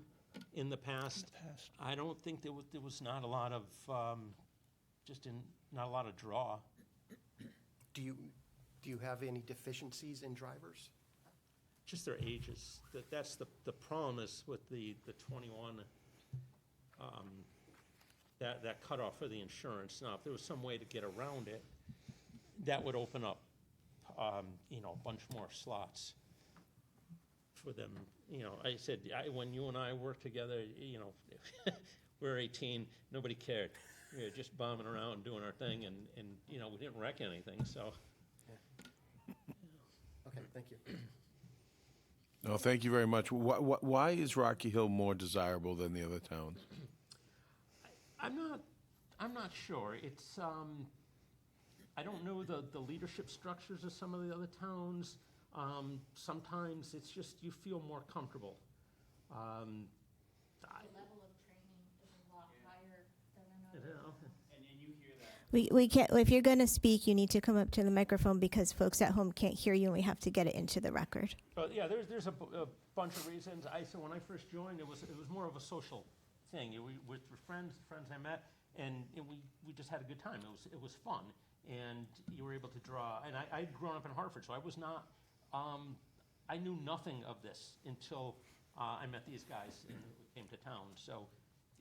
in the past. I don't think there was not a lot of, not a lot of draw. Do you have any deficiencies in drivers? Just their ages. That's the problem is with the 21, that cutoff for the insurance. Now, if there was some way to get around it, that would open up, a bunch more slots for them. I said, when you and I worked together, we were 18, nobody cared. We were just bombing around doing our thing, and we didn't wreck anything, so. Okay, thank you. No, thank you very much. Why is Rocky Hill more desirable than the other towns? I'm not sure. It's I don't know the leadership structures of some of the other towns. Sometimes it's just you feel more comfortable. The level of training is a lot higher than another. And you hear that. We can't. If you're going to speak, you need to come up to the microphone because folks at home can't hear you, and we have to get it into the record. But yeah, there's a bunch of reasons. So when I first joined, it was more of a social thing. With friends I met, and we just had a good time. It was fun, and you were able to draw. And I'd grown up in Hartford, so I was not. I knew nothing of this until I met these guys and we came to town. So,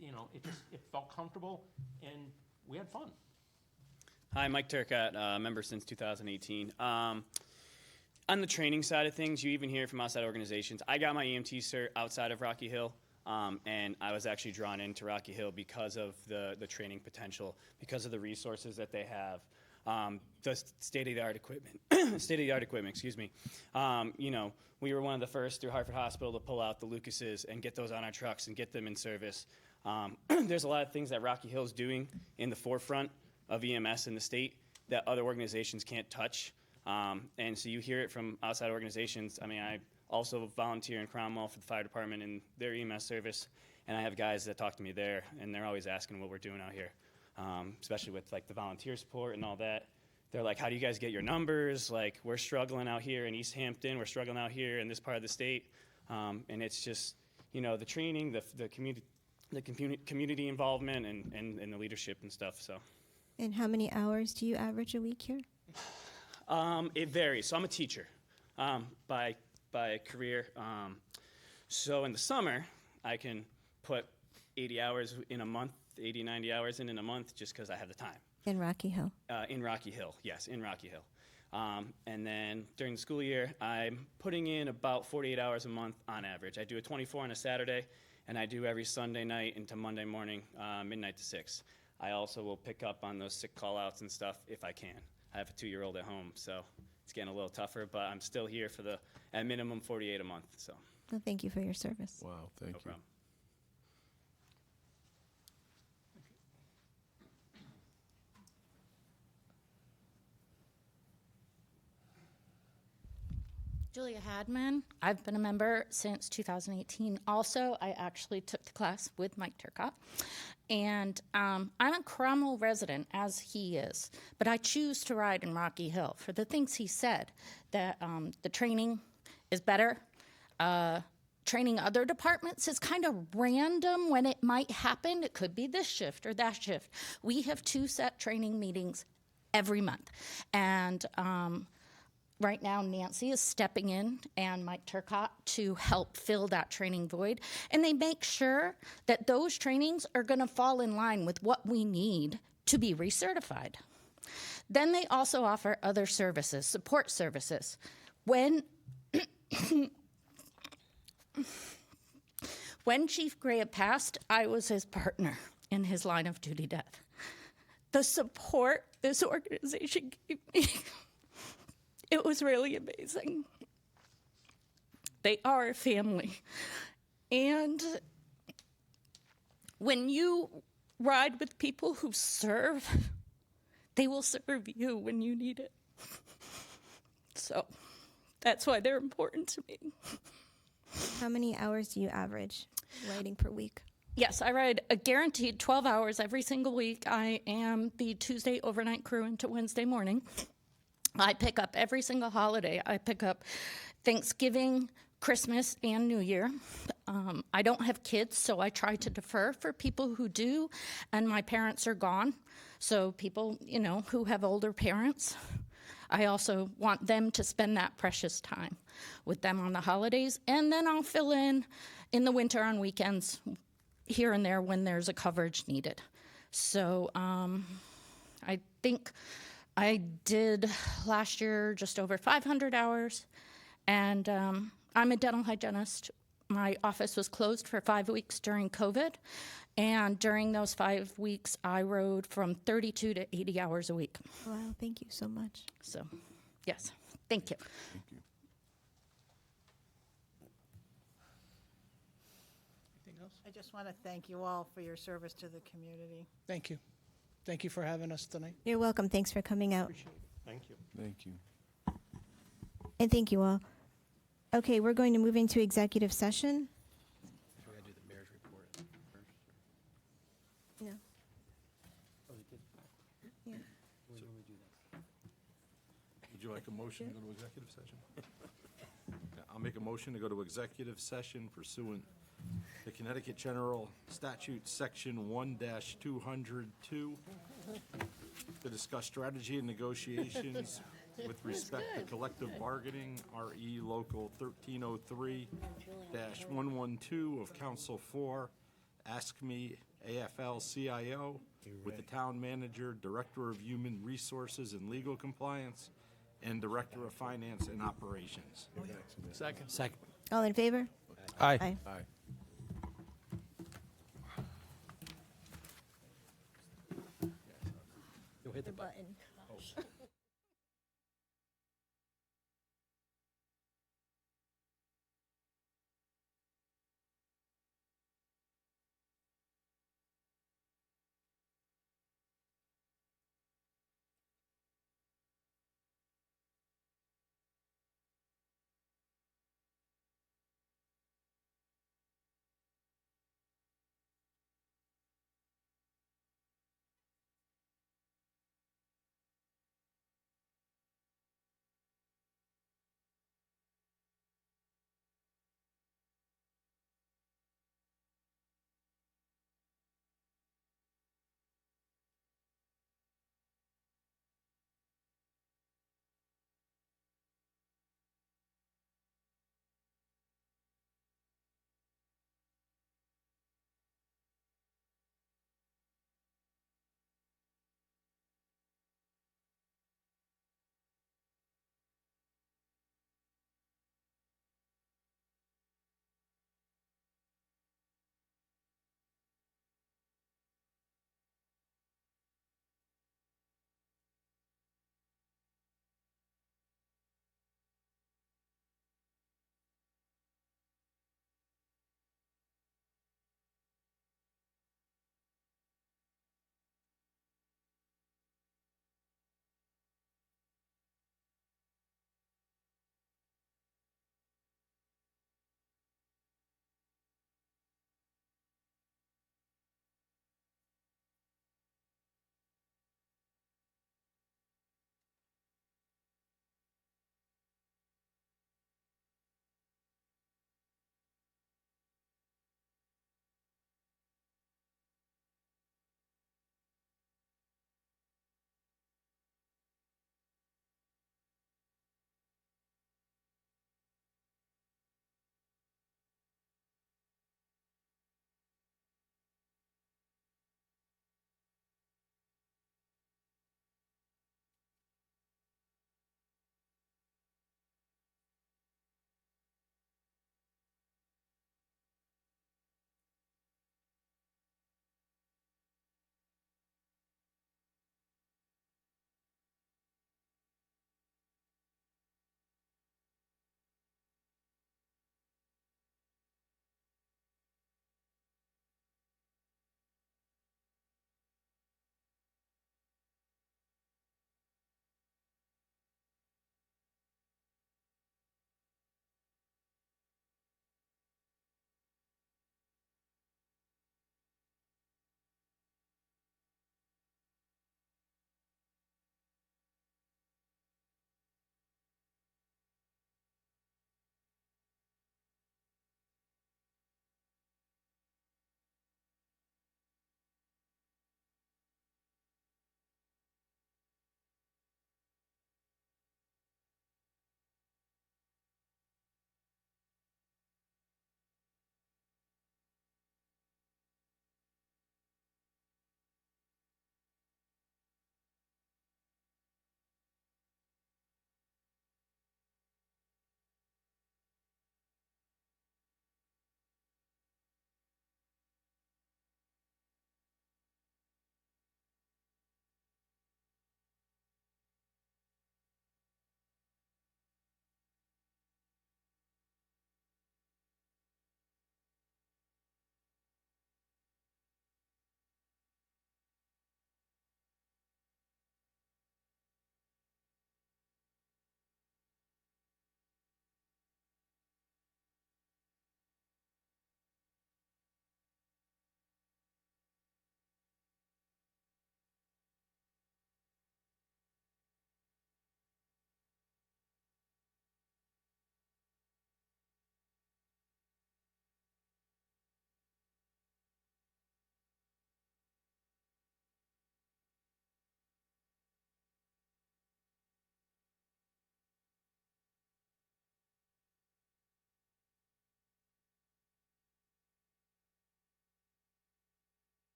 it felt comfortable, and we had fun. Hi, Mike Turcott, member since 2018. On the training side of things, you even hear from outside organizations. I got my EMT cert outside of Rocky Hill, and I was actually drawn into Rocky Hill because of the training potential, because of the resources that they have, the state-of-the-art equipment, excuse me. We were one of the first through Hartford Hospital to pull out the Lucases and get those on our trucks and get them in service. There's a lot of things that Rocky Hill is doing in the forefront of EMS in the state that other organizations can't touch. And so you hear it from outside organizations. I mean, I also volunteer in Cromwell for the fire department in their EMS service, and I have guys that talk to me there, and they're always asking what we're doing out here, especially with like the volunteer support and all that. They're like, how do you guys get your numbers? Like, we're struggling out here in East Hampton, we're struggling out here in this part of the state, and it's just, the training, the community involvement, and the leadership and stuff. So. And how many hours do you average a week here? It varies. So I'm a teacher by career. So in the summer, I can put 80 hours in a month, 80, 90 hours in a month just because I have the time. In Rocky Hill? In Rocky Hill, yes, in Rocky Hill. And then during the school year, I'm putting in about 48 hours a month on average. I do a 24 on a Saturday, and I do every Sunday night into Monday morning, midnight to 6. I also will pick up on those sick call-outs and stuff if I can. I have a 2-year-old at home, so it's getting a little tougher, but I'm still here for at minimum 48 a month. So. Well, thank you for your service. Wow, thank you. Problem. Julia Hadman. I've been a member since 2018. Also, I actually took the class with Mike Turcott. And I'm a Cromwell resident, as he is, but I choose to ride in Rocky Hill for the things he said, that the training is better. Training other departments is kind of random when it might happen. It could be this shift or that shift. We have 2 set training meetings every month. And right now, Nancy is stepping in and Mike Turcott to help fill that training void. And they make sure that those trainings are going to fall in line with what we need to be recertified. Then they also offer other services, support services. When Chief Gray had passed, I was his partner in his line of duty death. The support this organization gave me, it was really amazing. They are a family. And when you ride with people who serve, they will serve you when you need it. So that's why they're important to me. How many hours do you average riding per week? Yes, I ride a guaranteed 12 hours every single week. I am the Tuesday overnight crew into Wednesday morning. I pick up every single holiday. I pick up Thanksgiving, Christmas, and New Year. I don't have kids, so I try to defer for people who do, and my parents are gone. So people, who have older parents, I also want them to spend that precious time with them on the holidays, and then I'll fill in the winter on weekends here and there when there's a coverage needed. So I think I did last year just over 500 hours, and I'm a dental hygienist. My office was closed for 5 weeks during COVID, and during those 5 weeks, I rode from 32 to 80 hours a week. Wow, thank you so much. So, yes, thank you. Thank you. I just want to thank you all for your service to the community. Thank you. Thank you for having us tonight. You're welcome. Thanks for coming out. Thank you. Thank you. And thank you all. Okay, we're going to move into executive session. No. Yeah. Would you like a motion to go to executive session? Yeah, I'll make a motion to go to executive session pursuant to Connecticut General Statute Section 1-202 to discuss strategy and negotiations with respect to collective bargaining, RE Local 1303-112 of Council 4, Ask Me AFL-CIO, with the town manager, director of human resources and legal compliance, and director of finance and operations. Second. All in favor? Aye. Aye. Aye. You'll hit the button.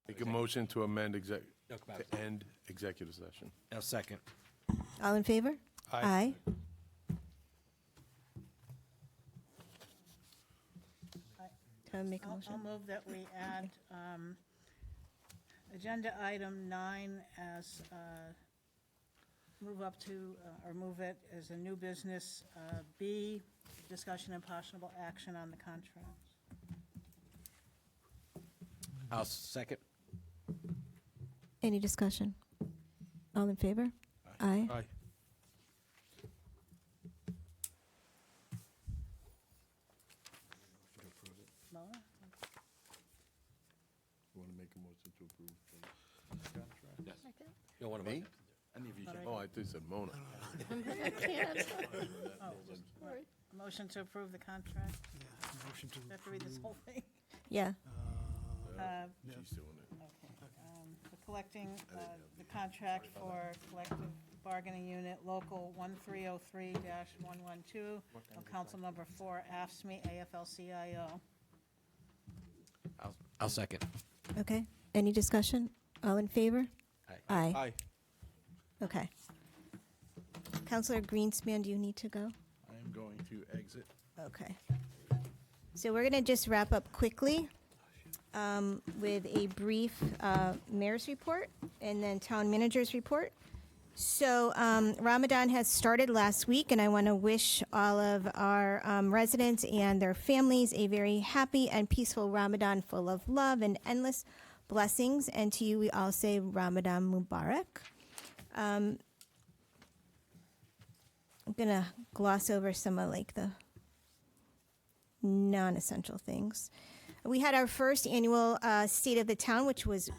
Make a motion to amend No, come back. to end executive session. I'll second. All in favor? Aye. Can I make a I'll motion? move that we add agenda item 9 as, move up to, or move it as a new business, B, discussion and possible action on the contracts. I'll second. Any discussion? All in favor? Aye. Aye. Lower? You want to make a motion to approve the contract? Yes. You don't want me? Oh, I thought you said Mona. Motion to approve the contract? Motion to Do I have to read this whole thing? Yeah. She's doing it. The collecting, the contract for collective bargaining unit, local 1303-112 of council number 4, AFSMI, AFL-CIO. I'll second. Okay. Any discussion? All in favor? Aye. Aye. Okay. Counselor Greenspan, do you need to go? I am going to exit. Okay. So we're going to just wrap up quickly with a brief mayor's report and then town manager's report. So Ramadan has started last week, and I want to wish all of our residents and their families a very happy and peaceful Ramadan full of love and endless blessings. And to you, we all say Ramadan Mubarak. I'm going to gloss over some of like the non-essential things. We had our first annual State of the Town, which was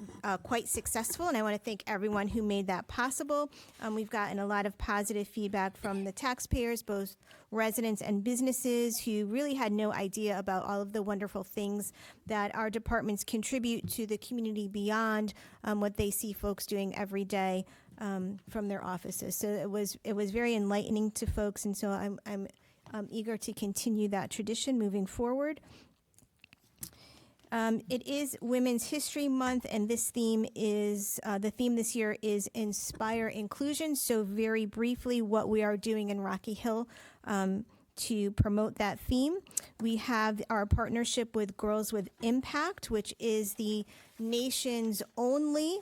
quite successful, and I want to thank everyone who made that possible. We've gotten a lot of positive feedback from the taxpayers, both residents and businesses, who really had no idea about all of the wonderful things that our departments contribute to the community beyond what they see folks doing every day from their offices. So it was very enlightening to folks, and so I'm eager to continue that tradition moving forward. It is Women's History Month, and this theme is, the theme this year is Inspire Inclusion. So very briefly, what we are doing in Rocky Hill to promote that theme. We have our partnership with Girls with Impact, which is the nation's only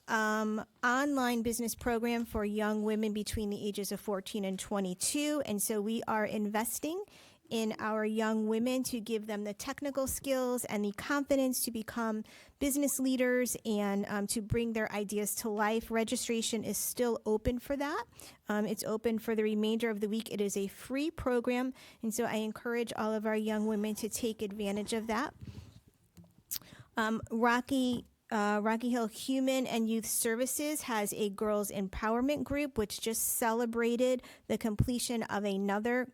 online business program for young women between the ages of 14 and 22. And so we are investing in our young women to give them the technical skills and the confidence to become business leaders and to bring their ideas to life. Registration is still open for that. It's open for the remainder of the week. It is a free program, and so I encourage all of our young women to take advantage of that. Rocky Hill Human and Youth Services has a girls empowerment group, which just celebrated the completion of another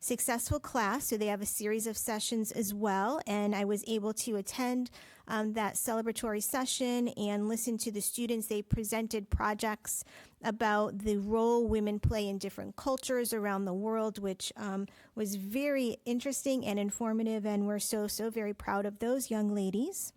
successful class. So they have a series of sessions as well, and I was able to attend that celebratory session and listen to the students. They presented projects about the role women play in different cultures around the world, which was very interesting and informative, and we're so very proud of those young ladies.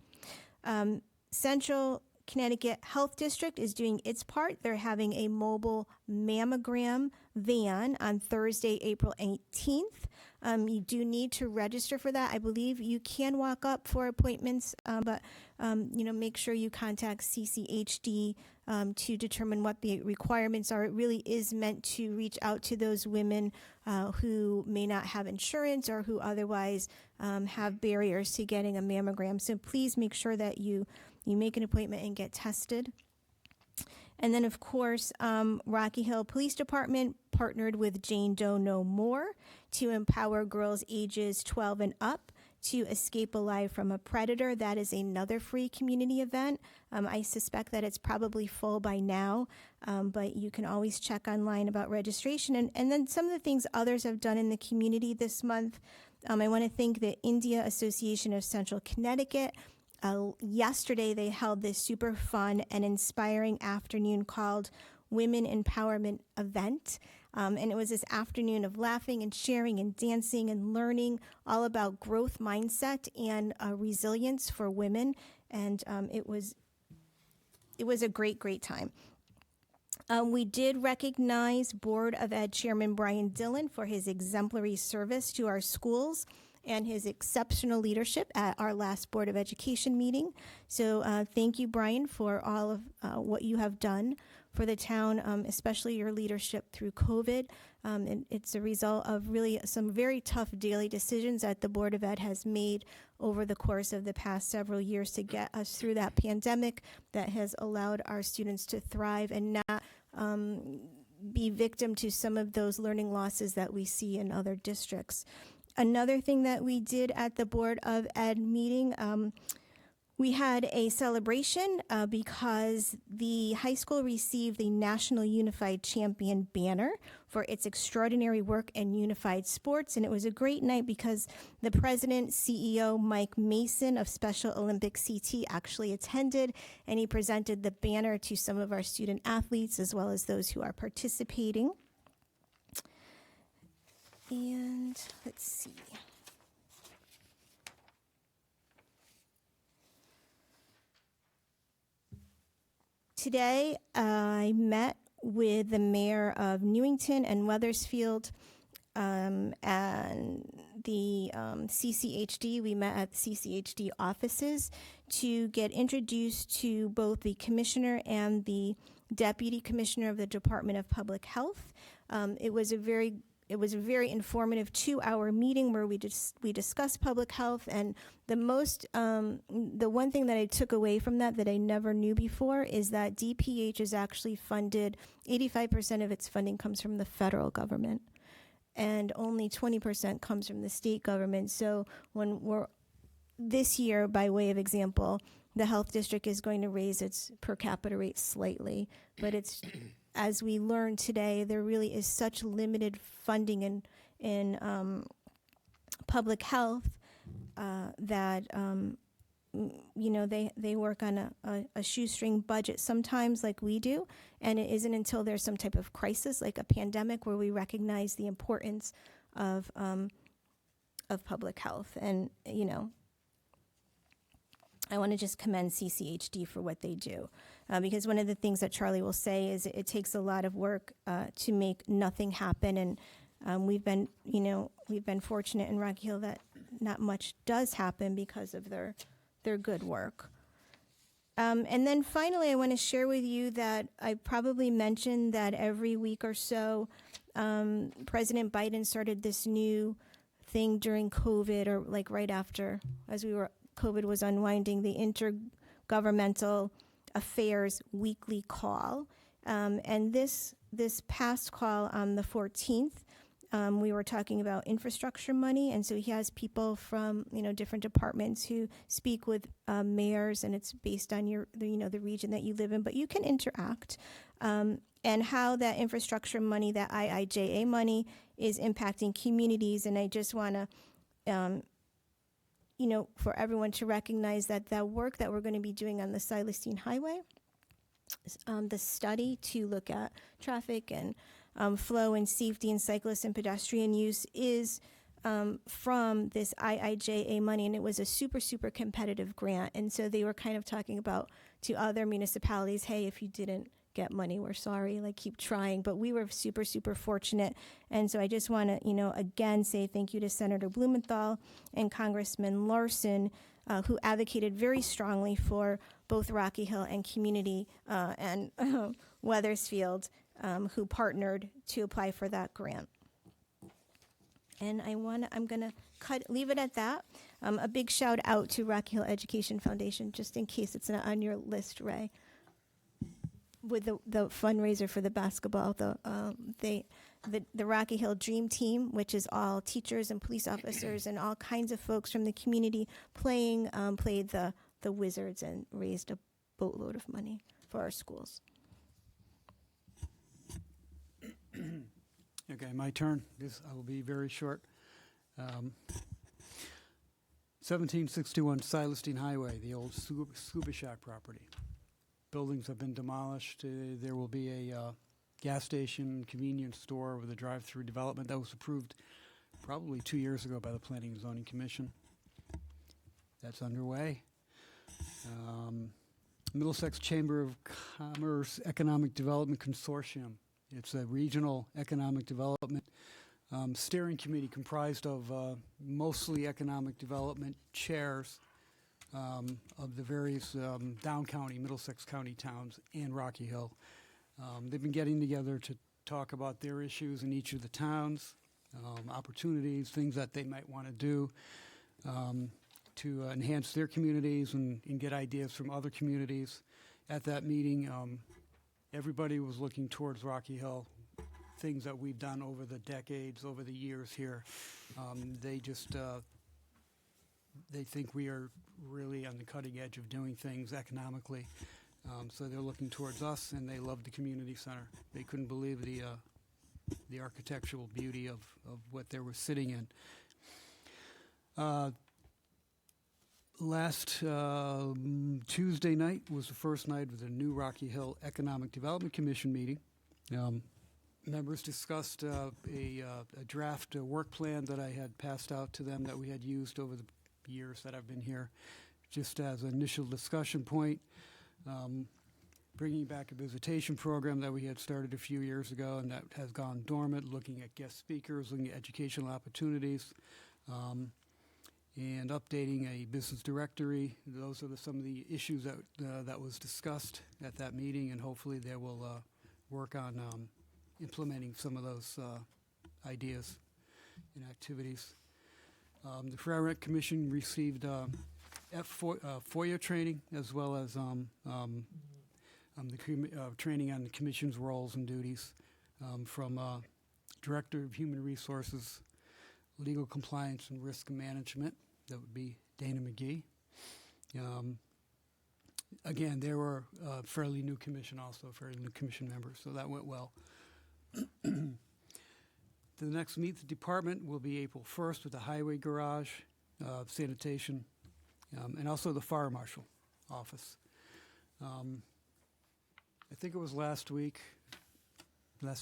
Central Connecticut Health District is doing its part. They're having a mobile mammogram van on Thursday, April 18th. You do need to register for that. I believe you can walk up for appointments, but make sure you contact CCHD to determine what the requirements are. It really is meant to reach out to those women who may not have insurance or who otherwise have barriers to getting a mammogram. So please make sure that you make an appointment and get tested. And then, of course, Rocky Hill Police Department partnered with Jane Doe No More to empower girls ages 12 and up to escape alive from a predator. That is another free community event. I suspect that it's probably full by now, but you can always check online about registration. And then some of the things others have done in the community this month. I want to thank the India Association of Central Connecticut. Yesterday, they held this super fun and inspiring afternoon called Women Empowerment Event. And it was this afternoon of laughing and sharing and dancing and learning all about growth mindset and resilience for women. and it was a great time. We did recognize Board of Ed Chairman Brian Dillon for his exemplary service to our schools and his exceptional leadership at our last Board of Education meeting. So thank you, Brian, for all of what you have done for the town, especially your leadership through COVID. And it's a result of really some very tough daily decisions that the Board of Ed has made over the course of the past several years to get us through that pandemic that has allowed our students to thrive and not be victim to some of those learning losses that we see in other districts. Another thing that we did at the Board of Ed meeting, we had a celebration because the high school received the National Unified Champion banner for its extraordinary work in unified sports. And it was a great night because the president, CEO Mike Mason of Special Olympics CT actually attended, and he presented the banner to some of our student athletes as well as those who are participating. And let's see. Today, I met with the mayor of Newington and Weathersfield and the CCHD. We met at the CCHD offices to get introduced to both the commissioner and the deputy commissioner of the Department of Public Health. It was a very informative 2-hour meeting where we discussed public health, and the one thing that I took away from that I never knew before is that DPH is actually funded, 85% of its funding comes from the federal government, and only 20% comes from the state government. So this year, by way of example, the health district is going to raise its per capita rate slightly, but it's as we learned today, there really is such limited funding in public health that they work on a shoestring budget sometimes, like we do, and it isn't until there's some type of crisis, like a pandemic, where we recognize the importance of public health. And I want to just commend CCHD for what they do, because one of the things that Charlie will say is it takes a lot of work to make nothing happen, and we've been fortunate in Rocky Hill that not much does happen because of their good work. And then finally, I want to share with you that I probably mentioned that every week or so, President Biden started this new thing during COVID, or like right after, as COVID was unwinding, the Intergovernmental Affairs Weekly Call. And this past call on the 14th, we were talking about infrastructure money, and so he has people from different departments who speak with mayors, and it's based on the region that you live in, but you can interact, and how that infrastructure money, that IIJA money, is impacting communities. And I just want to for everyone to recognize that the work that we're going to be doing on the Silestine Highway, the study to look at traffic and flow and safety and cyclist and pedestrian use is from this IIJA money, and it was a super, super competitive grant. And so they were kind of talking about to other municipalities, hey, if you didn't get money, we're sorry, like keep trying. But we were super, super fortunate. And so I just want to, again, say thank you to Senator Blumenthal and Congressman Larson, who advocated very strongly for both Rocky Hill and community and Weathersfield, who partnered to apply for that grant. And I'm going to leave it at that. A big shout out to Rocky Hill Education Foundation, just in case it's not on your list, Ray, with the fundraiser for the basketball. The Rocky Hill Dream Team, which is all teachers and police officers and all kinds of folks from the community played the Wizards and raised a boatload of money for our schools. Okay, my turn. I will be very short. 1761 Silestine Highway, the old scuba shack property. Buildings have been demolished. There will be a gas station, convenience store with a drive-through development that was approved probably 2 years ago by the Planning and Zoning Commission. That's underway. Middlesex Chamber of Commerce Economic Development Consortium. It's a regional economic development steering committee comprised of mostly economic development chairs of the various down county, Middlesex County towns and Rocky Hill. They've been getting together to talk about their issues in each of the towns, opportunities, things that they might want to do to enhance their communities and get ideas from other communities. At that meeting, everybody was looking towards Rocky Hill, things that we've done over the decades, over the years here. They just, they think we are really on the cutting edge of doing things economically. So they're looking towards us, and they love the community center. They couldn't believe the architectural beauty of what they were sitting in. Last Tuesday night was the first night of the new Rocky Hill Economic Development Commission meeting. Members discussed a draft work plan that I had passed out to them that we had used over the years that I've been here, just as an initial discussion point. Bringing back a visitation program that we had started a few years ago and that has gone dormant, looking at guest speakers, looking at educational opportunities, and updating a business directory. Those are some of the issues that was discussed at that meeting, and hopefully they will work on implementing some of those ideas and activities. The Fair Rent Commission received FOIA training, as well as training on the Commission's roles and duties from Director of Human Resources, Legal Compliance and Risk Management. That would be Dana McGee. Again, they were a fairly new commission also, fairly new commission members, so that went well. The next meet the department will be April 1st with the highway garage, sanitation, and also the fire marshal office. I think it was last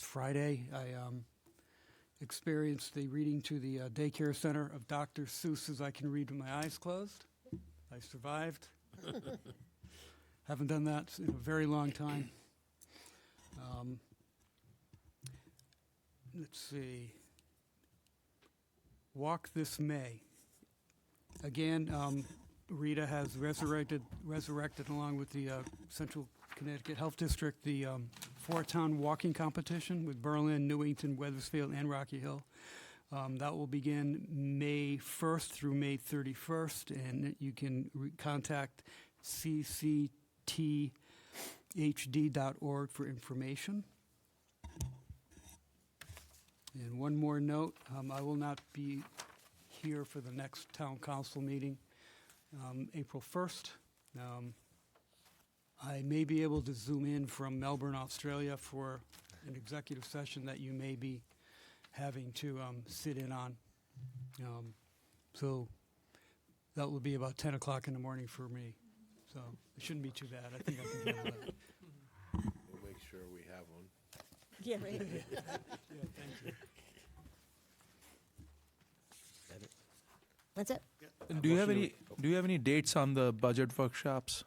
Friday, I experienced the reading to the daycare center of Dr. Seuss's I Can Read With My Eyes Closed. I survived. Haven't done that in a very long time. Let's see. Walk This May. Again, Rita has resurrected along with the Central Connecticut Health District, the four-town walking competition with Berlin, Newington, Weathersfield, and Rocky Hill. That will begin May 1st through May 31st, and you can contact ccthd.org for information. And one more note, I will not be here for the next town council meeting, April 1st. I may be able to zoom in from Melbourne, Australia for an executive session that you may be having to sit in on. So that will be about 10 o'clock in the morning for me. So it shouldn't be too bad. I think I can handle that. We'll make sure we have one. Yeah, right. Yeah, thank you. That's it. And do you have any dates on the budget workshops?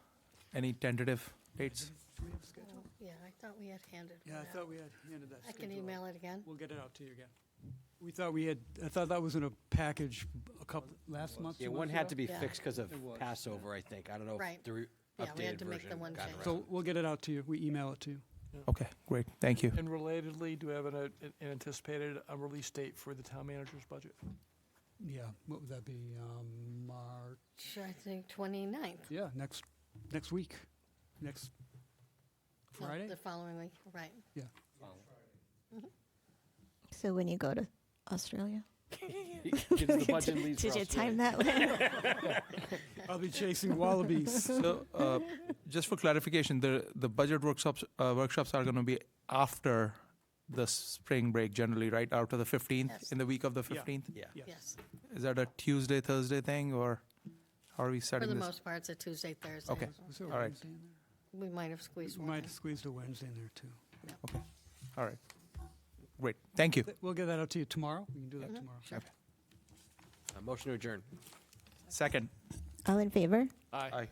Any tentative dates? Yeah, I thought we had handed Yeah, one I out. thought we had handed that. I can schedule email out. it again. We'll get it out to you again. I thought that was in a package last month. Yeah, 2 one months had ago? to be Yeah. fixed because of It was, Passover, I think. I don't know Right. if the Yeah, we had updated to make the version one got change. around. So we'll get it out to you. We email it to you. Okay, great. Thank you. And relatedly, do we have an anticipated release date for the town manager's budget? Yeah, what would that be? March? I think 29th. Yeah, next week. Next No, Friday? The following week, right. Yeah. So when you go to Australia? Gets the budget leads for Did you Australia. time that way? I'll be chasing wallabies. So, just for clarification, the budget workshops are going to be after the spring break, generally, right? After the 15th, Yes. in the week of the Yeah. 15th. Yeah. Yes. Is that a Tuesday, Thursday thing, or how are we For setting the this? most part, it's a Tuesday, Thursday. Okay. Was there a All right. Wednesday in there? We might have squeezed We one might in. have squeezed a Wednesday in there, too. All right. Great. Thank you. We'll get that out to you tomorrow. We can do that tomorrow. Sure. Motion to adjourn. Second. All in favor? Aye.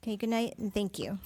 Okay, good night and thank you.